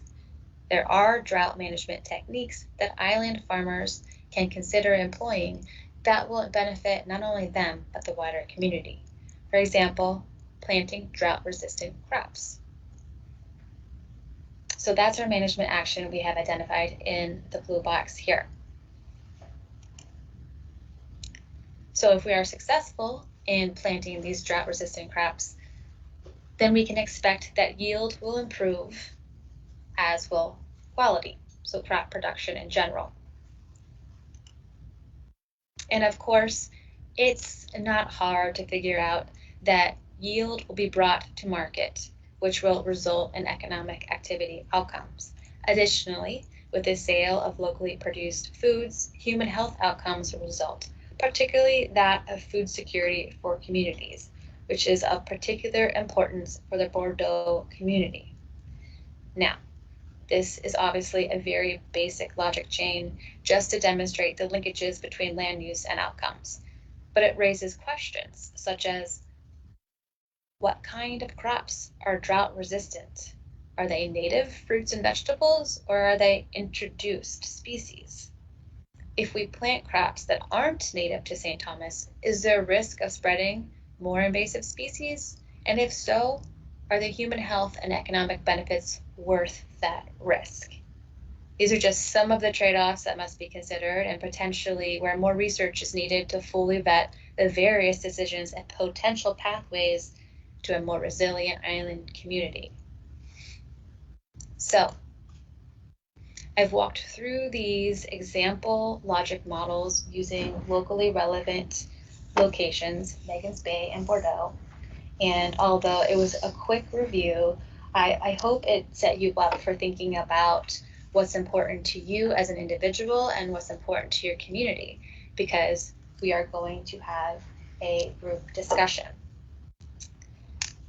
there are drought management techniques that island farmers can consider employing that will benefit not only them, but the wider community. For example, planting drought-resistant crops. So that's our management action we have identified in the blue box here. So if we are successful in planting these drought-resistant crops, then we can expect that yield will improve, as will quality, so crop production in general. And of course, it's not hard to figure out that yield will be brought to market, which will result in economic activity outcomes. Additionally, with the sale of locally produced foods, human health outcomes will result, particularly that of food security for communities, which is of particular importance for the Bordeaux community. Now, this is obviously a very basic logic chain just to demonstrate the linkages between land use and outcomes. But it raises questions such as, what kind of crops are drought resistant? Are they native fruits and vegetables, or are they introduced species? If we plant crops that aren't native to St. Thomas, is there a risk of spreading more invasive species? And if so, are the human health and economic benefits worth that risk? These are just some of the trade-offs that must be considered and potentially where more research is needed to fully vet the various decisions and potential pathways to a more resilient island community. So, I've walked through these example logic models using locally relevant locations, Megan's Bay and Bordeaux. And although it was a quick review, I hope it set you up for thinking about what's important to you as an individual and what's important to your community, because we are going to have a group discussion.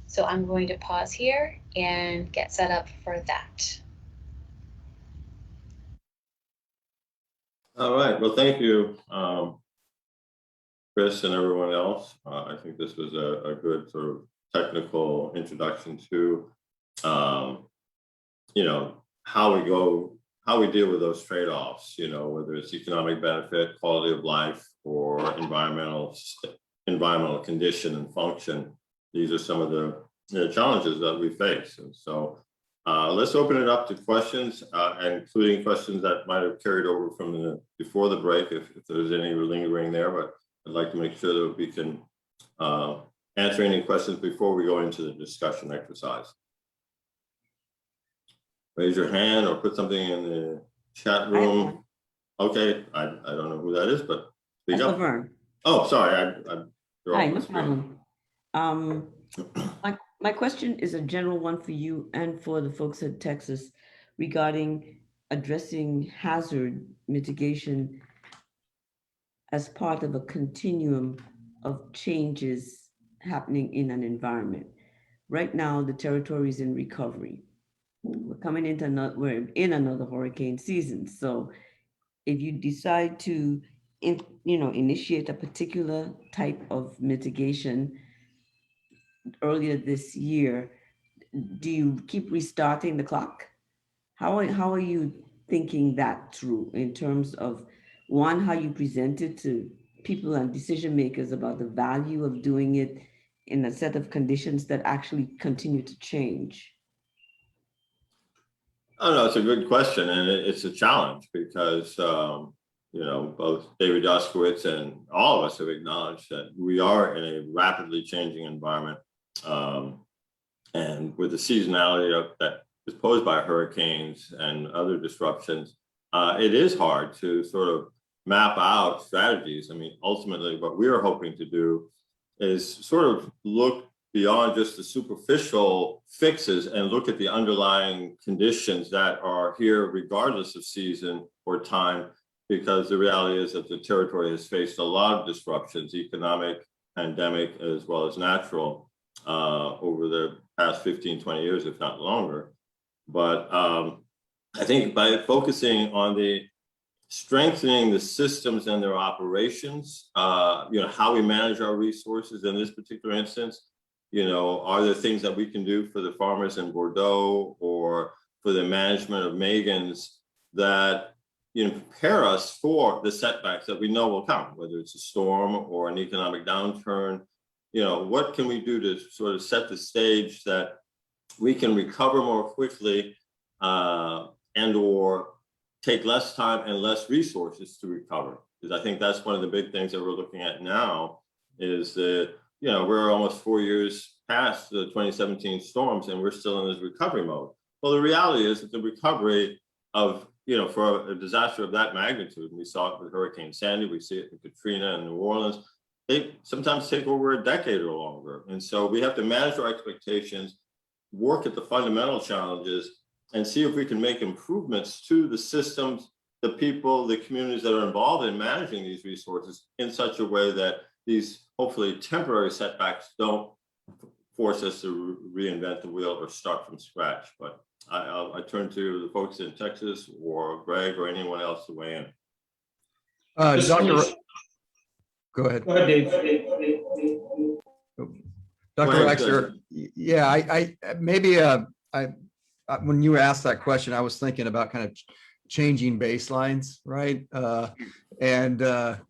So I'm going to pause here and get set up for that. All right, well, thank you, Chris and everyone else. I think this was a good sort of technical introduction to, you know, how we deal with those trade-offs, you know, whether it's economic benefit, quality of life, or environmental condition and function. These are some of the challenges that we face. And so let's open it up to questions, including questions that might have carried over from before the break, if there's any lingering there, but I'd like to make sure that we can answer any questions before we go into the discussion exercise. Raise your hand or put something in the chat room. Okay, I don't know who that is, but speak up. Laverne. Oh, sorry. Hi, no problem. My question is a general one for you and for the folks at Texas regarding addressing hazard mitigation as part of a continuum of changes happening in an environment. Right now, the territory is in recovery. We're in another hurricane season. So if you decide to, initiate a particular type of mitigation earlier this year, do you keep restarting the clock? How are you thinking that through in terms of, one, how you present it to people and decision makers about the value of doing it in a set of conditions that actually continue to change? Oh, no, it's a good question, and it's a challenge because, both David Doskowitz and all of us have acknowledged that we are in a rapidly changing environment. And with the seasonality that is posed by hurricanes and other disruptions, it is hard to sort of map out strategies. I mean, ultimately, what we are hoping to do is sort of look beyond just the superficial fixes and look at the underlying conditions that are here regardless of season or time, because the reality is that the territory has faced a lot of disruptions, economic, pandemic, as well as natural, over the past 15, 20 years, if not longer. But I think by focusing on the strengthening the systems and their operations, how we manage our resources in this particular instance, are there things that we can do for the farmers in Bordeaux or for for the management of Megan's that, prepare us for the setbacks that we know will come, whether it's a storm or an economic downturn. What can we do to sort of set the stage that we can recover more quickly and or take less time and less resources to recover? Because I think that's one of the big things that we're looking at now is that, we're almost 4 years past the 2017 storms and we're still in this recovery mode. Well, the reality is that the recovery of, for a disaster of that magnitude, and we saw it with Hurricane Sandy, we see it with Katrina and New Orleans, they sometimes take over a decade or longer. And so we have to manage our expectations, work at the fundamental challenges, and see if we can make improvements to the systems, the people, the communities that are involved in managing these resources in such a way that these hopefully temporary setbacks don't force us to reinvent the wheel or start from scratch. But I turn to the folks in Texas or Greg or anyone else to weigh in. Go ahead. Go ahead, Dave. Dr. Wexler, yeah, I maybe when you asked that question, I was thinking about kind of changing baselines, right? And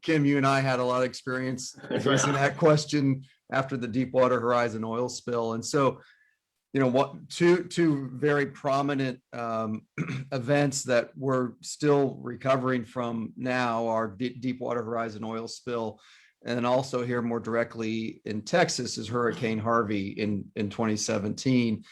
Kim, you and I had a lot of experience addressing that question after the Deepwater Horizon oil spill. And so, two very prominent events that we're still recovering from now are Deepwater Horizon oil spill, and also here more directly in Texas is Hurricane Harvey in 2017.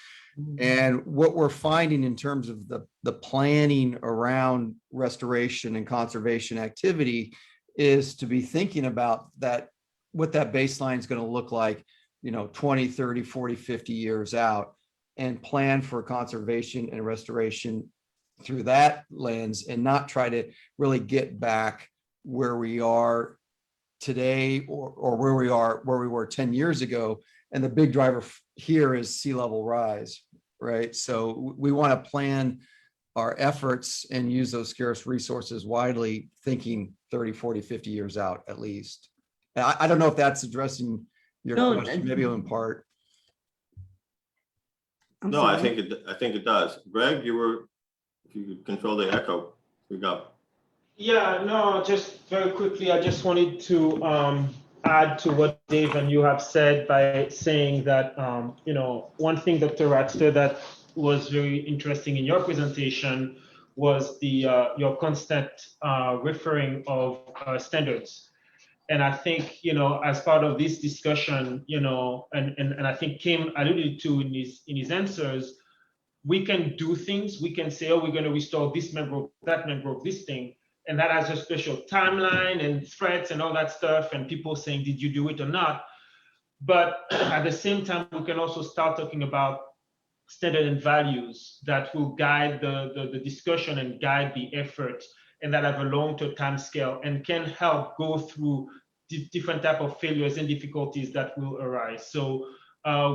And what we're finding in terms of the planning around restoration and conservation activity is to be thinking about that, what that baseline is going to look like, 20, 30, 40, 50 years out, and plan for conservation and restoration through that lens, and not try to really get back where we are today or where we were 10 years ago. And the big driver here is sea level rise, right? So we want to plan our efforts and use those scarce resources widely, thinking 30, 40, 50 years out at least. And I don't know if that's addressing your question, maybe in part. No, I think it does. Greg, if you could control the echo, we go. Yeah, no, just very quickly, I just wanted to add to what Dave and you have said by saying that, one thing, Dr. Ratster, that was very interesting in your presentation was your constant referring of standards. And I think, as part of this discussion, and I think Kim alluded to in his answers, we can do things. We can say, oh, we're going to restore this mangrove, that mangrove, this thing. And that has a special timeline and threats and all that stuff, and people saying, did you do it or not? But at the same time, we can also start talking about standard and values that will guide the discussion and guide the effort, and that have a long-term time scale and can help go through different type of failures and difficulties that will arise. So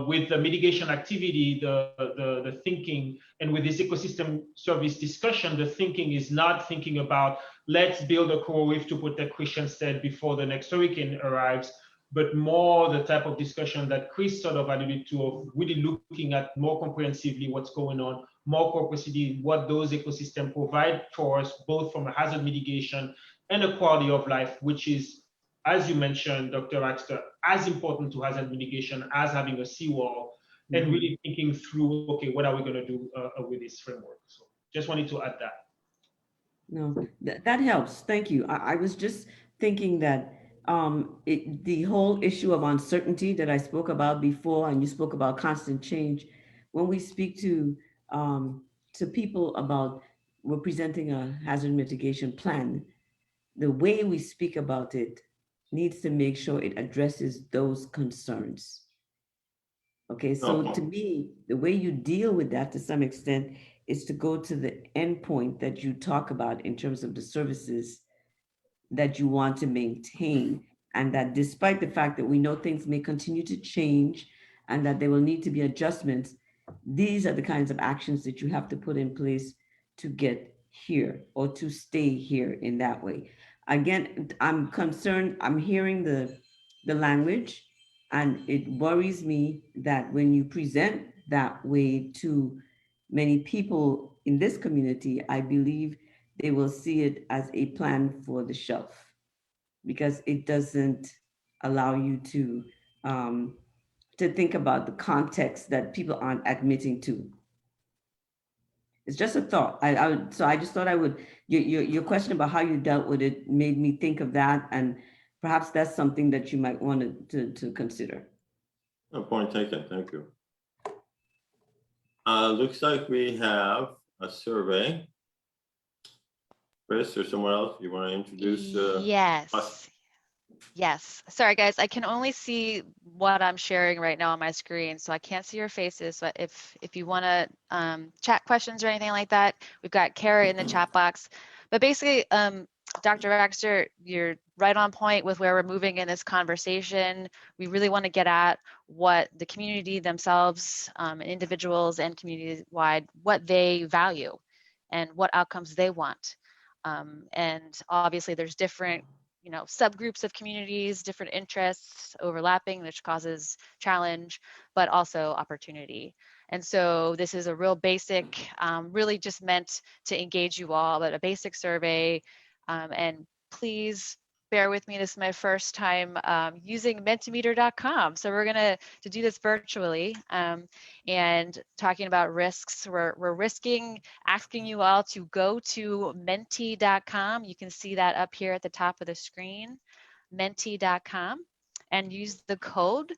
with the mitigation activity, the thinking, and with this ecosystem service discussion, the thinking is not thinking about let's build a coral reef to protect Christiansted before the next hurricane arrives, but more the type of discussion that Chris sort of alluded to, of really looking at more comprehensively what's going on, more comprehensively what those ecosystems provide for us, both from a hazard mitigation and a quality of life, which is, as you mentioned, Dr. Axter, as important to hazard mitigation as having a seawall, and really thinking through, okay, what are we going to do with this framework? So just wanted to add that. No, that helps. Thank you. I was just thinking that the whole issue of uncertainty that I spoke about before, and you spoke about constant change, when we speak to people about we're presenting a hazard mitigation plan, the way we speak about it needs to make sure it addresses those concerns. Okay, so to me, the way you deal with that to some extent is to go to the endpoint that you talk about in terms of the services that you want to maintain. And that despite the fact that we know things may continue to change and that there will need to be adjustments, these are the kinds of actions that you have to put in place to get here or to stay here in that way. Again, I'm concerned, I'm hearing the language, and it worries me that when you present that way to many people in this community, I believe they will see it as a plan for the shelf because it doesn't allow you to think about the context that people aren't admitting to. It's just a thought. So I just thought I would, your question about how you dealt with it made me think of that. And perhaps that's something that you might want to consider. No, point taken. Thank you. Looks like we have a survey. Chris or someone else, you want to introduce? Yes. Yes. Sorry, guys. I can only see what I'm sharing right now on my screen, so I can't see your faces. But if you want to chat questions or anything like that, we've got Kara in the chat box. But basically, Dr. Baxter, you're right on point with where we're moving in this conversation. We really want to get at what the community themselves, individuals and community-wide, what they value and what outcomes they want. And obviously, there's different subgroups of communities, different interests overlapping, which causes challenge, but also opportunity. And so this is a real basic, really just meant to engage you all, but a basic survey. And please bear with me, this is my first time using Mentimeter.com. So we're gonna do this virtually and talking about risks. We're asking you all to go to menti.com. You can see that up here at the top of the screen, menti.com, and use the code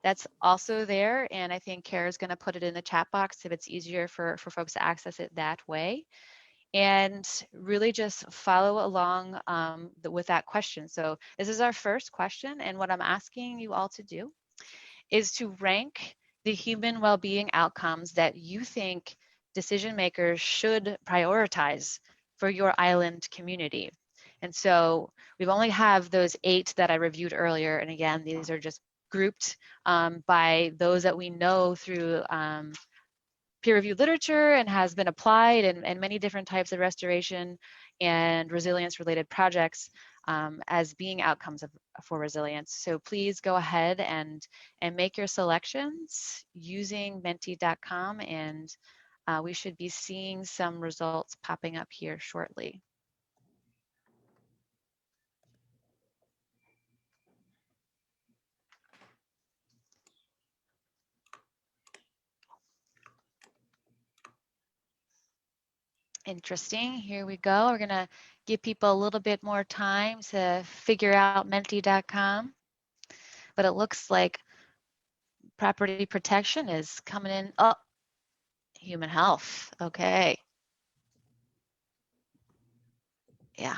that's also there. And I think Kara's gonna put it in the chat box if it's easier for folks to access it that way. And really just follow along with that question. So this is our first question, and what I'm asking you all to do is to rank the human well-being outcomes that you think decision makers should prioritize for your island community. And so we've only have those 8 that I reviewed earlier, and again, these are just grouped by those that we know through peer-reviewed literature and has been applied in many different types of restoration and resilience-related projects as being outcomes for resilience. So please go ahead and make your selections using menti.com, and we should be seeing some results popping up here shortly. Interesting. Here we go. We're going to give people a little bit more time to figure out menti.com. But it looks like property protection is coming in. Oh, human health. Okay. Yeah.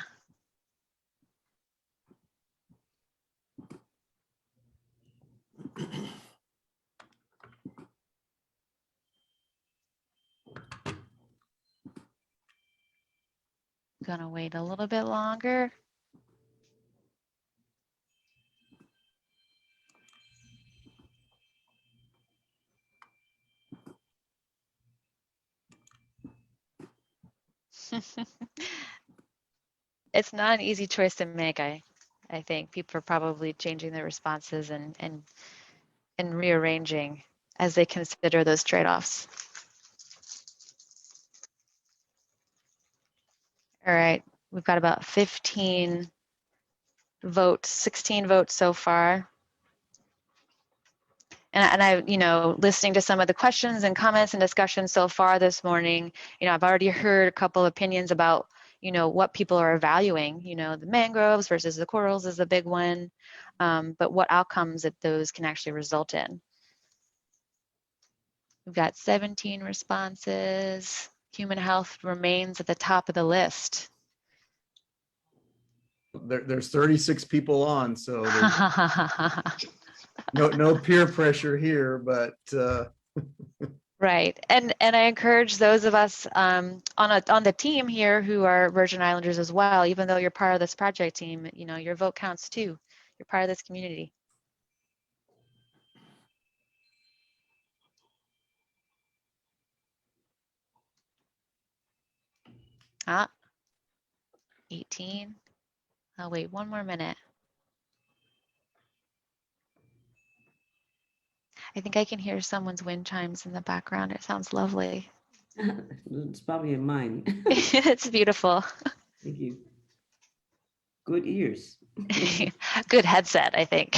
Gonna wait a little bit longer. It's not an easy choice to make. I think people are probably changing their responses and rearranging as they consider those trade-offs. All right, we've got about 15 votes, 16 votes so far. And I, listening to some of the questions and comments and discussions so far this morning, I've already heard a couple opinions about, what people are valuing, the mangroves versus the corals is a big one, but what outcomes that those can actually result in. We've got 17 responses. Human health remains at the top of the list. There's 36 people on, so no peer pressure here, but right. And I encourage those of us on the team here who are Virgin Islanders as well, even though you're part of this project team, your vote counts too. You're part of this community. Ah, 18. I'll wait one more minute. I think I can hear someone's wind chimes in the background. It sounds lovely. It's probably in mine. It's beautiful. Thank you. Good ears. Good headset, I think.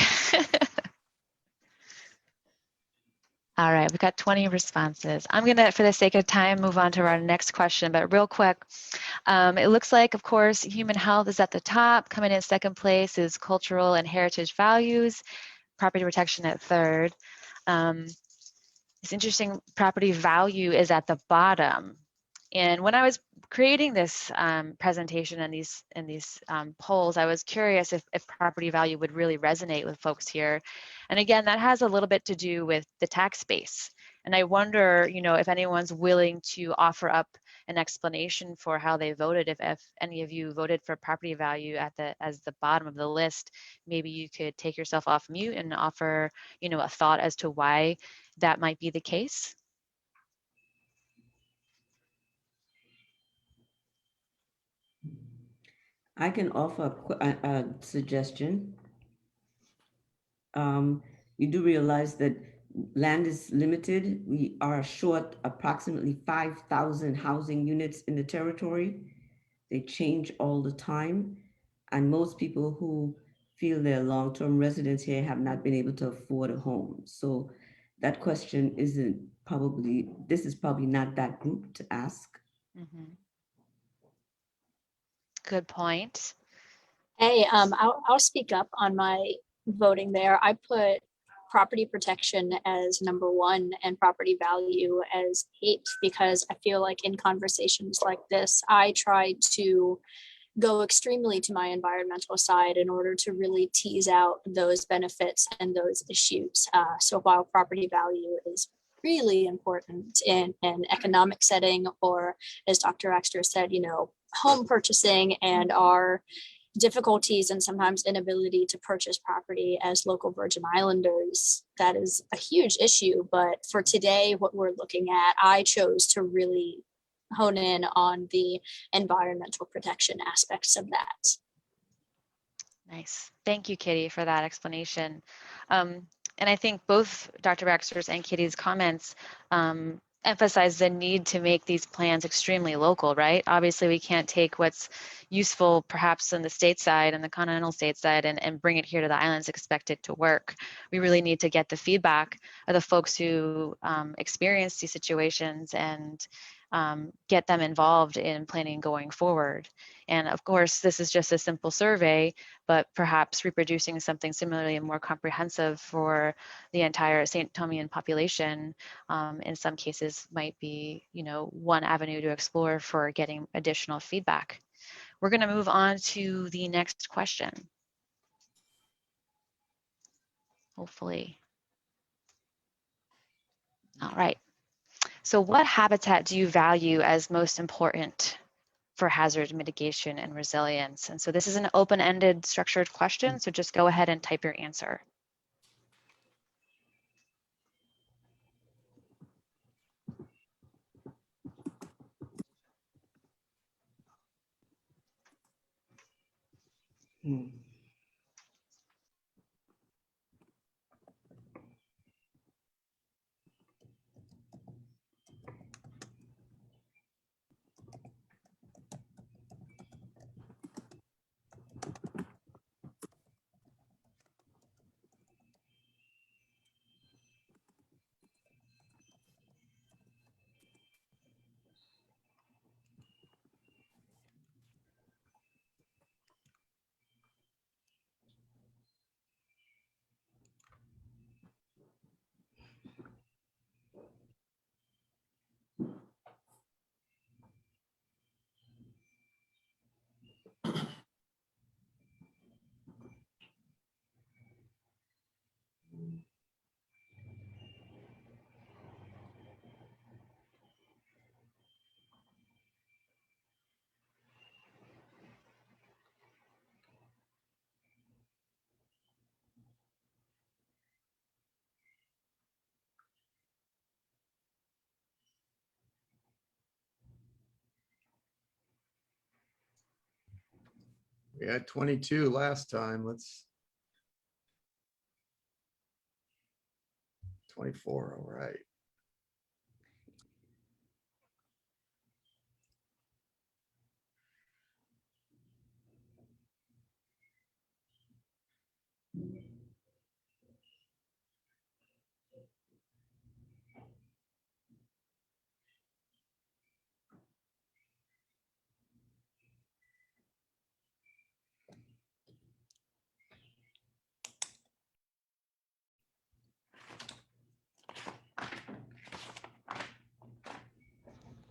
All right, we've got 20 responses. I'm gonna, for the sake of time, move on to our next question, but real quick, it looks like, of course, human health is at the top. Coming in second place is cultural and heritage values, property protection at third. It's interesting, property value is at the bottom. And when I was creating this presentation and these polls, I was curious if property value would really resonate with folks here. And again, that has a little bit to do with the tax base. And I wonder, you know, if anyone's willing to offer up an explanation for how they voted. If any of you voted for property value as the bottom of the list, maybe you could take yourself off mute and offer, you know, a thought as to why that might be the case. I can offer a suggestion. You do realize that land is limited. We are short approximately 5,000 housing units in the territory. They change all the time. And most people who feel they're long-term residents here have not been able to afford a home. So that question this is probably not that group to ask. Mm-hmm. Good point. Hey, I'll speak up on my voting there. I put property protection as number one and property value as 8 because I feel like in conversations like this, I try to go extremely to my environmental side in order to really tease out those benefits and those issues. So while property value is really important in an economic setting, or as Dr. Axter said, you know, home purchasing and our difficulties and sometimes inability to purchase property as local Virgin Islanders, that is a huge issue. But for today, what we're looking at, I chose to really hone in on the environmental protection aspects of that. Nice. Thank you, Kitty, for that explanation. And I think both Dr. Baxter's and Kitty's comments emphasize the need to make these plans extremely local, right? Obviously, we can't take what's useful perhaps in the stateside and the continental stateside and bring it here to the islands, expect it to work. We really need to get the feedback of the folks who experience these situations and get them involved in planning going forward. And of course, this is just a simple survey, but perhaps reproducing something similarly and more comprehensive for the entire St. Thomian population in some cases might be, you know, one avenue to explore for getting additional feedback. We're going to move on to the next question. Hopefully. All right. So what habitat do you value as most important for hazard mitigation and resilience? And so this is an open-ended structured question, so just go ahead and type your answer. We had 22 last time. Let's 24. All right.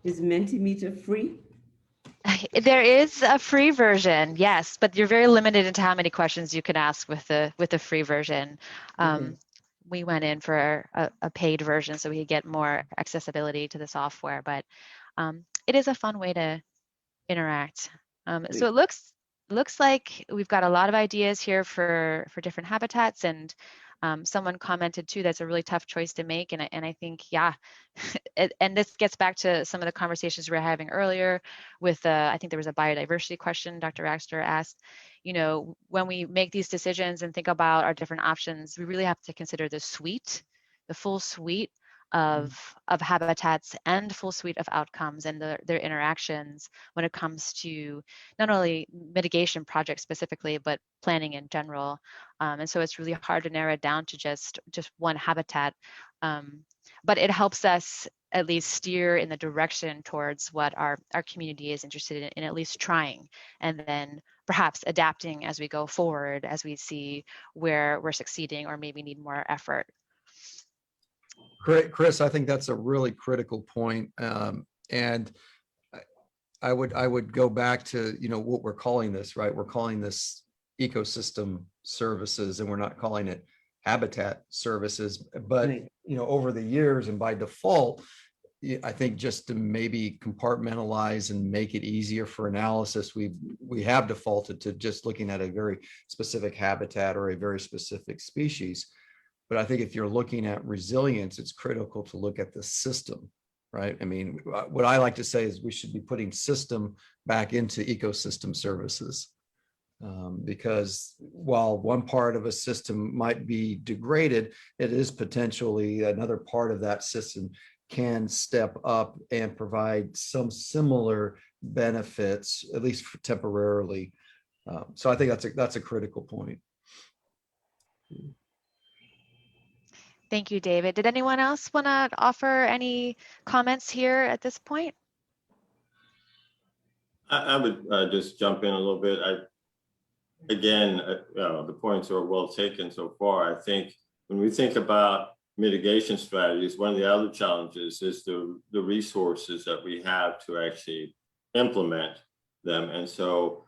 Is Mentimeter free? There is a free version, yes, but you're very limited into how many questions you can ask with the free version. Okay. We went in for a paid version so we could get more accessibility to the software, but it is a fun way to interact. So it looks like we've got a lot of ideas here for different habitats, and someone commented too that's a really tough choice to make, and I think yeah, and this gets back to some of the conversations we were having earlier with I think there was a biodiversity question Dr. Raxter asked. You know, when we make these decisions and think about our different options, we really have to consider the full suite of habitats and full suite of outcomes and their interactions when it comes to not only mitigation projects specifically, but planning in general. And so it's really hard to narrow it down to just one habitat. But it helps us at least steer in the direction towards what our community is interested in at least trying, and then perhaps adapting as we go forward, as we see where we're succeeding or maybe need more effort. Chris, I think that's a really critical point. And I would go back to, what we're calling this, right? We're calling this ecosystem services, and we're not calling it habitat services. But, Right. Over the years and by default, I think just to maybe compartmentalize and make it easier for analysis, we have defaulted to just looking at a very specific habitat or a very specific species. But I think if you're looking at resilience, it's critical to look at the system, right? I mean, what I like to say is we should be putting system back into ecosystem services. Because while one part of a system might be degraded, it is potentially another part of that system can step up and provide some similar benefits, at least temporarily. So I think that's a critical point. Thank you, David. Did anyone else want to offer any comments here at this point? I would just jump in a little bit. Again, the points are well taken so far. I think when we think about mitigation strategies, one of the other challenges is the resources that we have to actually implement them. And so,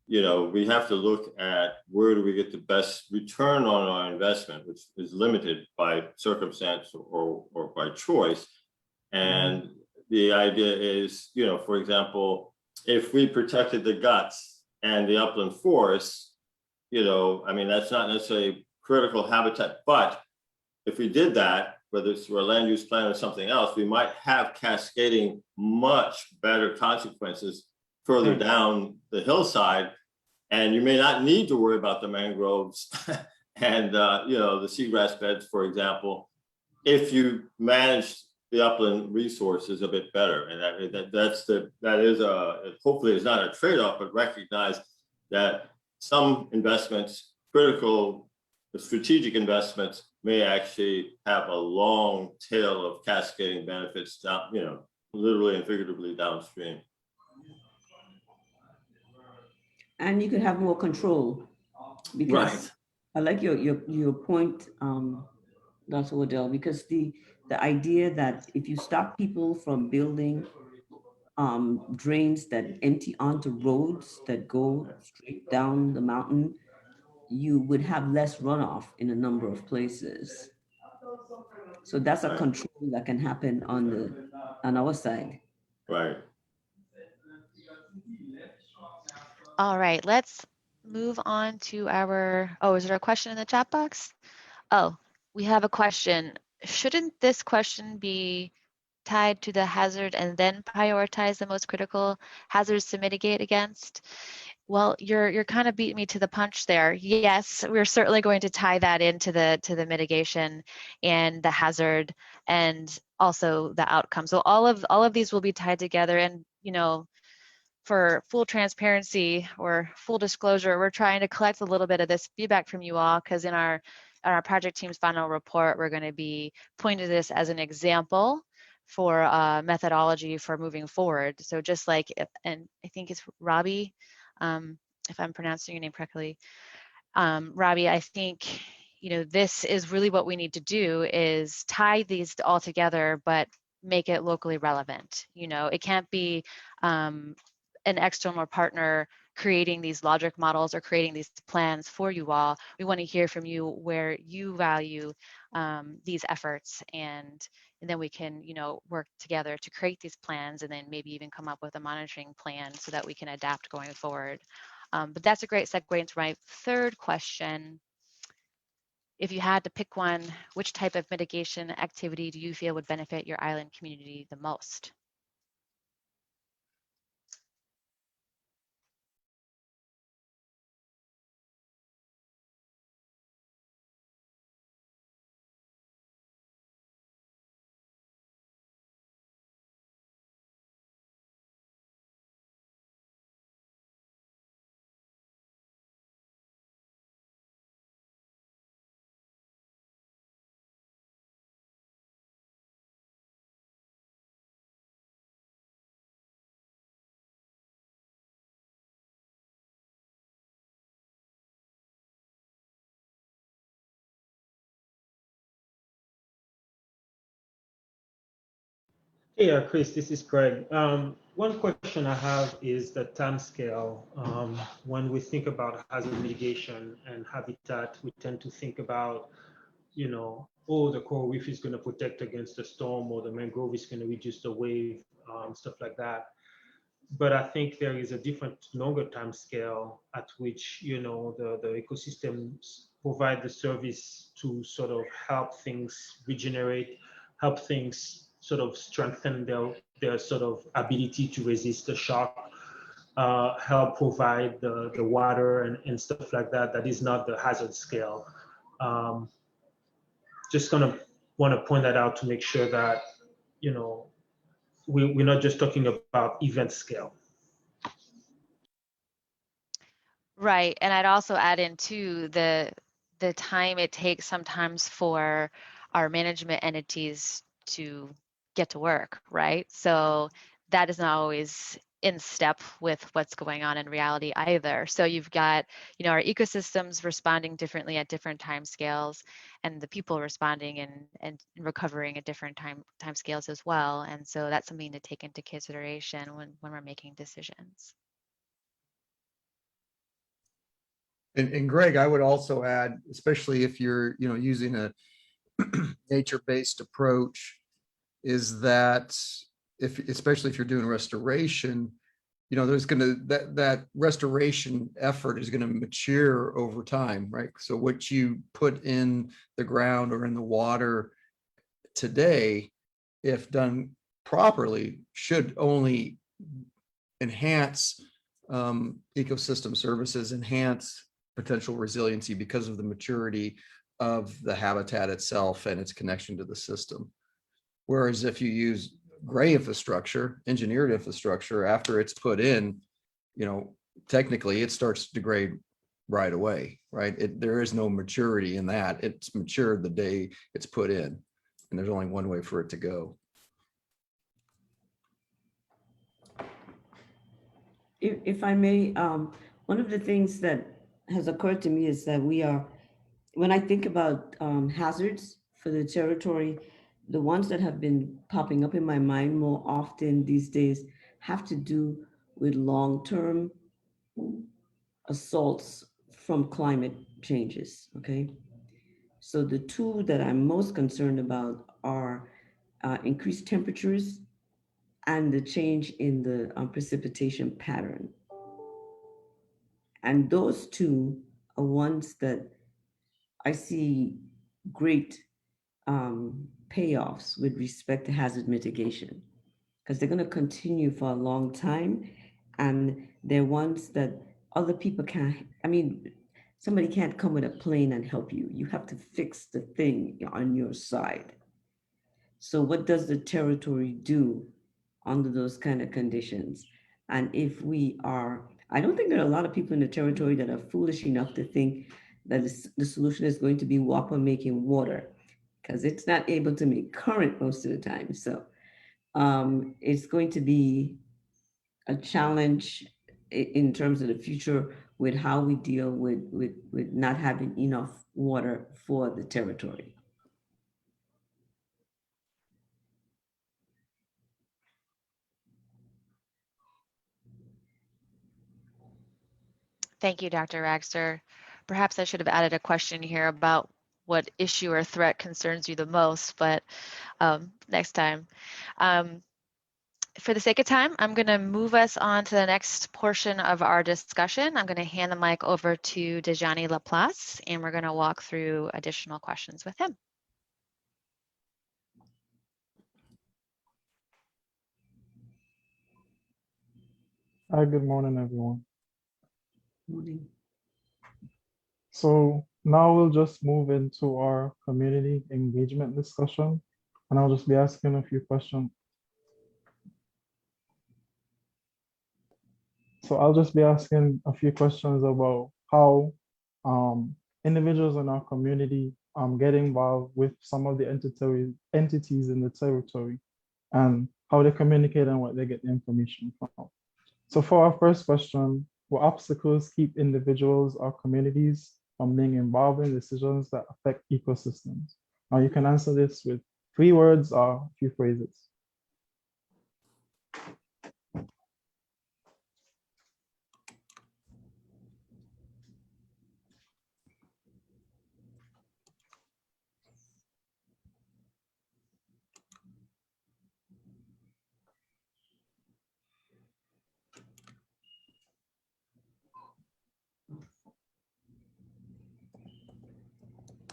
we have to look at where do we get the best return on our investment, which is limited by circumstance or by choice. And the idea is, for example, if we protected the guts and the upland forests, that's not necessarily critical habitat, but if we did that, whether it's through a land use plan or something else, we might have cascading much better consequences further down the hillside. And you may not need to worry about the mangroves and the seagrass beds, for example, if you manage the upland resources a bit better. And that is hopefully it's not a trade-off, but recognize that some investments, strategic investments, may actually have a long tail of cascading benefits down, literally and figuratively downstream. And you could have more control, because Right. I like your point, Dr. Waddell, because the idea that if you stop people from building drains that empty onto roads that go straight down the mountain, you would have less runoff in a number of places. So that's a control that can happen on our side. Right. All right, let's move on to is there a question in the chat box? Oh, we have a question. Shouldn't this question be tied to the hazard and then prioritize the most critical hazards to mitigate against? Well, you're kind of beating me to the punch there. Yes, we're certainly going to tie that into the mitigation and the hazard and also the outcome. So all of these will be tied together, and for full transparency or full disclosure, we're trying to collect a little bit of this feedback from you all, because in our project team's final report, we're going to be pointing to this as an example for methodology for moving forward. So just like, and I think it's Robbie, if I'm pronouncing your name correctly, Robbie, I think, this is really what we need to do, is tie these all together, but make it locally relevant. You know, it can't be an external partner creating these logic models or creating these plans for you all. We want to hear from you where you value these efforts, and then we can, you know, work together to create these plans, and then maybe even come up with a monitoring plan so that we can adapt going forward. But that's a great segue into my third question. If you had to pick one, which type of mitigation activity do you feel would benefit your island community the most? Yeah, Chris, this is Craig. One question I have is the time scale. When we think about hazard mitigation and habitat, we tend to think about, you know, oh, the coral reef is going to protect against the storm, or the mangrove is going to reduce the wave, stuff like that. But I think there is a different longer time scale at which, you know, the ecosystems provide the service to sort of help things regenerate, help things sort of strengthen their sort of ability to resist the shock, help provide the water and stuff like that. That is not the hazard scale. Um, just gonna want to point that out to make sure that, you know, we're not just talking about event scale. Right, and I'd also add in too the time it takes sometimes for our management entities to get to work, right? So that is not always in step with what's going on in reality either. So you've got, you know, our ecosystems responding differently at different time scales, and the people responding and recovering at different time scales as well. And so that's something to take into consideration when we're making decisions. And Greg, I would also add, especially if you're, you know, using a nature-based approach, is that especially if you're doing restoration, you know, there's going to, that restoration effort is going to mature over time, right? So what you put in the ground or in the water today, if done properly, should only enhance ecosystem services, enhance potential resiliency because of the maturity of the habitat itself and its connection to the system. Whereas if you use gray infrastructure, engineered infrastructure, after it's put in, you know, technically it starts to degrade right away, right? There is no maturity in that. It's matured the day it's put in, and there's only one way for it to go. If I may, one of the things that has occurred to me is that when I think about hazards for the territory, the ones that have been popping up in my mind more often these days have to do with long-term assaults from climate changes, okay? So the two that I'm most concerned about are increased temperatures and the change in the precipitation pattern. And those two are ones that I see great payoffs with respect to hazard mitigation, because they're going to continue for a long time. And they're ones that other people can't, I mean, somebody can't come with a plane and help you. You have to fix the thing on your side. So what does the territory do under those kind of conditions? And if we are, I don't think there are a lot of people in the territory that are foolish enough to think that the solution is going to be WAPA making water, because it's not able to make current most of the time. So it's going to be a challenge in terms of the future with how we deal with not having enough water for the territory. Thank you, Dr. Raxter. Perhaps I should have added a question here about what issue or threat concerns you the most, but next time. For the sake of time, I'm going to move us on to the next portion of our discussion. I'm going to hand the mic over to Dejani Laplace, and we're going to walk through additional questions with him. Hi, good morning, everyone. Morning. So now we'll just move into our community engagement discussion, and I'll just be asking a few questions. So I'll just be asking a few questions about how individuals in our community get involved with some of the entities in the territory and how they communicate and what they get the information from. So for our first question, what obstacles keep individuals or communities from being involved in decisions that affect ecosystems? Now you can answer this with 3 words or a few phrases.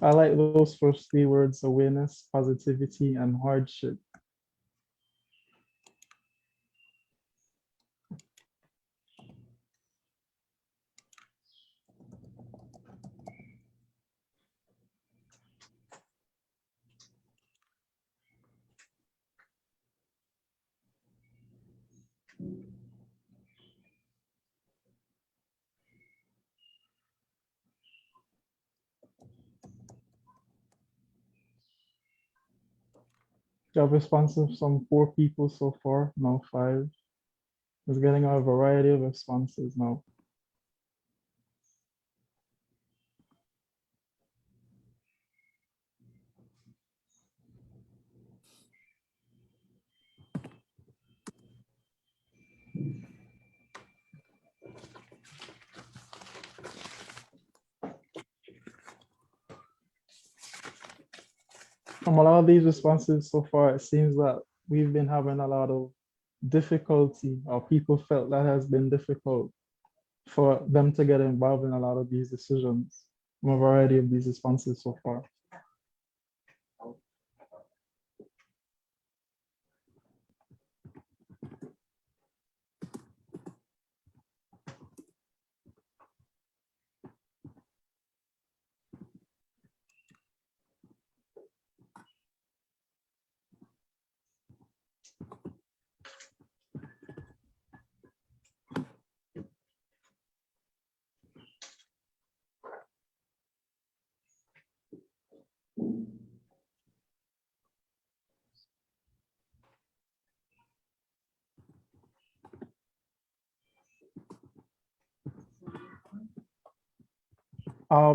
I like those first 3 words: awareness, positivity, and hardship. You have responses from 4 people so far, now 5. It's getting a variety of responses now. From a lot of these responses so far, it seems that we've been having a lot of difficulty, or people felt that has been difficult for them to get involved in a lot of these decisions from a variety of these responses so far.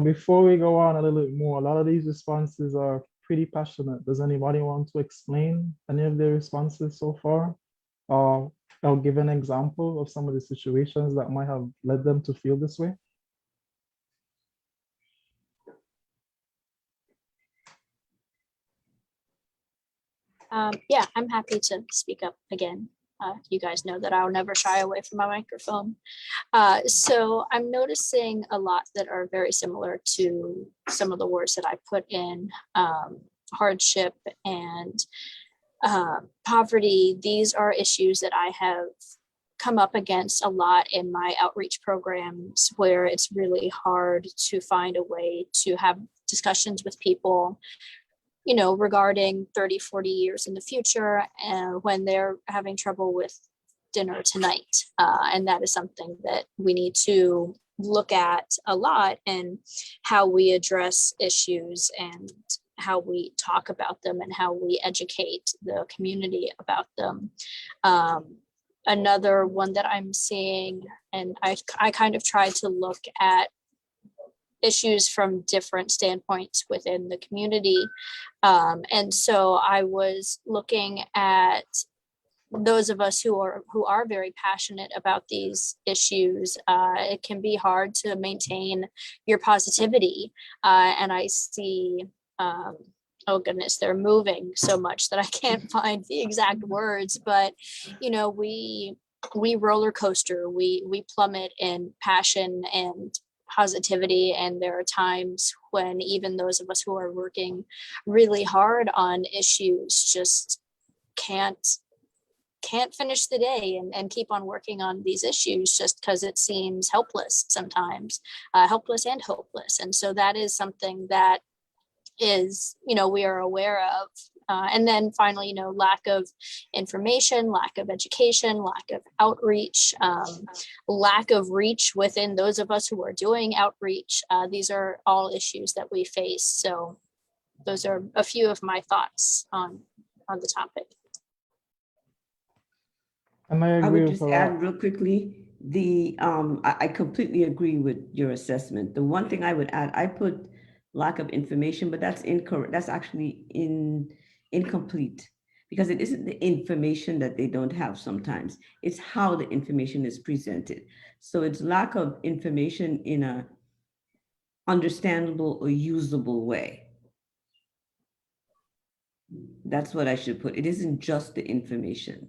Before we go on a little bit more, a lot of these responses are pretty passionate. Does anybody want to explain any of their responses so far? I'll give an example of some of the situations that might have led them to feel this way. Yeah, I'm happy to speak up again. You guys know that I'll never shy away from my microphone. So I'm noticing a lot that are very similar to some of the words that I put in, hardship and poverty. These are issues that I have come up against a lot in my outreach programs, where it's really hard to find a way to have discussions with people, you know, regarding 30, 40 years in the future, when they're having trouble with dinner tonight. And that is something that we need to look at a lot, and how we address issues and how we talk about them and how we educate the community about them. Another one that I'm seeing, and I kind of try to look at issues from different standpoints within the community. And so I was looking at those of us who are very passionate about these issues, it can be hard to maintain your positivity. And I see, oh goodness, they're moving so much that I can't find the exact words, but we roller coaster, we plummet in passion and positivity, and there are times when even those of us who are working really hard on issues just can't finish the day and keep on working on these issues just because it seems helpless sometimes, helpless and hopeless. And so that is something that is, we are aware of. And then finally, lack of information, lack of education, lack of outreach, lack of reach within those of us who are doing outreach. These are all issues that we face. So those are a few of my thoughts on the topic. And I I agree would with just add real quickly, I completely agree with your assessment. The one thing I would add, I put lack of information, but that's incorrect. That's actually incomplete, because it isn't the information that they don't have sometimes. It's how the information is presented. So it's lack of information in a understandable or usable way. That's what I should put. It isn't just the information.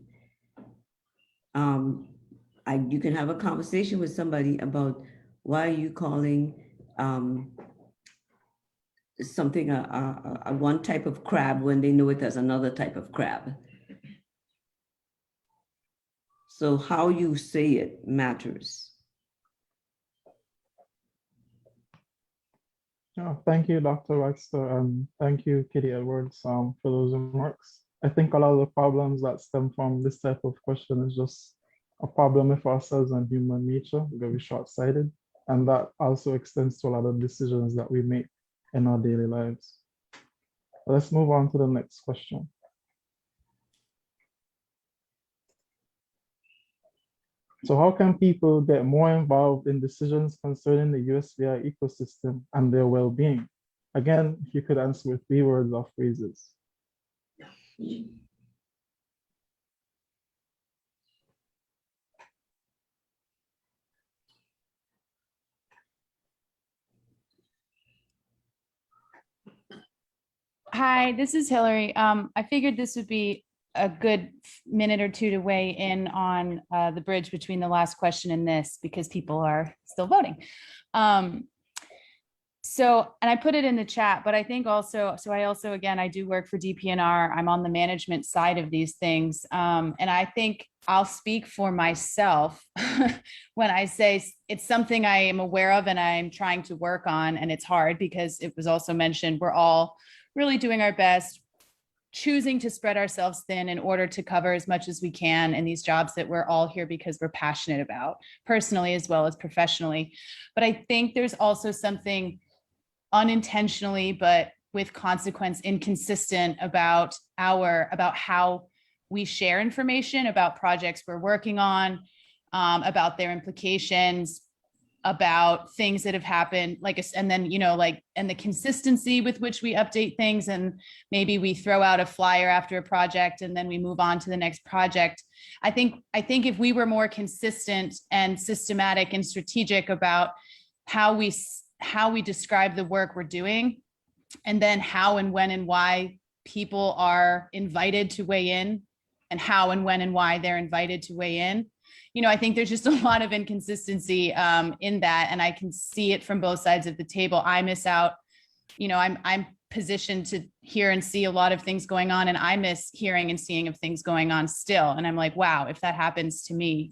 You can have a conversation with somebody about why are you calling something a one type of crab when they know it as another type of crab. So how you say it matters. Oh, thank you, Dr. Wexler, and thank you, Kitty Edwards, for those remarks. I think a lot of the problems that stem from this type of question is just a problem with ourselves and human nature, very short-sighted, and that also extends to a lot of decisions that we make in our daily lives. Let's move on to the next question. So how can people get more involved in decisions concerning the USVI ecosystem and their well-being? Again, if you could answer with 3 words or phrases. Hi, this is Hillary. I figured this would be a good minute or two to weigh in on the bridge between the last question and this, because people are still voting. And I put it in the chat, but I think also, again, I do work for DPNR. I'm on the management side of these things. And I think I'll speak for myself when I say it's something I am aware of and I'm trying to work on. And it's hard because it was also mentioned, we're all really doing our best, choosing to spread ourselves thin in order to cover as much as we can in these jobs that we're all here because we're passionate about, personally as well as professionally. But I think there's also something unintentionally, but with consequence, inconsistent about how we share information about projects we're working on, about their implications, about things that have happened, and then, and the consistency with which we update things. And maybe we throw out a flyer after a project and then we move on to the next project. I think if we were more consistent and systematic and strategic about how we describe the work we're doing, and then how and when and why people are invited to weigh in, and how and when and why they're invited to weigh in. I think there's just a lot of inconsistency in that, and I can see it from both sides of the table. I miss out, I'm positioned to hear and see a lot of things going on, and I miss hearing and seeing of things going on still. And I'm like, wow, if that happens to me,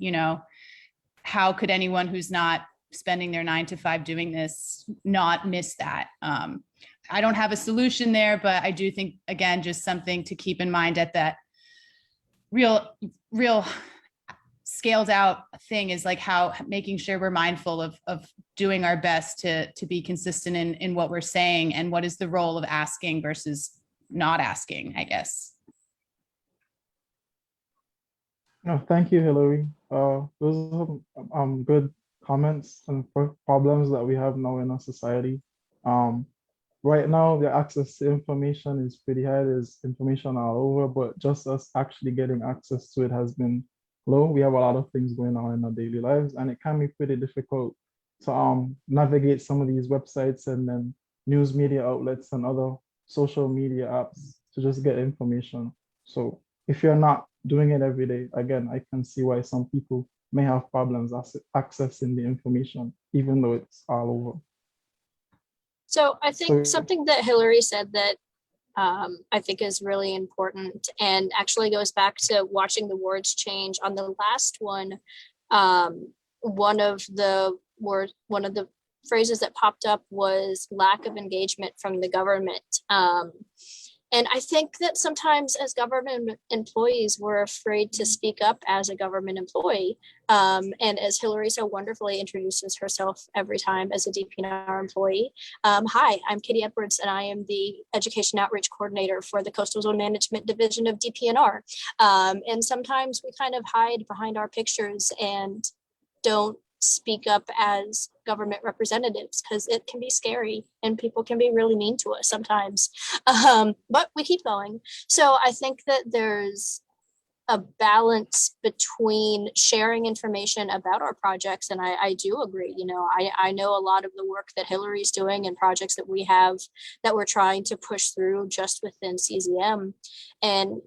how could anyone who's not spending their 9 to 5 doing this not miss that? I don't have a solution there, but I do think, again, just something to keep in mind at that real scaled out thing is how making sure we're mindful of doing our best to be consistent in what we're saying, and what is the role of asking versus not asking, I guess. No, thank you, Hillary. Those are good comments and problems that we have now in our society. right now the access to information is pretty high. There's information all over, but just us actually getting access to it has been low. We have a lot of things going on in our daily lives, and it can be pretty difficult to navigate some of these websites and then news media outlets and other social media apps to just get information. So if you're not doing it every day, again, I can see why some people may have problems accessing the information, even though it's all over. So I think So something that Hillary said that I think is really important and actually goes back to watching the words change. On the last one, one of the phrases that popped up was lack of engagement from the government. And I think that sometimes as government employees, we're afraid to speak up as a government employee. And as Hillary so wonderfully introduces herself every time as a DPNR employee. Hi, I'm Kitty Edwards, and I am the Education Outreach Coordinator for the Coastal Zone Management Division of DPNR. And sometimes we kind of hide behind our pictures and don't speak up as government representatives because it can be scary and people can be really mean to us sometimes. But we keep going. So I think that there's a balance between sharing information about our projects. And I do agree, I know a lot of the work that Hillary's doing and projects that we have that we're trying to push through just within CZM. And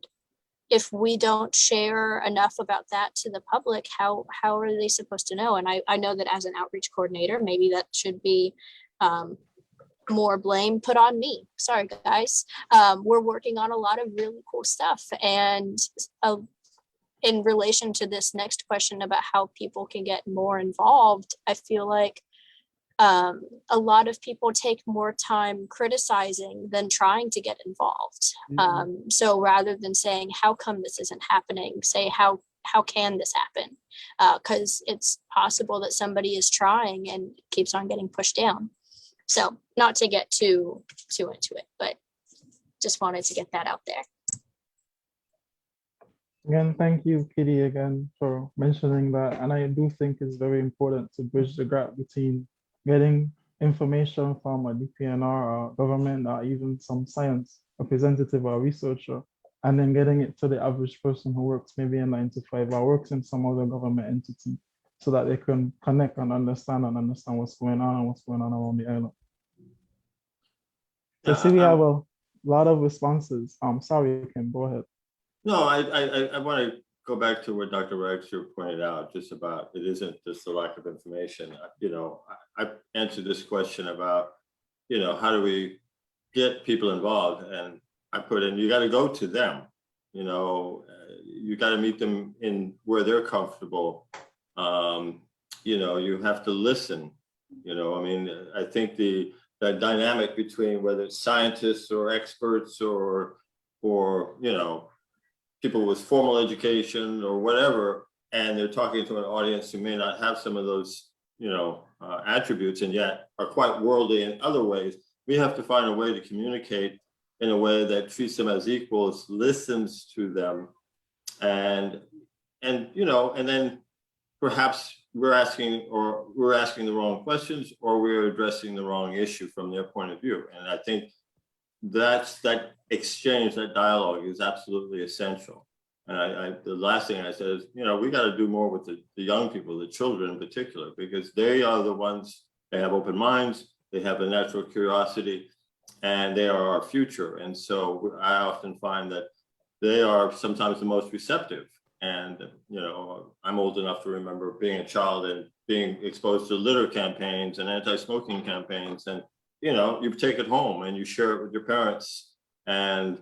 if we don't share enough about that to the public, how are they supposed to know? And I know that as an outreach coordinator, maybe that should be more blame put on me. Sorry, guys. We're working on a lot of really cool stuff. And in relation to this next question about how people can get more involved, I feel like a lot of people take more time criticizing than trying to get involved. So rather than saying, how come this isn't happening, say, how can this happen? Because it's possible that somebody is trying and keeps on getting pushed down. So not to get too into it, but just wanted to get that out there. again, thank you, Kitty, again, for mentioning that. And I do think it's very important to bridge the gap between getting information from a DPNR or government or even some science representative or researcher, and then getting it to the average person who works maybe a 9 to 5 or works in some other government entity so that they can connect and understand what's going on and what's going on around the island. So see, we have a lot of responses. Sorry, Kim, go ahead. No, I want to go back to what Dr. Ragsdale pointed out, just about it isn't just the lack of information. I answered this question about, how do we get people involved? And I put in, you got to go to them. You got to meet them in where they're comfortable. You have to listen. I think the dynamic between whether it's scientists or experts or people with formal education or whatever, and they're talking to an audience who may not have some of those, attributes and yet are quite worldly in other ways. We have to find a way to communicate in a way that treats them as equals, listens to them, and then perhaps we're asking the wrong questions or we're addressing the wrong issue from their point of view. And I think that exchange, that dialogue is absolutely essential. And the last thing I said is, we got to do more with the young people, the children in particular, because they are the ones, they have open minds, they have a natural curiosity, and they are our future. And so I often find that they are sometimes the most receptive. And, I'm old enough to remember being a child and being exposed to litter campaigns and anti-smoking campaigns. And, you take it home and you share it with your parents. And,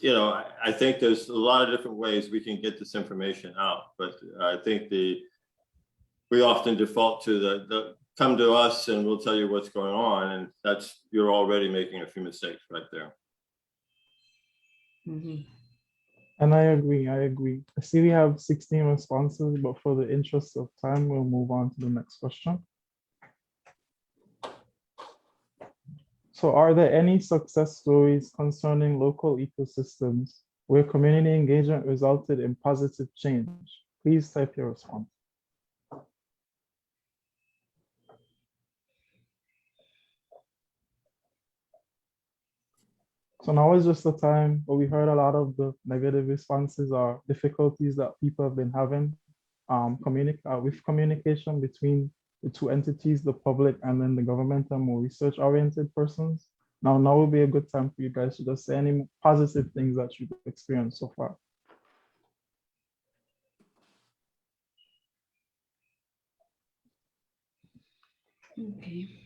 I think there's a lot of different ways we can get this information out. But I think we often default to the come to us and we'll tell you what's going on. And you're already making a few mistakes right there. Mm-hmm. And I agree. I see we have 16 responses, but for the interest of time, we'll move on to the next question. So are there any success stories concerning local ecosystems where community engagement resulted in positive change? Please type your response. So now is just the time where we heard a lot of the negative responses or difficulties that people have been having with communication between the two entities, the public and then the government and more research-oriented persons. Now will be a good time for you guys to just say any positive things that you've experienced so far. Okay.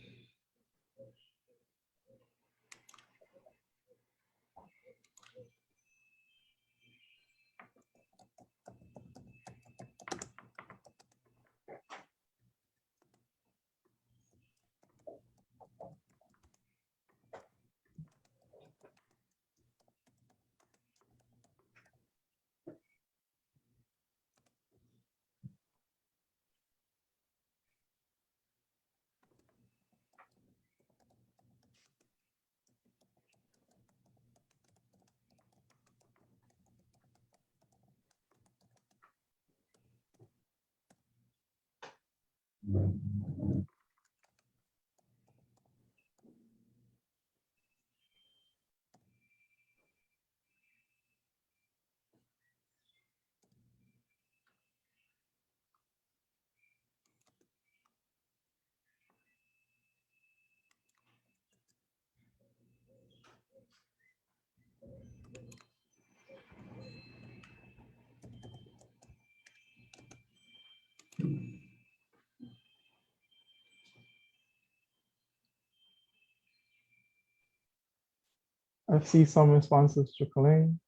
I see some responses trickling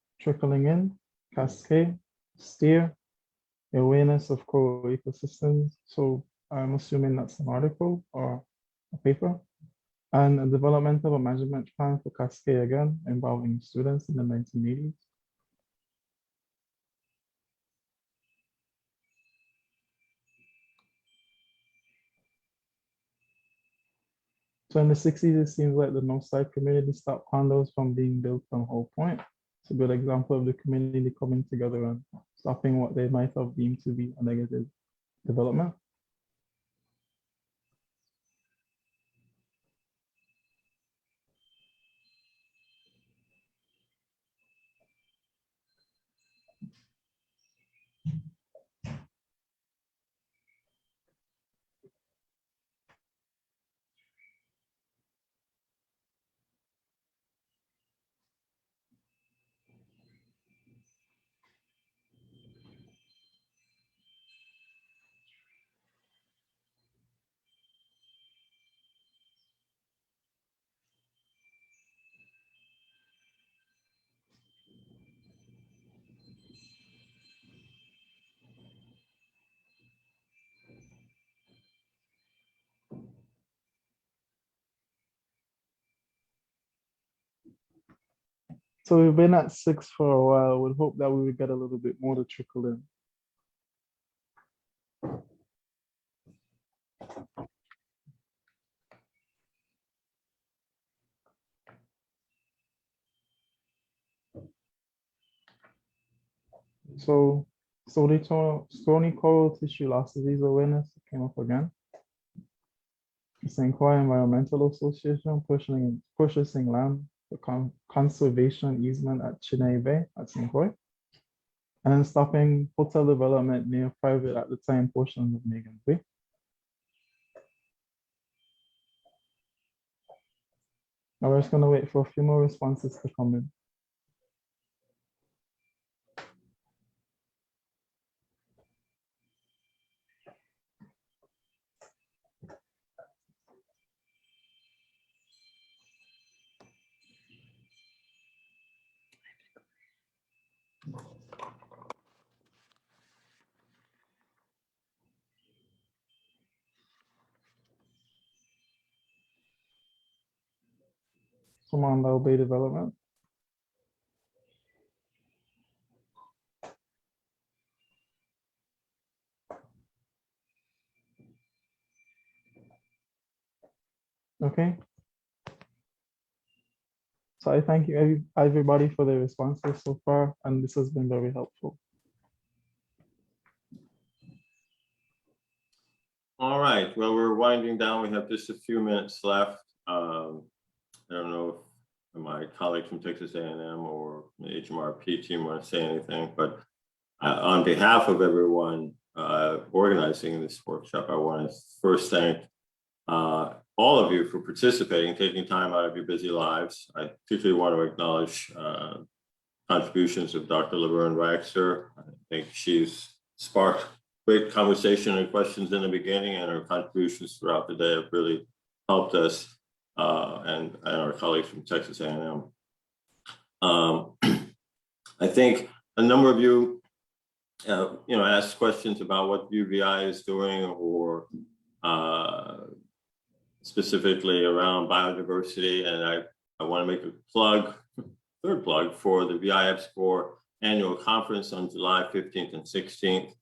in, cascade, steer, awareness of coral ecosystems. So I'm assuming that's an article or a paper. And a development of a management plan for Cascade again, involving students in the 1980s. So in the 60s, it seems like the Northside community stopped condos from being built on Whole Point. It's a good example of the community coming together and stopping what they might have deemed to be a negative development. So we've been at 6 for a while. We'd hope that we would get a little bit more to trickle in. So stony coral tissue loss disease awareness came up again. The St. Croix Environmental Association purchasing land for conservation easement at Chinay Bay at St. Croix. And then stopping hotel development near private at the time portion of Megan Bay. Now we're just gonna wait for a few more responses to come in. Commando Bay development. Okay. So I thank you everybody for their responses so far, and this has been very helpful. All right, well, we're winding down. We have just a few minutes left. I don't know if my colleagues from Texas A&M or the HMRP team want to say anything, but on behalf of everyone organizing this workshop, I want to first thank all of you for participating, taking time out of your busy lives. I particularly want to acknowledge contributions of Dr. Laverne Raxter. I think she's sparked great conversation and questions in the beginning, and her contributions throughout the day have really helped us and our colleagues from Texas A&M. I think a number of you, asked questions about what UVI is doing, or specifically around biodiversity, and I want to make a third plug for the VI EPSCoR annual conference on July 15th and 16th.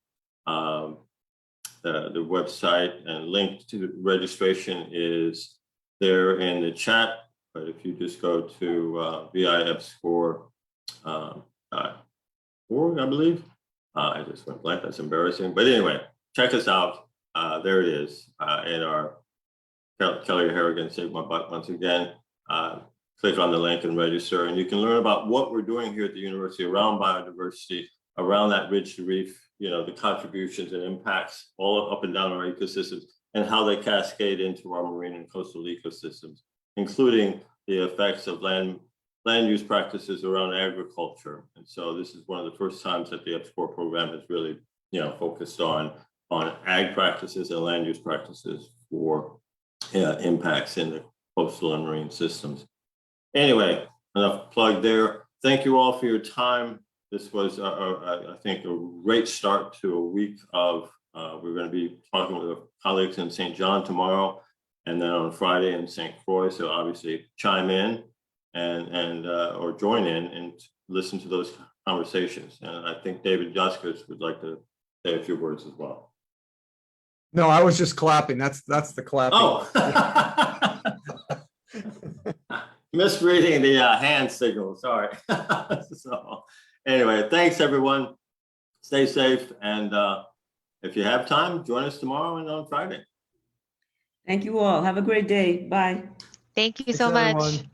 The website and link to registration is there in the chat, but if you just go to VIEPSCoR.org, I believe. I just went blank, that's embarrassing. But anyway, check us out. There it is in our Kelly Harrigan saved my butt once again. Click on the link and register, and you can learn about what we're doing here at the university around biodiversity, around that ridge to reef, the contributions and impacts all up and down our ecosystems, and how they cascade into our marine and coastal ecosystems, including the effects of land use practices around agriculture. And so this is one of the first times that the EPSCoR program has really, focused on ag practices and land use practices for impacts in the coastal and marine systems. Anyway, enough plug there. Thank you all for your time. This was, I think, a great start to a week of, we're going to be talking with colleagues in St. John tomorrow, and then on Friday in St. Croix. So obviously chime in and or join in and listen to those conversations. And I think David Jaskis would like to say a few words as well. No, I was just clapping. That's the clapping. Oh, misreading the hand signal. Sorry. So anyway, thanks everyone. Stay safe, and if you have time, join us tomorrow and on Friday. Thank you all. Have a great day. Bye. Thank you Thanks, so much. everyone.